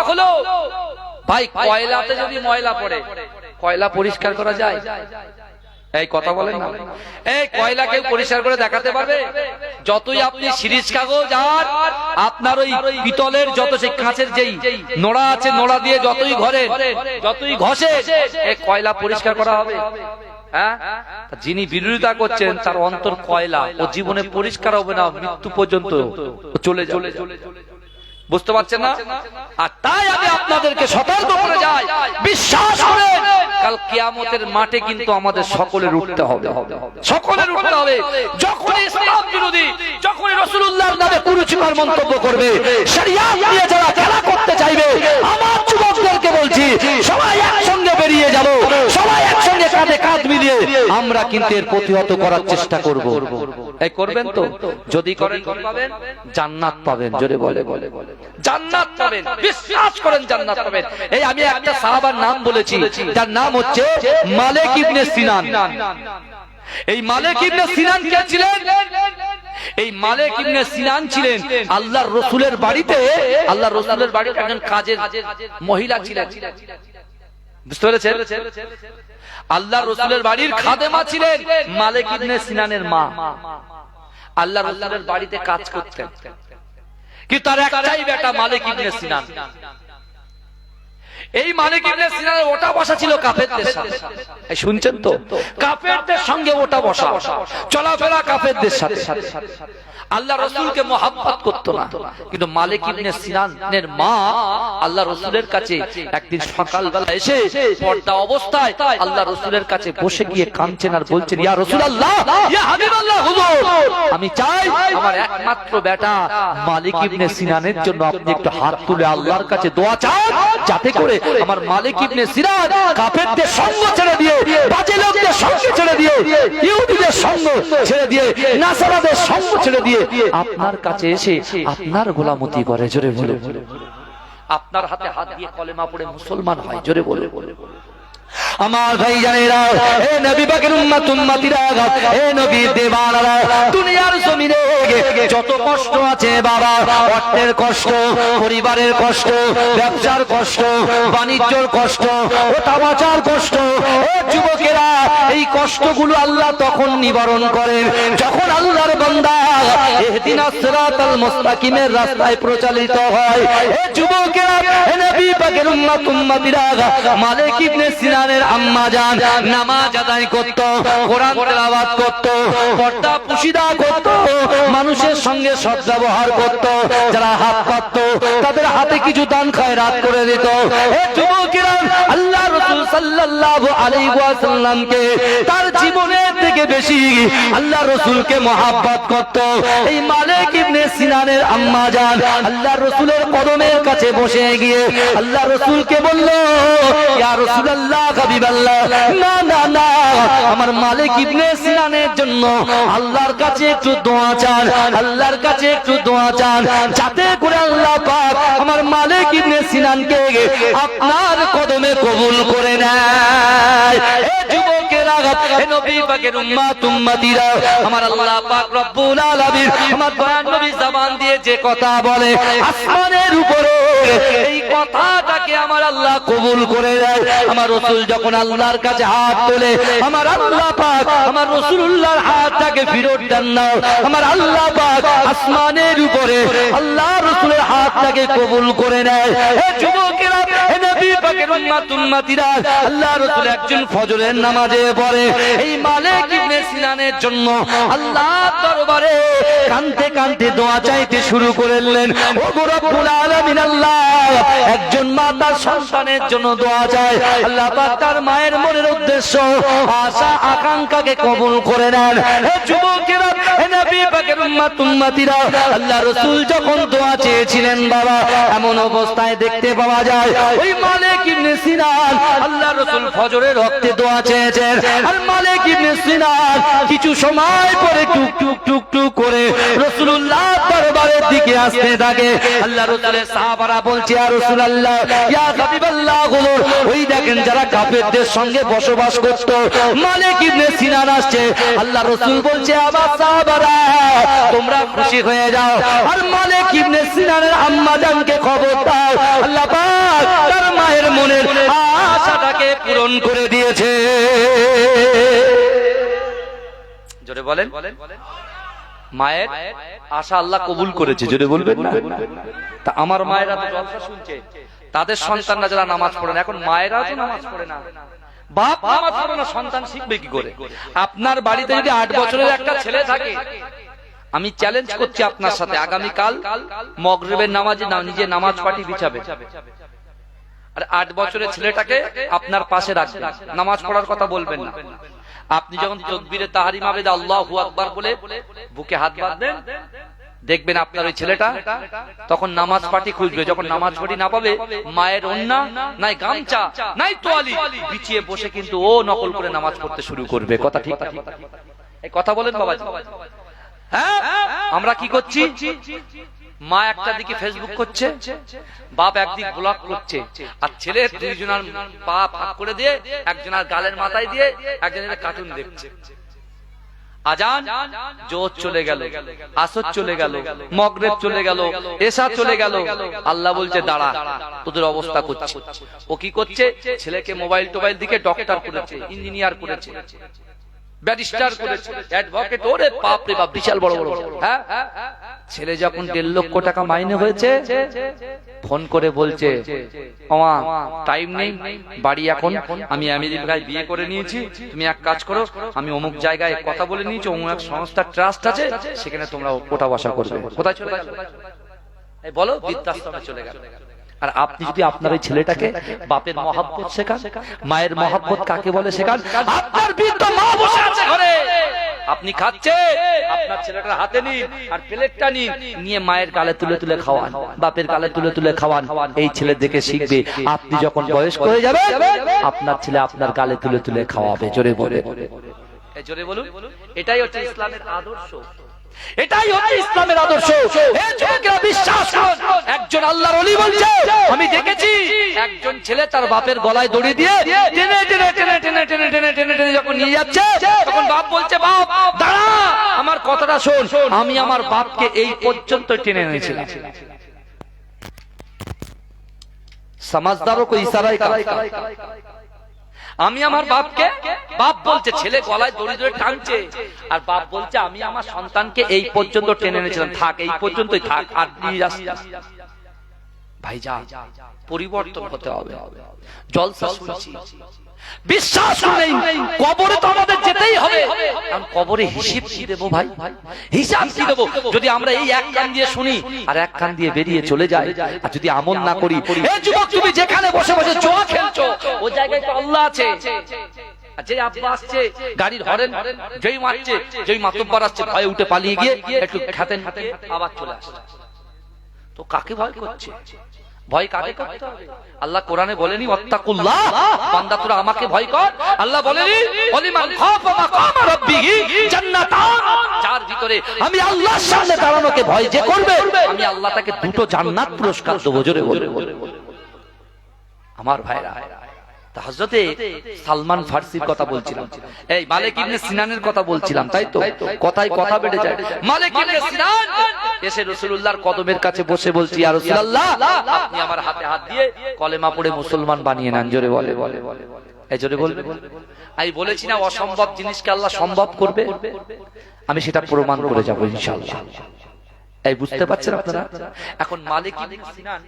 হলো ভাই, কয়লাতে যদি ময়লা পড়ে, কয়লা পরিষ্কার করা যায়? এই কথা বলেন না। এই কয়লাকে পরিষ্কার করে দেখাতে পারবে? যতই আপনি সিরিজ কাগজ আর আপনার ওই পিতলের যত সেই কাঁচের যেই নোড়া আছে, নোড়া দিয়ে যতই ঘরে, যতই ঘষে, এই কয়লা পরিষ্কার করা হবে? হ্যাঁ? যিনি বিরোধিতা করছেন তার অন্তর কয়লা, ও জীবনে পরিষ্কার হবে না, মৃত্যু পর্যন্ত চলে যাবে। বুঝতে পারছেন না? আর তাই আমি আপনাদেরকে সতর্ক করে যাই, বিশ্বাস করেন কাল কিয়ামতের মাঠে কিন্তু আমাদের সকলের উঠতে হবে, সকলের উঠতে হবে। যখন ইসলাম বিরোধী, যখন রাসূলুল্লাহর নামে কুরুচিকর মন্তব্য করবে, শরিয়াত নিয়ে যারা খেলা করতে চাইবে, আমার যুবকদেরকে বলছি, সবাই একসঙ্গে বেরিয়ে যাব, সবাই একসঙ্গে কাঁধে কাঁধ মিলিয়ে আমরা কিন্তু এর প্রতিহত করার চেষ্টা করব। এই করবেন তো? যদি করেন পাবেন জান্নাত, পাবেন। জোরে বলে, জান্নাত পাবেন, বিশ্বাস করেন জান্নাত পাবেন। এই আমি একটা সাহাবার নাম বলেছি, যার নাম হচ্ছে মালিক ইবনে সিনান। এই মালিক ইবনে সিনান কে ছিলেন? এই মালিক ইবনে সিনান ছিলেন আল্লাহর রাসূলের বাড়িতে, আল্লাহর রাসূলের বাড়িতে একজন কাজের মহিলা ছিলেন। বুঝতে পেরেছেন? আল্লাহ রসুলের বাড়ির খাদেমা ছিলেন মালিক ইবনে সিনানের মা। আল্লাহ রসুলের বাড়িতে কাজ করতেন, কিন্তু তার একটাই বেটা মালিক ইবনে সিনান। এই মালিক ইবনে সিনানের ওটা বসা ছিল কাফেরদের সাথে। এই শুনছেন তো, কাফেরদের সঙ্গে ওটা বসা, চলাফেরা কাফেরদের সাথে। আল্লাহ রসুলকে মহাব্বত করতো না, কিন্তু মালিক ইবনে সিনানের মা আল্লাহ রসুলের কাছে একদিন সকালবেলা এসে পর্দা অবস্থায় আল্লাহ রসুলের কাছে বসে গিয়ে কাঁদছেন আর বলছেন, ইয়া রাসূলুল্লাহ, ইয়া হাবিবাল্লাহ, হুজুর, আমি চাই আমার একমাত্র বেটা মালিক ইবনে সিনানের জন্য আপনি একটু হাত তুলে আল্লাহর কাছে দোয়া চান, যাতে করে আমার মালিক ইবনে সিনান কাফেরদের সঙ্গ ছেড়ে দিয়ে, বাজে লোকদের সঙ্গ ছেড়ে দিয়ে, ইহুদিদের সঙ্গ ছেড়ে দিয়ে, নাসারাদের সঙ্গ ছেড়ে দিয়ে আপনার কাছে এসে আপনার গোলামতি করে। জোরে বলে, আপনার হাতে হাত দিয়ে কলেমা পড়ে মুসলমান হয়। জোরে বলে, আমার ভাই জানেরা, হে নবী পাকের উম্মত উম্মতিরা, হে নবীর দেওয়ানারা, দুনিয়ার জমিনে যত কষ্ট আছে বাবা, অর্থের কষ্ট, পরিবারের কষ্ট, ব্যবসার কষ্ট, বাণিজ্যর কষ্ট, ওটা বাঁচার কষ্ট, ও যুবকেরা, এই কষ্টগুলো আল্লাহ তখন নিবারণ করেন যখন আল্লাহর বান্দা ইহদিনাস সিরাতাল মুস্তাকিমের রাস্তায় প্রচালিত হয়। হে যুবকেরা, হে নবী পাকের উম্মত উম্মতিরা, মালিক ইবনে সিনানের আম্মা জান নামাজ আদায় করত, কোরআন তেলাওয়াত করত, পর্দা পুশিদা করত, মানুষের সঙ্গে সদ্ব্যবহার করত, যারা হাত পাতত তাদের হাতে কিছু দান খয়রাত করে দিত। হে যুবকেরা, আল্লাহ রাসূল সাল্লাল্লাহু আলাইহি ওয়াসাল্লামকে তার জীবনের থেকে বেশি আল্লাহ রাসূলকে মহব্বত করত। এই মালিক ইবনে সিনানের আম্মা জান আল্লাহ রাসূলের কদমের কাছে বসে গিয়ে আল্লাহ রাসূলকে বলল, ইয়া রাসূলুল্লাহ, হাবিবাল্লাহ, না না না, আমার মালিক ইবনে সিনানের জন্য আল্লাহর কাছে একটু দোয়া চান, আল্লাহর কাছে একটু দোয়া চান, যাতে করে আল্লাহ পাক আমার মালিক ইবনে সিনানকে আপনার কদমে কবুল করে নেয়। হে যুবকেরা, হে নবী পাকের উম্মত উম্মতিরা, আমার আল্লাহ পাক রব্বুল আলামিন আমার দয়ার নবী জবান দিয়ে যে কথা বলে, আসমানের উপরে এই কথাটাকে আমার আল্লাহ কবুল করে দেয়। আমার রাসূল যখন আল্লাহর কাছে হাত তোলে, আমার আল্লাহ পাক আমার রাসূলুল্লাহর হাতটাকে ফেরত দেন না। আমার আল্লাহ পাক আসমানের উপরে আল্লাহ রাসূলের হাতটাকে কবুল করে নেয়। হে যুবকেরা, হে নবী পাকের উম্মত উম্মতিরা, আল্লাহ রাসূল একজন ফজরের নামাজে পড়ে এই মালিক ইবনে সিনানের জন্য আল্লাহর দরবারে কাঁদতে কাঁদতে দোয়া চাইতে শুরু করলেন। ও রব্বুল আলামিন, আল্লাহ একজন মা তার সন্তানের জন্য দোয়া চায়, আল্লাহ পাক তার মায়ের মনের উদ্দেশ্য, আশা, আকাঙ্ক্ষাকে কবুল করে নেন। হে যুবকেরা, হে নবী পাকের উম্মত উম্মতিরা, আল্লাহ রাসূল যখন দোয়া চেয়েছিলেন বাবা, এমন অবস্থায় দেখতে পাওয়া যায় ওই মালিক ইবনে সিনান আল্লাহ রাসূল ফজরের ওয়াক্তে দোয়া চেয়েছেন, আর মালিক ইবনে সিনান কিছু সময় পরে টুক টুক টুক টুক করে রাসূলুল্লাহ দরবারের দিকে আসতে থাকে। আল্লাহ রাসূলের সাহাবারা বলছে, ইয়া রাসূলুল্লাহ, ইয়া হাবিবাল্লাহ, ওই দেখেন যারা কাফেরদের সঙ্গে বসবাস করত, মালিক ইবনে সিনান আসছে। আল্লাহ রাসূল বলছে, আবার সাহাবারা তোমরা খুশি হয়ে যাও, আর মালিক ইবনে সিনানের আম্মা জানকে খবর দাও, আল্লাহ পাক তার মায়ের মনের আশাটাকে পূরণ করে দিয়েছে। জোরে বলেন, মায়ের আশা আল্লাহ কবুল করেছে। জোরে বলবেন না? তা আমার মায়েরা তো জলসা শুনছে, তাদের সন্তানরা যারা নামাজ পড়ে না, এখন মায়েরা তো নামাজ পড়ে না, বাপ নামাজ পড়ে না, সন্তান শিখবে কি করে? আপনার বাড়িতে যদি 8 বছরের একটা ছেলে থাকে, আমি চ্যালেঞ্জ করছি আপনার সাথে, আগামীকাল মাগরিবের নামাজে নিজে নামাজ পাটি বিছাবে, আর 8 বছরের ছেলেটাকে আপনার পাশে রাখবেন, নামাজ পড়ার কথা বলবেন না। আপনি যখন তাকবীরে তাহরিম হবে আল্লাহু আকবার বলে বুকে হাত বাঁধবেন, দেখবেন আপনার ওই ছেলেটা তখন নামাজ পাটি খুঁজবে। যখন নামাজ পাটি না পাবে, মায়ের ওন্না নাই গামছা নাই তোয়ালি বিছিয়ে বসে কিন্তু ও নকল করে নামাজ পড়তে শুরু করবে। কথা ঠিক না? এই কথা বলেন বাবাজি। হ্যাঁ, আমরা কি করছি? মা একটা দিকে ফেসবুক করছে, বাপ একদিক ব্লগ করছে, আর ছেলে দুইজনের পা ফাঁক করে দিয়ে একজনের গালের মাথায় দিয়ে একজনের কার্টুন দেখছে। আজান, জোহর চলে গেল, আসর চলে গেল, মাগরিব চলে গেল, এশা চলে গেল। আল্লাহ বলছে দাঁড়া, তোদের অবস্থা করছে। ও কি করছে? ছেলেকে মোবাইল টোবাইল দিকে ডক্টর করেছে, ইঞ্জিনিয়ার করেছে, ব্যারিস্টার করেছে, অ্যাডভোকেট। ওরে বাপ রে বাপ, বিশাল বড় বড়। হ্যাঁ, ছেলে যখন 1.5 লক্ষ টাকা মাইনে হয়েছে, ফোন করে বলছে ওমা টাইম নেই, বাড়ি এখন, আমি আমেরিকায় বিয়ে করে নিয়েছি, তুমি এক কাজ করো, আমি অমুক জায়গায় কথা বলে নিয়েছি, অমুক এক সংস্থার ট্রাস্ট আছে, সেখানে তোমরা ওঠা বসা করবে। কোথায় চলে গেল? এই বলো, বৃদ্ধাশ্রমে চলে গেল। আর আপনি যদি আপনার ওই ছেলেটাকে বাপের মহব্বত শেখান, মায়ের মহব্বত কাকে বলে শেখান, আপনার বৃদ্ধ মা বসে আছে ঘরে, আপনি খাচ্ছেন, আপনার ছেলেটার হাতে নিন আর প্লেটটা নিন, নিয়ে মায়ের গালে তুলে তুলে খাওয়ান, বাপের গালে তুলে তুলে খাওয়ান। এই ছেলে দেখে শিখবে, আপনি যখন বয়স্ক হয়ে যাবে আপনার ছেলে আপনার গালে তুলে তুলে খাওয়াবে। জোরে বলে, জোরে বলুন। এটাই হচ্ছে ইসলামের আদর্শ, এটাই হচ্ছে ইসলামের আদর্শ। এই যুবকেরা বিশ্বাস করুন, একজন আল্লাহর ওলি বলছে, আমি দেখেছি একজন ছেলে তার বাপের গলায় দড়ি দিয়ে টেনে টেনে টেনে টেনে টেনে টেনে টেনে টেনে যখন নিয়ে যাচ্ছে, তখন বাপ বলছে বাপ দাঁড়া, আমার কথাটা শোন, আমি আমার বাপকে এই পর্যন্ত টেনে এনেছিলাম। সমাজদারও কো ইশারায় আমি আমার বাপকে, বাপ বলছে ছেলে গলায় দড়ি ধরে টানছে, আর বাপ বলছে আমি আমার সন্তানকে এই পর্যন্ত টেনে এনেছিলাম, থাক এই পর্যন্তই থাক, আর নিয়ে যাচ্ছি। ভাইজান, পরিবর্তন হতে হবে। জলসা শুনছি, বিশ্বাস নেই, কবরে তো আমাদের যেতেই হবে, কারণ কবরে হিসাব কি দেবো ভাই, হিসাব কি দেবো? যদি আমরা এই এক কান দিয়ে শুনি আর এক কান দিয়ে বেরিয়ে চলে যাই, আর যদি আমল না করি, এই যুবক তুমি যেখানে বসে বসে জুয়া খেলছো, ওই জায়গায় তো আল্লাহ আছে। যে আব্বা আসছে, গাড়ির হরেন যেই মারছে, যেই মাতব্বর আসছে, ভয়ে উঠে পালিয়ে গিয়ে একটু খাতেন, আবার চলে আসছে। তো কাকে ভয় করছে? ভয় কাকে করতে হবে? আল্লাহ কোরআনে বলেনি ওয়াত্তাকুল্লাহ, বান্দা তোরা আমাকে ভয় কর। আল্লাহ বলেনি ওয়ালিমান খাফা মাকামা রাব্বিহি জান্নাতান, যার ভিতরে আমি আল্লাহর সামনে দাঁড়ানোকে ভয় যে করবে, আমি আল্লাহ তাকে দুটো জান্নাত পুরস্কার দেব। জোরে বলে আমার ভাইরা, হযরতে সালমান ফারসির কথা বলছিলাম, এই মালিক ইবনে সিনানের কথা বলছিলাম, তাই তো? কথায় কথা বেড়ে যায়। মালিক ইবনে সিনান এসে রাসূলুল্লাহর কদমের কাছে বসে বলছি, ইয়া রাসূলুল্লাহ, আপনি আমার হাতে হাত দিয়ে কলেমা পড়ে মুসলমান বানিয়ে নেন। জোরে বলে, এই জোরে বলবে। আমি বলেছি না, অসম্ভব জিনিসকে আল্লাহ সম্ভব করবে, আমি সেটা প্রমাণ করে যাব ইনশাআল্লাহ। এই বুঝতে পারছেন আপনারা? এখন মালিক ইবনে সিনান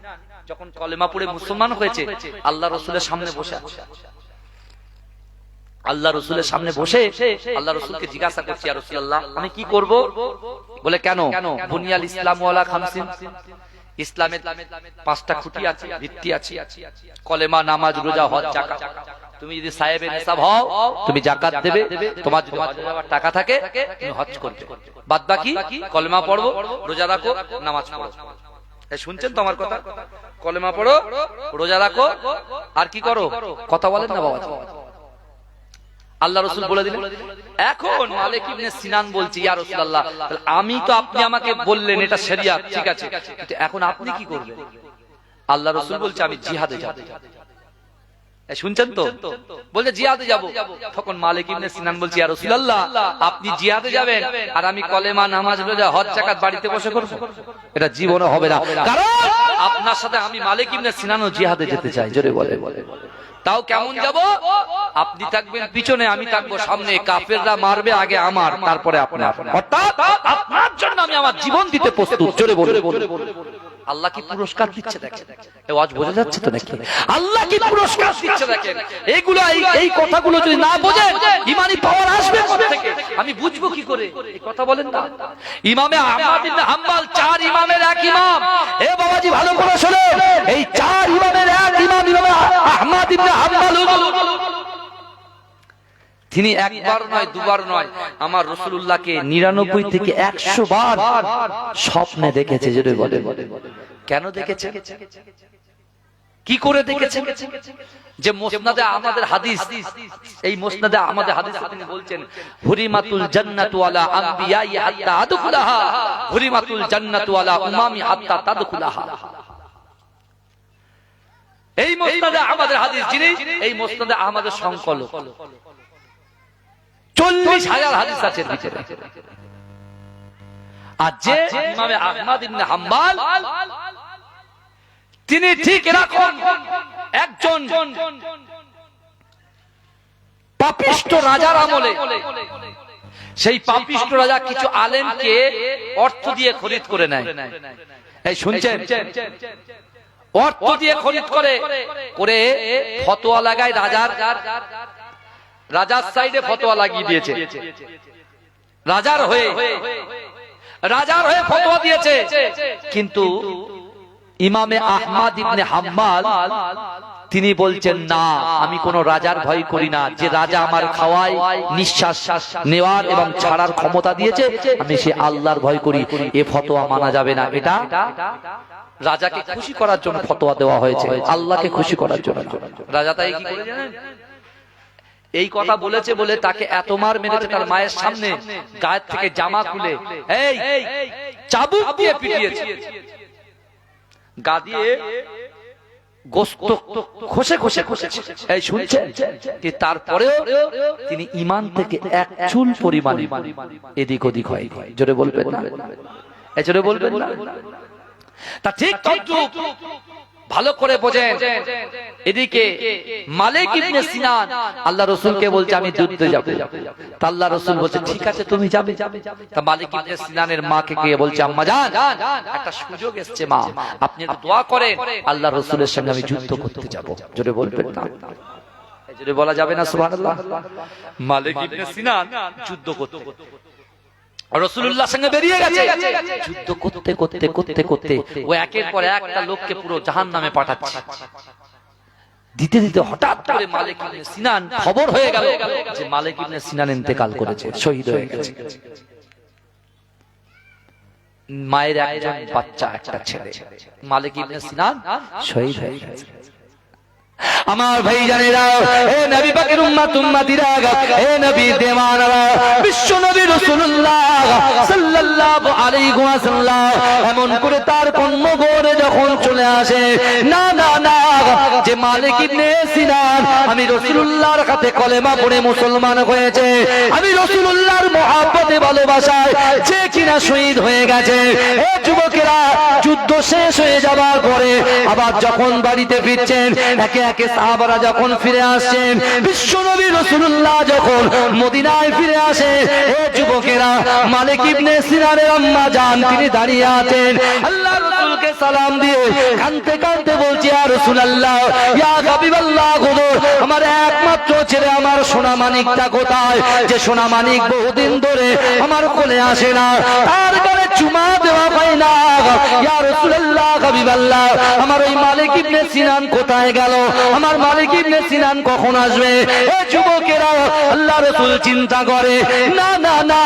যখন কলেমা পড়ে মুসলমান হয়েছে, আল্লাহ রাসূলের সামনে বসে আছে। আল্লাহ রাসূলের সামনে বসে আল্লাহ রাসূলকে জিজ্ঞাসা করছি, ইয়া রাসূলুল্লাহ আমি কি করব? বলে কেন? বুনিয়াল ইসলামু আলা খামসিন, ইসলামের 5টা খুঁটি আছে, ভিত্তি আছে, কলেমা, নামাজ, রোজা, হজ, যাকাত। তুমি যদি সাহেবে নিসাব হও, তুমি যাকাত দেবে, তোমার যদি হজ যাওয়ার টাকা থাকে তুমি হজ করবে, বাদ বাকি কলেমা পড়ো, রোজা রাখো, নামাজ পড়ো। শুনছেন তো আমার কথা? কলেমা পড়ো, রোজা রাখো, আর কি করো? কথা বলেন না বাবা। আল্লাহ রাসূল বলে দিলেন। এখন মালিক ইবনে সিনান বলছে, ইয়া রাসূলুল্লাহ আমি তো, আপনি আমাকে বললেন এটা শরিয়াত, ঠিক আছে, কিন্তু এখন আপনি কি করবেন? আল্লাহ রাসূল বলছে আমি জিহাদে যাব। শুনছেন তো? বলছে জিহাদে যাব। তখন মালিক ইবনে সিনান বলছে, ইয়া রাসূলুল্লাহ আপনি জিহাদে যাবেন আর আমি কলেমা, নামাজ, রোজা, হজ, যাকাত বাড়িতে বসে করব? এটা জীবনে হবে না, কারণ আপনার সাথে আমি মালিক ইবনে সিনানও জিহাদে যেতে চাই। জোরে বলে। তাও কেমন যাব? আপনি থাকবেন পিছনে, আমি থাকবো সামনে, কাফেররা মারবে আগে আমার, তারপরে আপনার, অর্থাৎ আপনার জন্য আমি আমার জীবন দিতে প্রস্তুত। জোরে বলে। আল্লাহ কি পুরস্কার দিচ্ছে দেখেন, এই ওয়াজ বোঝা যাচ্ছে তো নাকি? আল্লাহ কি পুরস্কার দিচ্ছে দেখেন। এইগুলো, এই কথাগুলো যদি না বোঝেন, ঈমানি পাওয়ার আসবে কোথা থেকে? আমি বুঝবো কি করে? এই কথা বলেন না। ইমামে আহমদ ইবনে হাম্বল 4 ইমামের এক ইমাম। এ বাবাজি ভালো করে শুনুন, এই 4 ইমামের এক ইমাম ইমামে আহমদ ইবনে হাম্বল, তিনি একবার নয়, দুবার নয়, আমার রাসূলুল্লাহকে 99 থেকে 100 বার স্বপ্নে দেখেছে। যদি বলে কেন দেখেছে, কি করে দেখেছে? যে মুসনাদে আমাদের হাদিস, এই মুসনাদে আমাদের হাদিস তিনি বলছেন হুরিমাতুল জান্নাতু আলা আমবিয়াই হাত্তা আদখুলাহা, হুরিমাতুল জান্নাতু আলা উমামি হাত্তা তাদখুলাহা। এই মুসনাদে আমাদের হাদিস, যিনি এই মুসনাদে আমাদের সংকলক, 40,000 হাদিস আছে এর ভিতরে। আর যে ইমামে আহমদ ইবনে হাম্বল তিনি ঠিক এরকম একজন পাপিষ্ট রাজার আমলে, সেই পাপিষ্ট রাজা কিছু আলেমকে অর্থ দিয়ে খরিদ করে নেয়। এই শুনছেন, অর্থ দিয়ে খরিদ করে করে ফতোয়া লাগায়, রাজার সাইডে ফতোয়া লাগিয়ে দিয়েছে, রাজার হয়ে ফতোয়া দিয়েছে। কিন্তু ইমামে আহমদ ইবনে হাম্বল তিনি বলছেন না, আমি কোন রাজার ভয় করি না, যে রাজা আমার খাওয়ায়, নিঃশ্বাস নেওয়ার এবং ছাড়ার ক্ষমতা দিয়েছে, আমি সে আল্লাহর ভয় করি, এ ফতোয়া মানা যাবে না। এটা রাজাকে খুশি করার জন্য ফতোয়া দেওয়া হয়েছে, আল্লাহকে খুশি করার জন্য। রাজা তাই কি করে জানেন, এই কথা বলেছে বলে তাকে এত মার মেরেছে, তার মায়ের সামনে গায়ের থেকে জামা খুলে এই চাবুক দিয়ে পিটিয়েছে, গা দিয়ে গোশত খসে খসে খসে। এই শুনছেন, তারপরেও তিনি ঈমান থেকে এক চুল পরিমাণ এদিক ওদিক হয়। জোরে বলবেন না, জোরে বলবেন না। তা ঠিক ভালো করে বোঝেন। এদিকে মালিক ইবনে সিনান আল্লাহ রাসূলকে বলছে আমি যুদ্ধে যাব। তা আল্লাহ রাসূল বলছে ঠিক আছে তুমি যাবে। তা মালিক ইবনে সিনানের মাকে গিয়ে বলছে আম্মা জান, একটা সুযোগ এসেছে মা, আপনি একটু দোয়া করেন, আল্লাহ রাসূলের সঙ্গে আমি যুদ্ধ করতে যাব। জোরে বলবেন না, জোরে বলা যাবে না সুবহানাল্লাহ। মালিক ইবনে সিনান যুদ্ধ করতে রাসূলুল্লাহর সঙ্গে বেরিয়ে গেছে, যুদ্ধ করতে করতে করতে করতে ও একের পর একটা লোককে পুরো জাহান্নামে পাঠাচ্ছে। দিতে দিতে হঠাৎ করে মালিক ইবনে সিনান খবর হয়ে গেল যে মালিক ইবনে সিনান ইন্তেকাল করেছে, শহীদ হয়ে গেছে। মায়ের একজন বাচ্চা, একটা ছেলে, মালিক ইবনে সিনান শহীদ হয়ে গেছে। আমার ভাই জানেরা, হে নবী পাকের উম্মত উম্মতিরা, হে নবী দেওয়ানারা, বিশ্ব নবী রাসূলুল্লাহ সাল্লাল্লাহু আলাইহি ওয়াসাল্লাম এমন করে তার কর্মগরে যখন চলে আসে, না না না, যে মালিক ইবনে সিনান আমি রাসূলুল্লাহর হাতে কলেমা পড়ে মুসলমান হয়েছে, আমি রাসূলুল্লাহর মহব্বতে ভালোবাসায় যে কিনা শহীদ হয়ে গেছে। হে যুবকেরা, যুদ্ধ শেষ হয়ে যাবার পরে আবার যখন বাড়িতে ফিরছেন, একে একে সাহাবারা যখন ফিরে আসছেন, বিশ্বনবী রাসূলুল্লাহ যখন মদিনায় ফিরে আসে, হে যুবকেরা, মালিক ইবনে সিনানের আম্মা জান তিনি দাঁড়িয়ে আছেন, আল্লাহ রাসূলকে সালাম দিয়ে কাঁদতে কাঁদতে বলছে ইয়া রাসূলুল্লাহ, ইয়া হাবিবাল্লাহ, হুজুর আমার একমাত্র ছেলে আমার সোনা মানিকটা কোথায়, যে সোনা মানিক বহুদিন ধরে আমার কোলে আসে না, তার গালে চুমা দেওয়া হয় না। ইয়া রাসূলুল্লাহ, হাবিবাল্লাহ, আমার ওই মালিক ইবনে সিনান কোথায় গেল, আমার মালিক ইবনে সিনান কখন আসবে? এ যুবকেরা, আল্লাহ রাসূল চিন্তা করে, না না না,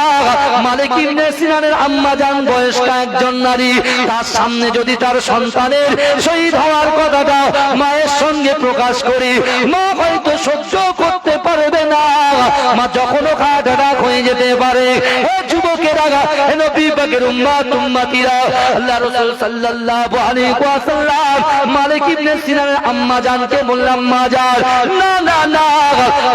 মালিক ইবনে সিনানের আম্মা জান বয়স্ক একজন নারী, তার সামনে যদি তার সন্তানের শহীদ হওয়ার কথাটা মায়ের সঙ্গে প্রকাশ করি, মা হয়তো সহ্য করতে পারবে না, মা যখনও হার্ট অ্যাটাক হয়ে যেতে পারে। হে যুবকেরা, হে নবী পাকের উম্মত উম্মতিরা, আল্লাহ রাসূল সাল্লাল্লাহু আলাইহি ওয়াসাল্লাম মালিক ইবনে সিনানের আম্মা জানকে বললাম, মা জান, না না না,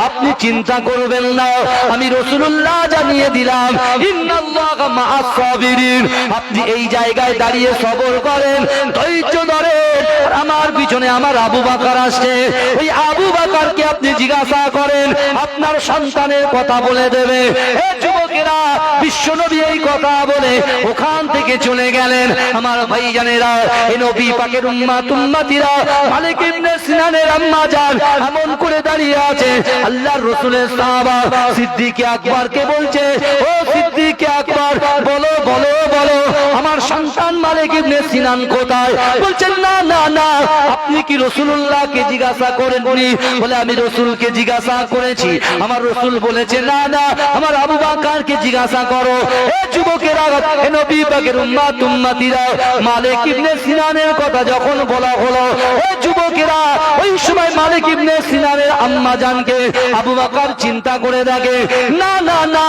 আপনি চিন্তা করবেন না, আমি রাসূলুল্লাহ জানিয়ে দিলাম, ইন্নাল্লাহা মা'আস সাবিরিন, আপনি এই জায়গায় দাঁড়িয়ে সবর করেন, ধৈর্য ধরেন, আমার পিছনে আমার আবু বকর আসছে, ওই আবু বকরকে আপনি জিজ্ঞাসা করেন, আপনার সন্তানের কথা বলে দেবে। হে যুবকেরা, বিশ্বনবী এই কথা বলে ওখান থেকে চলে গেলেন। আমার ভাইজানেরা, এই নবী পাকের উম্মত উম্মতিরা, মালিক ইবনে সিনানের আম্মা জান এমন করে দাঁড়িয়ে আছে, আল্লাহর রাসূলের সাহাবা সিদ্দিক আকবরকে বলছে, ও সিদ্দিক আকবর, বলো বলো বলো, আমার সন্তান মালিক ইবনে সিনান কোথায়? বলছেন না না না, আপনি কি রাসূলুল্লাহকে জিজ্ঞাসা করেননি? বলে আমি রাসূলকে জিজ্ঞাসা করেছি, আমার রাসূল বলেছে না না, আমার আবু বকরকে জিজ্ঞাসা করো। হে যুবকেরা, হে নবী পাকের উম্মত উম্মতিরা, মালিক ইবনে সিনানের কথা যখন বলা হলো, হে যুবকেরা, ওই সময় মালিক ইবনে সিনানের আম্মা জানকে আবু বকর চিন্তা করে দেখে, না না না,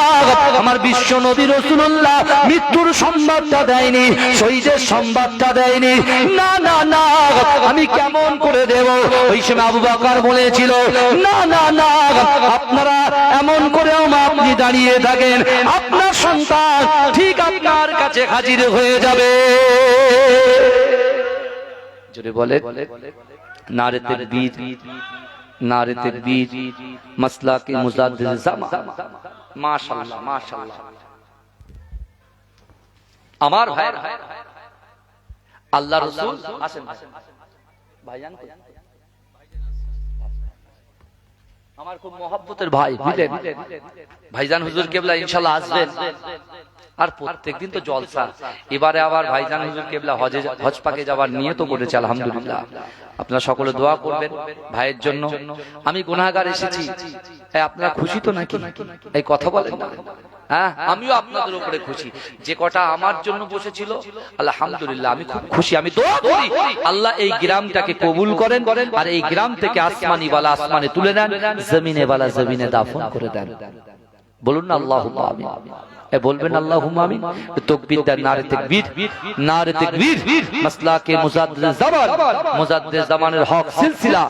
আমার বিশ্ব নবী রাসূলুল্লাহ মৃত্যুর সংবাদটা দেয়নি, শহীদের সংবাদটা দেয়নি, না না না, আমি কেমন কেমন করে দেব? ওই সময় আবু বকর বলেছিল, না না না, আপনারা এমন করেও আপনি দাঁড়িয়ে থাকেন, আপনার সন্তান ঠিক আপনার কাছে হাজির হয়ে যাবে। জোরে বলে নারে তাকবীর, নারে তাকবীর, মাসলাকে মুজাদ্দিদ জামান। মাশাআল্লাহ মাশাআল্লাহ। আমার ভাই আল্লাহ রাসূল আসেন ভাইজান, আমার খুব মহব্বতের ভাই, বুঝলেন ভাইজান হুজুর কেবলা ইনশাআল্লাহ আসবেন। আর প্রত্যেকদিন তো জলসা, এবারে আবার ভাইজান হুজুর কেবলা হজ পাকে যাওয়ার নিয়ত করেছে আলহামদুলিল্লাহ। আপনারা সকলে দোয়া করবেন ভাইয়ের জন্য। আমি গুনাহগার এসেছি, আপনারা খুশি তো নাকি? এই কথা বলেন না? হ্যাঁ, আমিও আপনাদের উপরে খুশি। যে কটা আমার জন্য বসেছিল আলহামদুলিল্লাহ আমি খুব খুশি। আমি দোয়া করি আল্লাহ এই গ্রামটাকে কবুল করেন, আর এই গ্রাম থেকে আসমানি ওয়ালা আসমানে তুলে নেন, জমিনে ওয়ালা জমিনে দাফন করে দেন। বলুন না আল্লাহুম্মা আমিন। বলবেন আল্লাহুম্মা আমিন। তাকবীর দেন, নারে তাকবীর, নারে তাকবীর। মাসলাকে মুজাদ্দিদ জামান, মুজাদ্দিদ জামানের হক সিলসিলা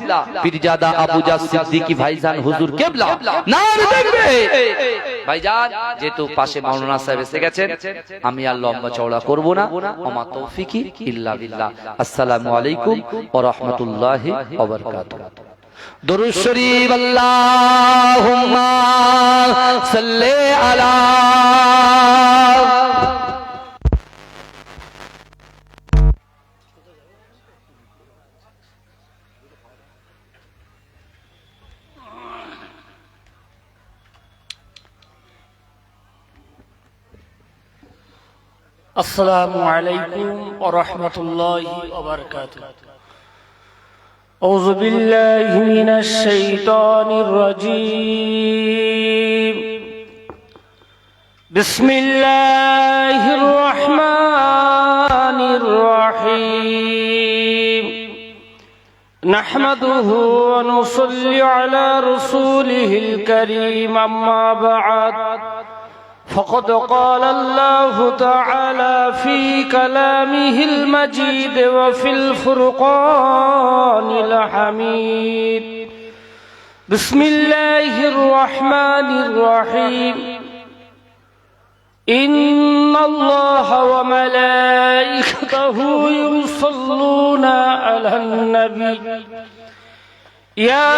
পীরজাদা আবু জাহ সিদ্দিকী ভাইজান হুজুর কেবলা, নারে তাকবীর। ভাইজান যেহেতু পাশে মাওলানা সাহেব এসে গেছেন, আমি আর লম্বা চওড়া করব না। ওমা তৌফিকি ইল্লা বিল্লাহ। আসসালামু আলাইকুম ওয়া রাহমাতুল্লাহি ওয়া বারাকাতুহু। দুরূদ শরীফ আল্লাহুম্মা সাল্লি আলা। السلام عليكم ورحمة الله وبركاته. أعوذ بالله من الشيطان الرجيم. بسم الله الرحمن الرحيم. نحمده ونصلي على رسوله الكريم. أما بعد، فقد قال الله تعالى في كلامه المجيد وفي الفرقان الحميد. بسم الله الرحمن الرحيم. إن الله وملائكته يصلون على النبي يا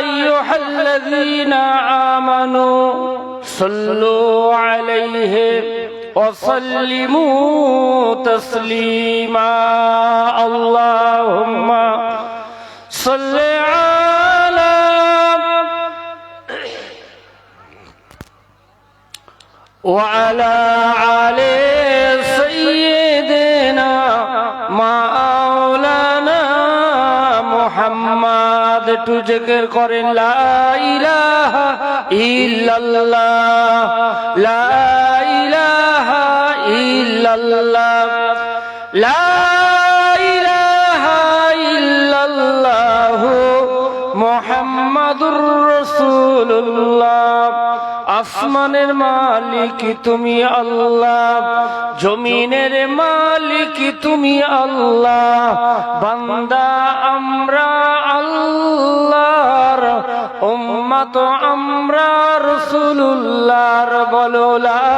أيها الذين آمنوا صلوا عليه وسلموا تسليما. اللهم صل على وعلى آل سيدنا مولانا محمد. একটু জিকির করেন লা ইলাহা ইল্লাল্লাহ, লা ইলাহা ইল্লাল্লাহ, লা ইলাহা ইল্লাল্লাহ মুহাম্মাদুর রাসূলুল্লাহ। আসমানের মালিক তুমি আল্লাহ, জমিনের মালিক তুমি আল্লাহ, বান্দা আমরা আল্লাহর উম্মত, আমরা রাসূলুল্লাহর। বলো লা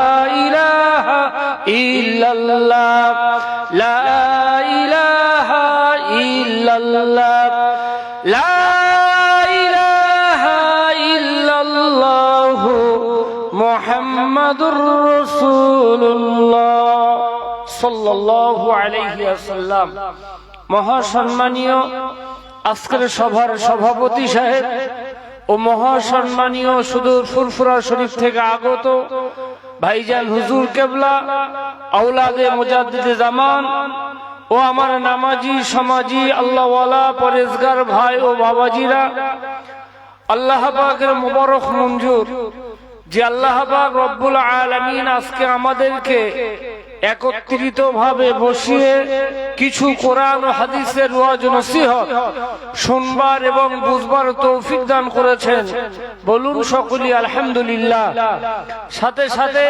ইলাহা ইল্লাল্লাহ, লা ইলাহা ইল্লাল্লাহ, লা ইলাহা ইল্লাল্লাহ মুহাম্মাদুর রাসূলুল্লাহ সাল্লাল্লাহু আলাইহি ওয়াসাল্লাম। মহাসম্মানীয় আজকের সভার সভাপতি সাহেব ও মহাসম্মানীয় সুদূর ফুরফুরা শরীফ থেকে আগত ভাইজান হুজুর কেবলা, আওলাদে মুজাদ্দিদে জামান ও আমার নামাজি সমাজি আল্লাহওয়ালা পরেজগার ভাই ও বাবাজিরা, আল্লাহ পাকের মুবারক মঞ্জুর যে আল্লাহ পাক রব্বুল আলামিন আজকে আমাদেরকে একত্রিত ভাবে বসিয়ে কিছু কোরআন ও হাদিসের ওয়াজ নসিহত শুনবার এবং বুঝবার তৌফিক দান করেছেন। বলুন সকলেই আলহামদুলিল্লাহ। সাথে সাথে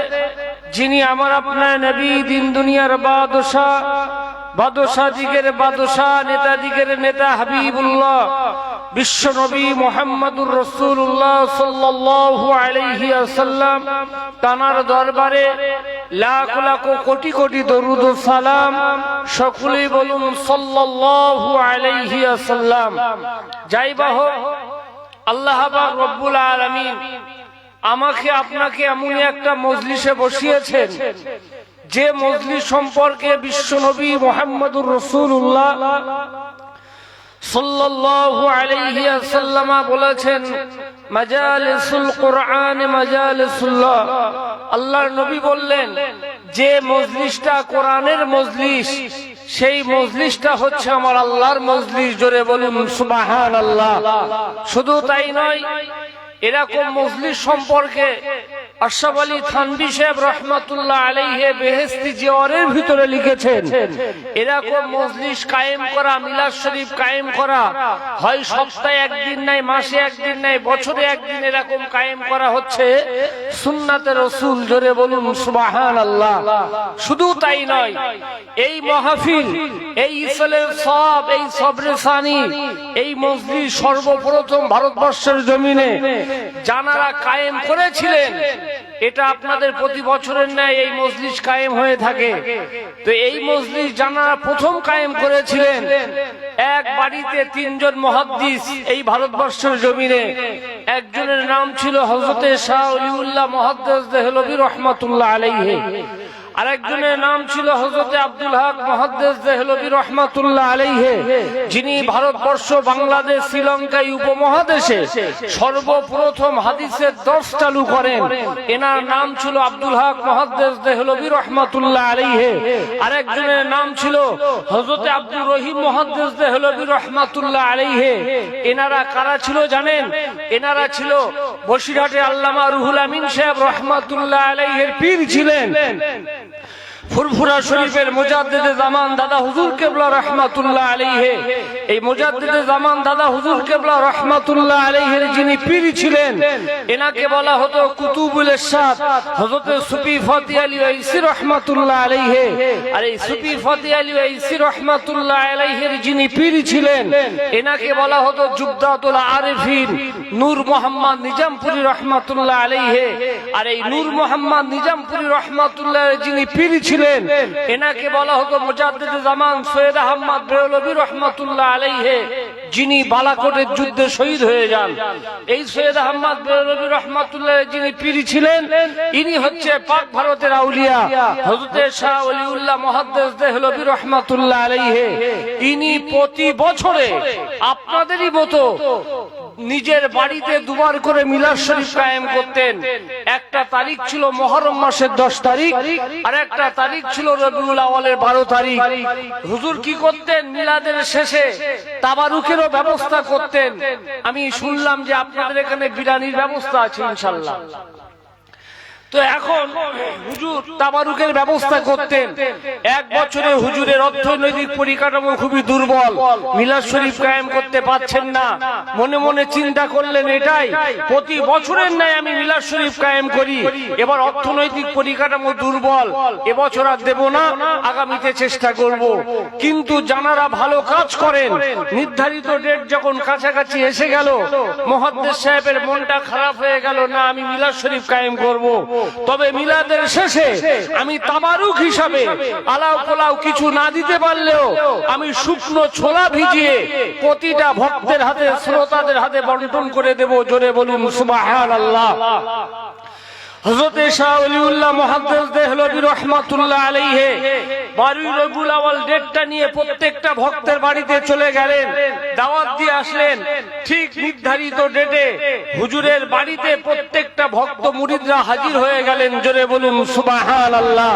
যিনি আমার আপনার নবী, দিন দুনিয়ার বাদশা, বাদশা দিগের বাদশা, নেতা দিগের নেতা হাবিবুল্লাহ বিশ্ব নবী মুহাম্মদুর রাসূলুল্লাহ সাল্লাল্লাহু আলাইহি ওয়াসাল্লাম তানার দরবারে লাখ লাখ কোটি কোটি দরুদ ও সালাম। সকলেই বলুন সাল্লাল্লাহু আলাইহি ওয়াসাল্লাম। যাইবা হোক, আল্লাহ পাক রব্বুল আলামিন আমাকে আপনাকে এমন একটা মজলিসে বসিয়েছেন যে মজলিস সম্পর্কে বিশ্বনবী মুহাম্মদুর রাসূলুল্লাহ সাল্লাল্লাহু আলাইহি ওয়াসাল্লাম বলেছেন, মাজালিসুল কুরআন মাজালিসুল্লাহ। আল্লাহর নবী বললেন যে মজলিসটা কোরআনের মজলিস, সেই মজলিসটা হচ্ছে আমার আল্লাহর মজলিস। জোরে বলুন সুবহানাল্লাহ। শুধু তাই নয়, এরকম মজলিস সম্পর্কে আশরাফ আলী থানভী সাহেব রহমাতুল্লাহ আলাইহি বেহেশতি জিওয়ারের ভিতরে লিখেছেন, এরকম মজলিস কায়েম করা, মিলাদ শরীফ কায়েম করা হয় সপ্তাহে একদিন নাই, মাসে একদিন নাই, বছরে একদিন, এরকম কায়েম করা হচ্ছে সুন্নাতে রাসূল। জোরে বলুন সুবহানাল্লাহ। শুধু তাই নয়, এই মাহফিল, এই ইসলের সব, এই সবরে সানি, এই মজলিস সর্বপ্রথম ভারতবর্ষের জমিনে যারা কায়েম করেছিলেন, এটা আপনাদের প্রতি বছরের ন্যায় এই মজলিস কায়েম হয়ে থাকে। তো এই মজলিস যারা প্রথম কায়েম করেছিলেন, এক বাড়িতে তিনজন মুহাদ্দিস এই ভারতবর্ষের জমিনে। একজনের নাম ছিল হযরতে শাহ ওলিউল্লাহ মুহাদ্দিস দেহলভী রহমাতুল্লাহ আলাইহি, আরেকজনের নাম ছিল হযরতে আব্দুল হক মুহাদ্দিস দেহলভী রহমাতুল্লাহ আলাইহি, যিনি ভারতবর্ষ, বাংলাদেশ, শ্রীলঙ্কা উপমহাদেশে সর্বপ্রথম হাদিসের দর্স চালু করেন। এনার নাম ছিল আব্দুল হক মুহাদ্দিস দেহলভী রহমাতুল্লাহ আলাইহি। আরেকজনের নাম ছিল হযরতে আব্দুর রহিম মুহাদ্দিস দেহলভী রহমাতুল্লাহ আলাইহি। এনারা কারা ছিল জানেন? এনারা ছিল বসিরহাটে আল্লামা রুহুল আমিন সাহেব রহমাতুল্লাহ আলাইহির পীর ছিলেন। ফুরফুরা শরীফের মুজাদ্দিদে জামান দাদা হুজুর কেবলা রহমাতুল্লাহ আলাইহি, এই মুজাদ্দিদে জামান দাদা হুজুর কেবলা রহমাতুল্লাহ আলাইহির যিনি পীর ছিলেন, এনাকে বলা হতো কুতুবুল ইরশাদ হযরত সুফি ফতি আলী ওয়াইসি রহমাতুল্লাহ আলাইহি। আর এই সুফি ফতি আলী ওয়াইসি রহমাতুল্লাহ আলাইহির যিনি পীর ছিলেন, এনাকে বলা হতো জুবদাতুল আরিফিন নূর মোহাম্মদ নিজামপুরী রহমাতুল্লাহ আলাইহি। আর এই নূর মোহাম্মদ নিজামপুরী রহমাতুল্লাহ যিনি পীর ছিলেন, এনাকে বলা হতো মুজাদ্দিদে জামান সৈয়দ আহমদ বেরলভী রহমাতুল্লাহ আলাইহি, যিনি বালাকোটের যুদ্ধে শহীদ হয়ে যান। এই সৈয়দ আহমদ বেরলভী রহমাতুল্লাহ যিনি পীর ছিলেন, ইনি হচ্ছে পাক ভারতের আউলিয়া হযরতে শাহ ওলিউল্লাহ মুহাদ্দিস দেহলভী রহমাতুল্লাহ আলাইহি। ইনি প্রতি বছরে আপনাদেরই মতো নিজের বাড়িতে দুবার করে মিলাদ শরীফ কায়েম করতেন। একটা তারিখ ছিল মুহররম মাসের 10 তারিখ, আর একটা তারিখ ছিল রবিউল আউয়ালের 12 তারিখ। হুজুর কি করতেন? মিলাদের শেষে তাবারুকেরও ব্যবস্থা করতেন। আমি শুনলাম যে আপনাদের এখানে বিরিয়ানির ব্যবস্থা আছে ইনশাআল্লাহ। তো এখন হুজুর তাবারুকের ব্যবস্থা করতেন। এক বছরে হুজুরের অর্থনৈতিক পরিকাঠামো খুবই দুর্বল, মিলাদ শরীফ কায়েম করতে পারছেন না। মনে মনে চিন্তা করলেন, এটাই প্রতি বছরের ন্যায় আমি মিলাদ শরীফ কায়েম করি, এবার অর্থনৈতিক পরিকাঠামো দুর্বল, এবছর আর দেব না, আগামীতে চেষ্টা করব। কিন্তু যারা ভালো কাজ করেন, নির্ধারিত ডেট যখন কাছাকাছি এসে গেল, মুহাদ্দিস সাহেবের মনটা খারাপ হয়ে গেল, না আমি মিলাদ শরীফ কায়েম করব। তবে মিলাদের শেষে আমি তাবারুক হিসাবে আলাউ পোলাও কিছু না দিতে পারলেও আমি শুকনো ছোলা ভিজিয়ে প্রতিটা ভক্তের হাতে, শ্রোতাদের হাতে বন্টন করে দেব। জোরে বলুন সুবহানাল্লাহ। হযরত শাহ ওলিউল্লাহ মুহাদ্দিস দেহলভী রাহমাতুল্লাহ আলাইহি 12 রবিউল আউয়াল ডেটটা নিয়ে প্রত্যেকটা ভক্তের বাড়িতে চলে গেলেন, দাওয়াত দিয়ে আসলেন। ঠিক নির্ধারিত ডেটে হুজুরের বাড়িতে প্রত্যেকটা ভক্ত মুরিদরা হাজির হয়ে গেলেন। জোরে বলুন সুবহানাল্লাহ।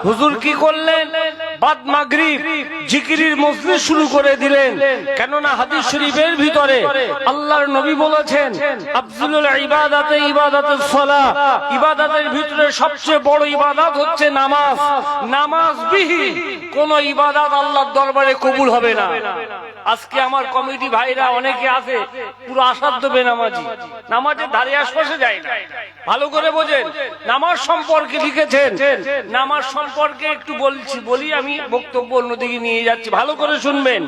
হুজুর কি করলেন? বাদ মাগরিব জিকিরের মজলিস শুরু করে দিলেন। কেননা হাদিস শরীফের ভিতরে আল্লাহর নবী বলেছেন, আফযলুল ইবাদাতে ইবাদাতুস সালাহ, ইবাদতের ভিতরে সবচেয়ে বড় ইবাদত হচ্ছে নামাজ। নামাজ বিহীন কোন ইবাদত আল্লাহর দরবারে কবুল হবে না। আজকে আমার কমিটি ভাইরা অনেকে আছে পুরো অসাধ্য বেনামাজি, নামাজের ধারে আশপাশে যায় না। ভালো করে বোঝেন, নামাজ সম্পর্কে লিখেছেন, নামাজ সম্পর্কে একটু বলি আমি, বক্তব্য অন্যদিকে নিয়ে যাচ্ছি, ভালো করে শুনবেন।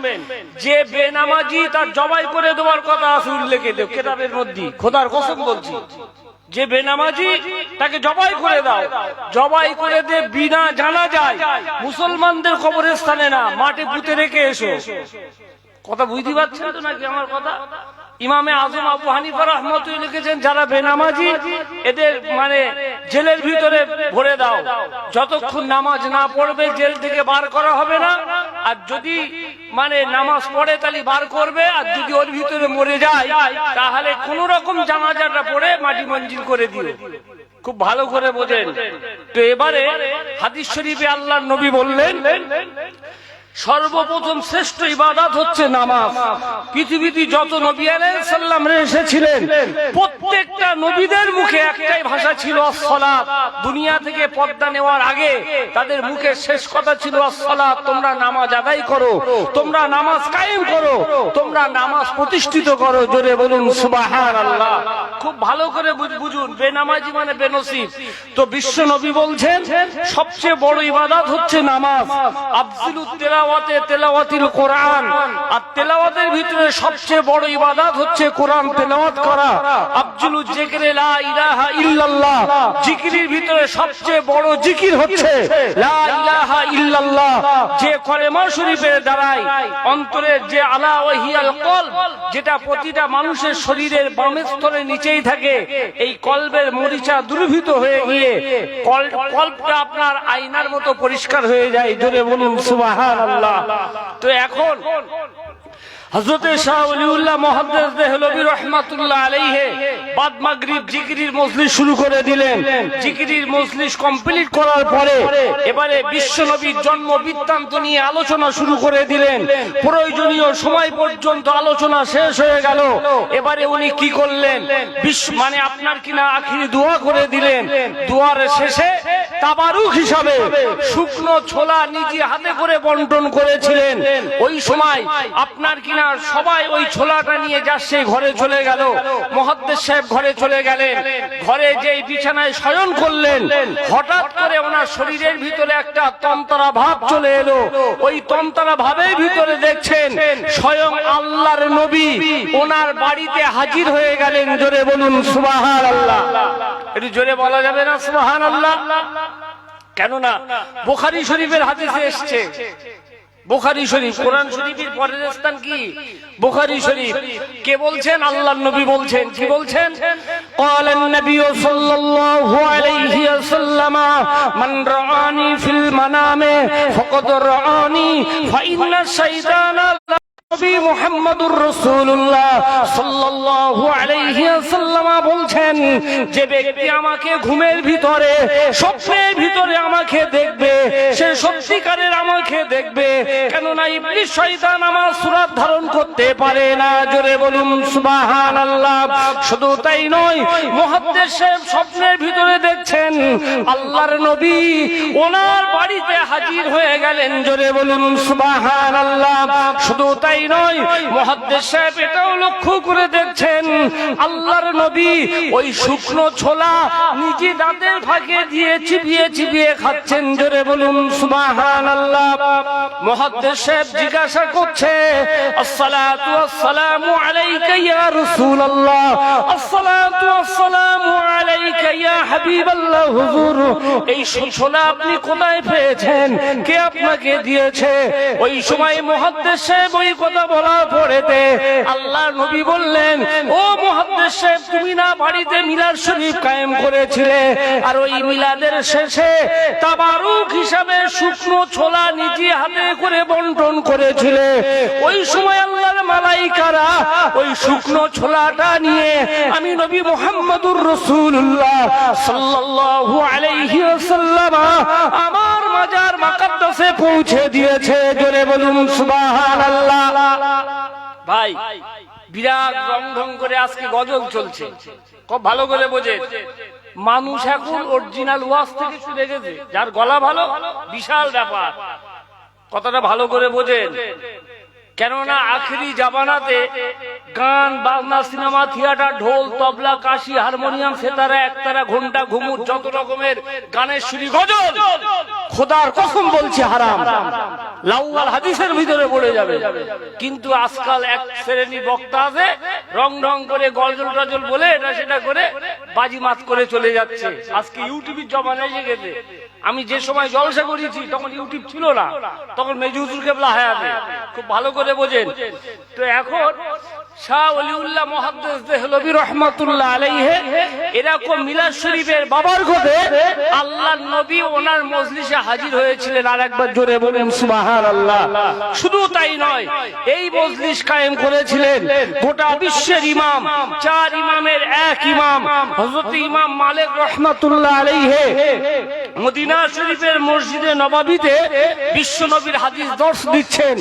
যে বেনামাজি তার জবাই করে দেওয়ার কথা আছে উল্লেখে কেতাবের মধ্যে, খোদার কসম বলছি, যে বেনামাজি তাকে জবাই করে দাও, জবাই করে দে বিনা জানা যায় মুসলমানদের কবরস্থানে না, মাঠে পুঁতে রেখে এসো। কথা বুঝতে পারছেন তো নাকি আমার কথা? ইমামে আজম আবু হানিফা রাহমাতুল্লাহ লিখেছেন, যারা বেনামাজি এদের মানে জেলের ভিতরে ভরে দাও, যতক্ষণ নামাজ না পড়বে জেল থেকে বার করা হবে না, আর যদি মানে নামাজ পড়ে তাহলে বার করবে, আর যদি ওর ভিতরে মরে যায় তাহলে কোন রকম জানাজাটা পড়ে মাটি মঞ্জিল করে দিও। খুব ভালো করে বোঝেন। তো এবারে হাদিস শরীফে আল্লাহর নবী বললেন, সর্বপ্রথম শ্রেষ্ঠ ইবাদত হচ্ছে নামাজ। পৃথিবীতে যত নবী আলাইহিস সালাম এসেছিলেন প্রত্যেকটা নবীদের মুখে একটাই ভাষা ছিল আসসালাত। দুনিয়া থেকে পর্দা নেওয়ার আগে তাদের মুখের শেষ কথা ছিল আসসালাত, তোমরা নামাজ আদায় করো, তোমরা নামাজ কায়েম করো, তোমরা নামাজ প্রতিষ্ঠিত করো। জোরে বলুন সুবহানাল্লাহ। খুব ভালো করে বুঝুন, বেনামাজি মানে বেনসিব। তো বিশ্ব নবী বলছেন সবচেয়ে বড় ইবাদত হচ্ছে নামাজ। আফজিলুত তেলাওয়াতিল কোরআন, আর তেলাওয়াতের ভিতরে সবচেয়ে বড় ইবাদত হচ্ছে কোরআন তেলাওয়াত করা। আফজলুজ যিকরে লা ইলাহা ইল্লাল্লাহ, জিকিরের ভিতরে সবচেয়ে বড় জিকির হচ্ছে লা ইলাহা ইল্লাল্লাহ, যে কলেমা শরীফের দ্বারাই অন্তরের যে আলা ওয়াহিয়াল কলব, যেটা প্রতিটা মানুষের শরীরের বামের স্তরে নিচেই থাকে, এই কলবের মরিচা দুর্ভিত হয়ে গিয়ে কলবটা আপনার আয়নার মতো পরিষ্কার হয়ে যায়। জোরে বলুন সুবহানাল্লাহ। তো এখন হযরতে শাহ ওলিউল্লাহ মুহাদ্দিস দেহলভী রাহমাতুল্লাহ আলাইহি বাদ মাগরিব জিকিরের মজলিস শুরু করে দিলেন। জিকিরের মজলিস কমপ্লিট করার পরে এবারে বিশ্বনবীর জন্ম বৃত্তান্ত নিয়ে আলোচনা শুরু করে দিলেন। প্রয়োজনীয় সময় পর্যন্ত আলোচনা শেষ হয়ে গেল। এবারে উনি কি করলেন, মানে আপনার কিনা আখিরি দোয়া করে দিলেন। দোয়ার শেষে তাবারুক হিসাবে শুকনো ছোলা নিজে হাতে করে বন্টন করেছিলেন। ওই সময় আপনার কিনা সবাই ওই ছোলাটা নিয়ে যাচ্ছে, ঘরে চলে গেল। মুহাদ্দিস সাহেব ঘরে চলে গেলেন। ঘরে যেই বিছানায় শয়ন করলেন, হঠাৎ করে ওনার শরীরের ভিতরে একটা তন্ত্রা ভাব চলে এলো। ওই তন্ত্রা ভাবের ভিতরে দেখছেন স্বয়ং আল্লাহর নবী ওনার বাড়িতে হাজির হয়ে গেলেন। জোরে বলুন সুবহানাল্লাহ। একটু জোরে বলা যাবে না সুবহানাল্লাহ? কেননা বুখারী শরীফের হাদিসে এসেছে, বুখারী শরীফ, কোরআন শরীফের পরের স্থান কি? বুখারী শরীফ। কে বলছেন? আল্লাহর নবী বলছেন। কি বলছেন? ক্বালান নবী সাল্লাল্লাহু আলাইহি ওয়াসাল্লাম, মান রাআনি ফিল মানামে ফাকাদ রাআনি ফা ইন্না শাইতানা নবী মুহাম্মদুর রাসূলুল্লাহ সাল্লাল্লাহু আলাইহি ওয়াসাল্লাম বলছেন, যে ব্যক্তি আমাকে ঘুমের ভিতরে স্বপ্নের ভিতরে আমাকে দেখবে সে সত্যিকারের আমাকে দেখবে। কেননা ইবলিস শয়তান আমার সূরত ধারণ করতে পারে না। জোরে বলুন সুবহানাল্লাহ। শুধু তাই নয়, মুহাদ্দিস সাহেব স্বপ্নের ভিতরে দেখছেন আল্লাহর নবী ওনার বাড়িতে হাজির হয়ে গেলেন। জোরে বলুন সুবহানাল্লাহ। শুধু তাই নয়, মুহাদ্দিস সাহেব এটাও লক্ষ্য করে দেখছেন আল্লাহর নবী ওই শুকনো ছোলা নিজে দাঁতের ফাঁকে দিয়ে চিবিয়ে চিবিয়ে খাচ্ছেন। জোরে বলুন সুবহানাল্লাহ। মুহাদ্দিস সাহেব জিজ্ঞাসা করছে, আসসালাতু ওয়াসসালামু আলাইকা ইয়া রাসূলুল্লাহ, আসসালাতু ওয়াসসালামু আলাইকা ইয়া হাবিবাল্লাহ। হুজুর, এই ছোলা আপনি কোথায় পেয়েছেন? কে আপনাকে দিয়েছে? ওই সময় মুহাদ্দিস সাহেব ওই কথা বলার পরেতে আল্লাহর নবী বললেন, ও মুহাদ্দিস সাহেব, তুমি না বাড়িতে মিলাদ শরীফ কায়েম করেছিলে, আর ওই মিলাদের শেষে তাবারুক হিসাবে শুকনো ছোলা নিজে হাতে করে বন্টন করেছিলে। ওই সময় আল্লাহর মালাইকারা ওই শুকনো ছোলাটা নিয়ে আমি নবী মুহাম্মদুর রাসূলুল্লাহ সাল্লাল্লাহু আলাইহি ওয়াসাল্লাম আমার মাজার মুকাদ্দাসে পৌঁছে দিয়েছে। জোরে বলুন সুবহানাল্লাহ। ভাই, বিরাট রংঢং করে আজকে গজল চলছে, খুব ভালো করে বোঝে। মানুষ এখন অরিজিনাল ওয়াজ থেকে শুনে গেছে, যার গলা ভালো বিশাল ব্যাপার। কথাটা ভালো করে বোঝেন। কেননা আখেরি জামানাতে গান বাজনা সিনেমা থিয়েটার ঢোল তবলা কাশি হারমোনিয়াম সেতারা একতারা ঘন্টা ঘুমুর যত রকমের গানের সুরি গজল খোদার কসম বলছি হারাম, লাউয়াল হাদিসের ভিতরে পড়ে যাবে। কিন্তু আজকাল এক শ্রেণী বক্তা আছে রং ঢং করে গজল টজল বলে এটা সেটা করে বাজিমাত করে চলে যাচ্ছে। আজকে ইউটিউবের জমানা এসে গেছে। আমি যে সময় জলসা করেছি তখন ইউটিউব ছিল না, তখন মেজু হুজুর কেবলা হায়াতে, খুব ভালো করে বোঝেন। তো এখন শাহ ওলিউল্লাহ মুহাদ্দিস দেহলভী রাহমাতুল্লাহ আলাইহি এরকম মিলাদ শরীফের বাবরকতে আল্লাহর নবী ওনার মজলিসে হাজির হয়েছিলেন। আর একবার জোরে বলেন সুবহানাল্লাহ। শুধু তাই নয়, এই মজলিস কায়েম করেছিলেন গোটা বিশ্বের ইমাম, চার ইমামের এক ইমাম হযরত ইমাম মালিক রাহমাতুল্লাহ আলাইহি মদিনা শরীফের মসজিদে নববীতে বিশ্ব নবীর হাদিস দর্শ দিচ্ছেন।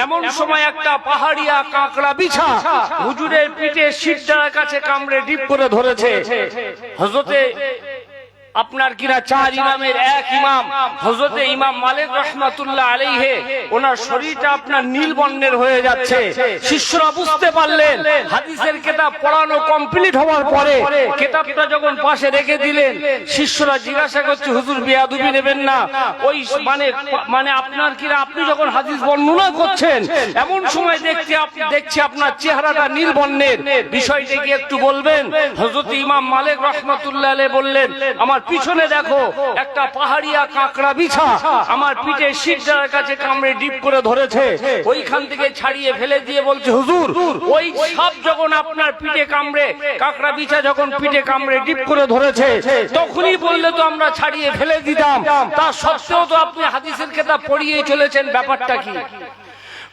এমন সময় একটা পাহাড়িয়া কাঁকড়া বিছা হুজুরের পিঠে শিরদার কাছে কামড়ে ডিপ করে ধরেছে। হযরতে আপনার কিনা চার ইমামের এক ইমাম হযরতে ইমাম মালিক রাহমাতুল্লাহ আলাইহি ওনার শরীরটা আপনার নীল বর্ণের হয়ে যাচ্ছে। শিষ্যরা বুঝতে পারলেন, হাদিসের কিতাব পড়ানো কমপ্লিট হওয়ার পরে কিতাবটা যখন পাশে রেখে দিলেন, শিষ্যরা জিজ্ঞাসা করছে হুজুর বেয়াদবি নেবেন না, ওই মানে আপনার কিনা আপনি যখন হাদিস বর্ণনা করছেন এমন সময় দেখছি আপনার চেহারাটা নীল বর্ণের, বিষয়টা কি একটু বলবেন? হযরত ইমাম মালিক রাহমাতুল্লাহ আলাইহি বললেন, আমার পিছনে দেখো একটা পাহাড়িয়া কাঁকড়া বিছা আমার পিঠে শিরদার কাছে কামড়ে ডিপ করে ধরেছে। ওইখান থেকে ছাড়িয়ে ফেলে দিয়ে বলছে হুজুর ওই সাপ যখন আপনার পিঠে কামড়ে, কাঁকড়া বিছা যখন পিঠে কামড়ে ডিপ করে ধরেছে তখনই বললে তো আমরা ছাড়িয়ে ফেলে দিতাম, তা সত্ত্বেও তো আপনি হাদিসের কিতাব পড়িয়েই চলেছেন, ব্যাপারটা কি?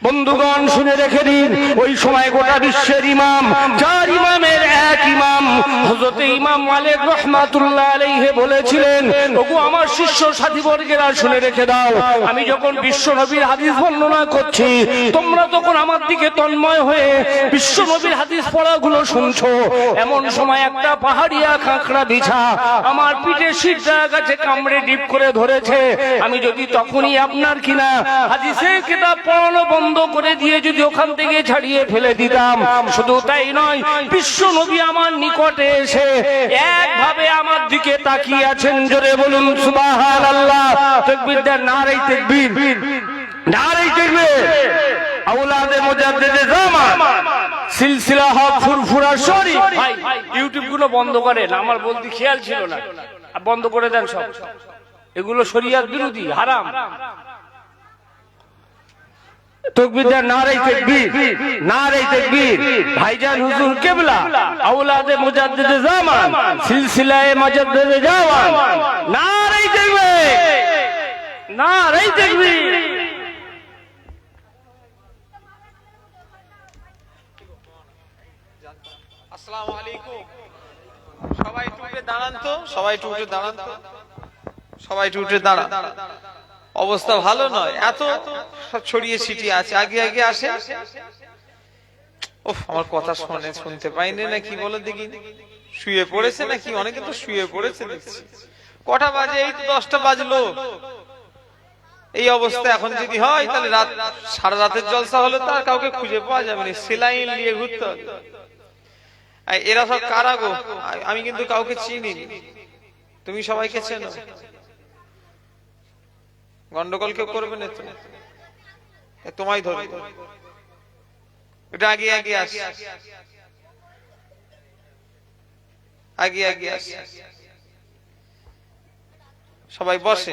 বন্ধুগণ শুনে রেখে দিন, ওই সময় গোটা বিশ্বের ইমাম, চার ইমামের এক ইমাম হযরত ইমাম মালিক রাহমাতুল্লাহ আলাইহি বলেছিলেন, ওগো আমার শিষ্য সাথী বর্গেরা শুনে রেখে দাও, আমি যখন বিশ্ব নবীর হাদিস বর্ণনা করছি তোমরা তখন আমার দিকে তন্ময় হয়ে বিশ্ব নবীর হাদিস পড়াগুলো শুনছো। এমন সময় একটা পাহাড়িয়া কাঁকড়া বিছা আমার পিঠে শিরদার কাছে কামড়ে ডিপ করে ধরেছে। আমি যদি তখনই আপনার কিনা হাদিসের কিতাব পড়ানো বন্ধ করে দিয়ে যদি ওখান থেকে ছাড়িয়ে ফেলে দিতাম, শুধু তাই নয় বিশ্ব নবী আমার নিকটে এসে একভাবে আমার দিকে তাকিয়ে আছেন। জোরে বলুন সুবহানাল্লাহ। তাকবীর দেন, নারে তাকবীর, নারে তাকবীর। আওলাদে মুজাদ্দিদে জামান সিলসিলা হক ফুরফুরা শরীফ। ভাই ইউটিউব গুলো বন্ধ করেন, আমার বলতে খেয়াল ছিল না, বন্ধ করে দেন সব, এগুলো শরিয়ত বিরোধী, হারাম। তাকবীর দেন, নারে তাকবীর, নারে তাকবীর। ভাইজান হুজুর কিবলা আওলাদে মুজাদ্দিদে জামান সিলসিলায়ে মুজাদ্দিদে জামান, নারে তাকবীর, নারে তাকবীর। আসসালামু আলাইকুম। সবাই একটু উঠে দাঁড়ান তো, সবাই একটু উঠে দাঁড়ান তো, সবাই একটু উঠে দাঁড়ান। অবস্থা ভালো নয়, এত সব ছড়িয়ে ছিটিয়ে আছে, আগে আগে আসে। ওহ আমার কথা শুনতে পাইনি না কি বলো দেখি, শুয়ে পড়েছে নাকি? অনেকে তো শুয়ে পড়েছে দেখছি। কটা বাজে? এই তো 10টা বাজলো। এই অবস্থা এখন যদি হয় তাহলে রাত সারা রাতের জলসা হলে তো আর কাউকে খুঁজে পাওয়া যাবে না, সেলাইন নিয়ে ঘুরতে হবে। এরা সব কারা গো? আমি কিন্তু কাউকে চিনি, তুমি সবাইকে চেনো। গন্ডগোল কেউ করবে না তো, তোমায় ধরবে। এটা আগে আগে আস, আগে আগে আস, সবাই বসে।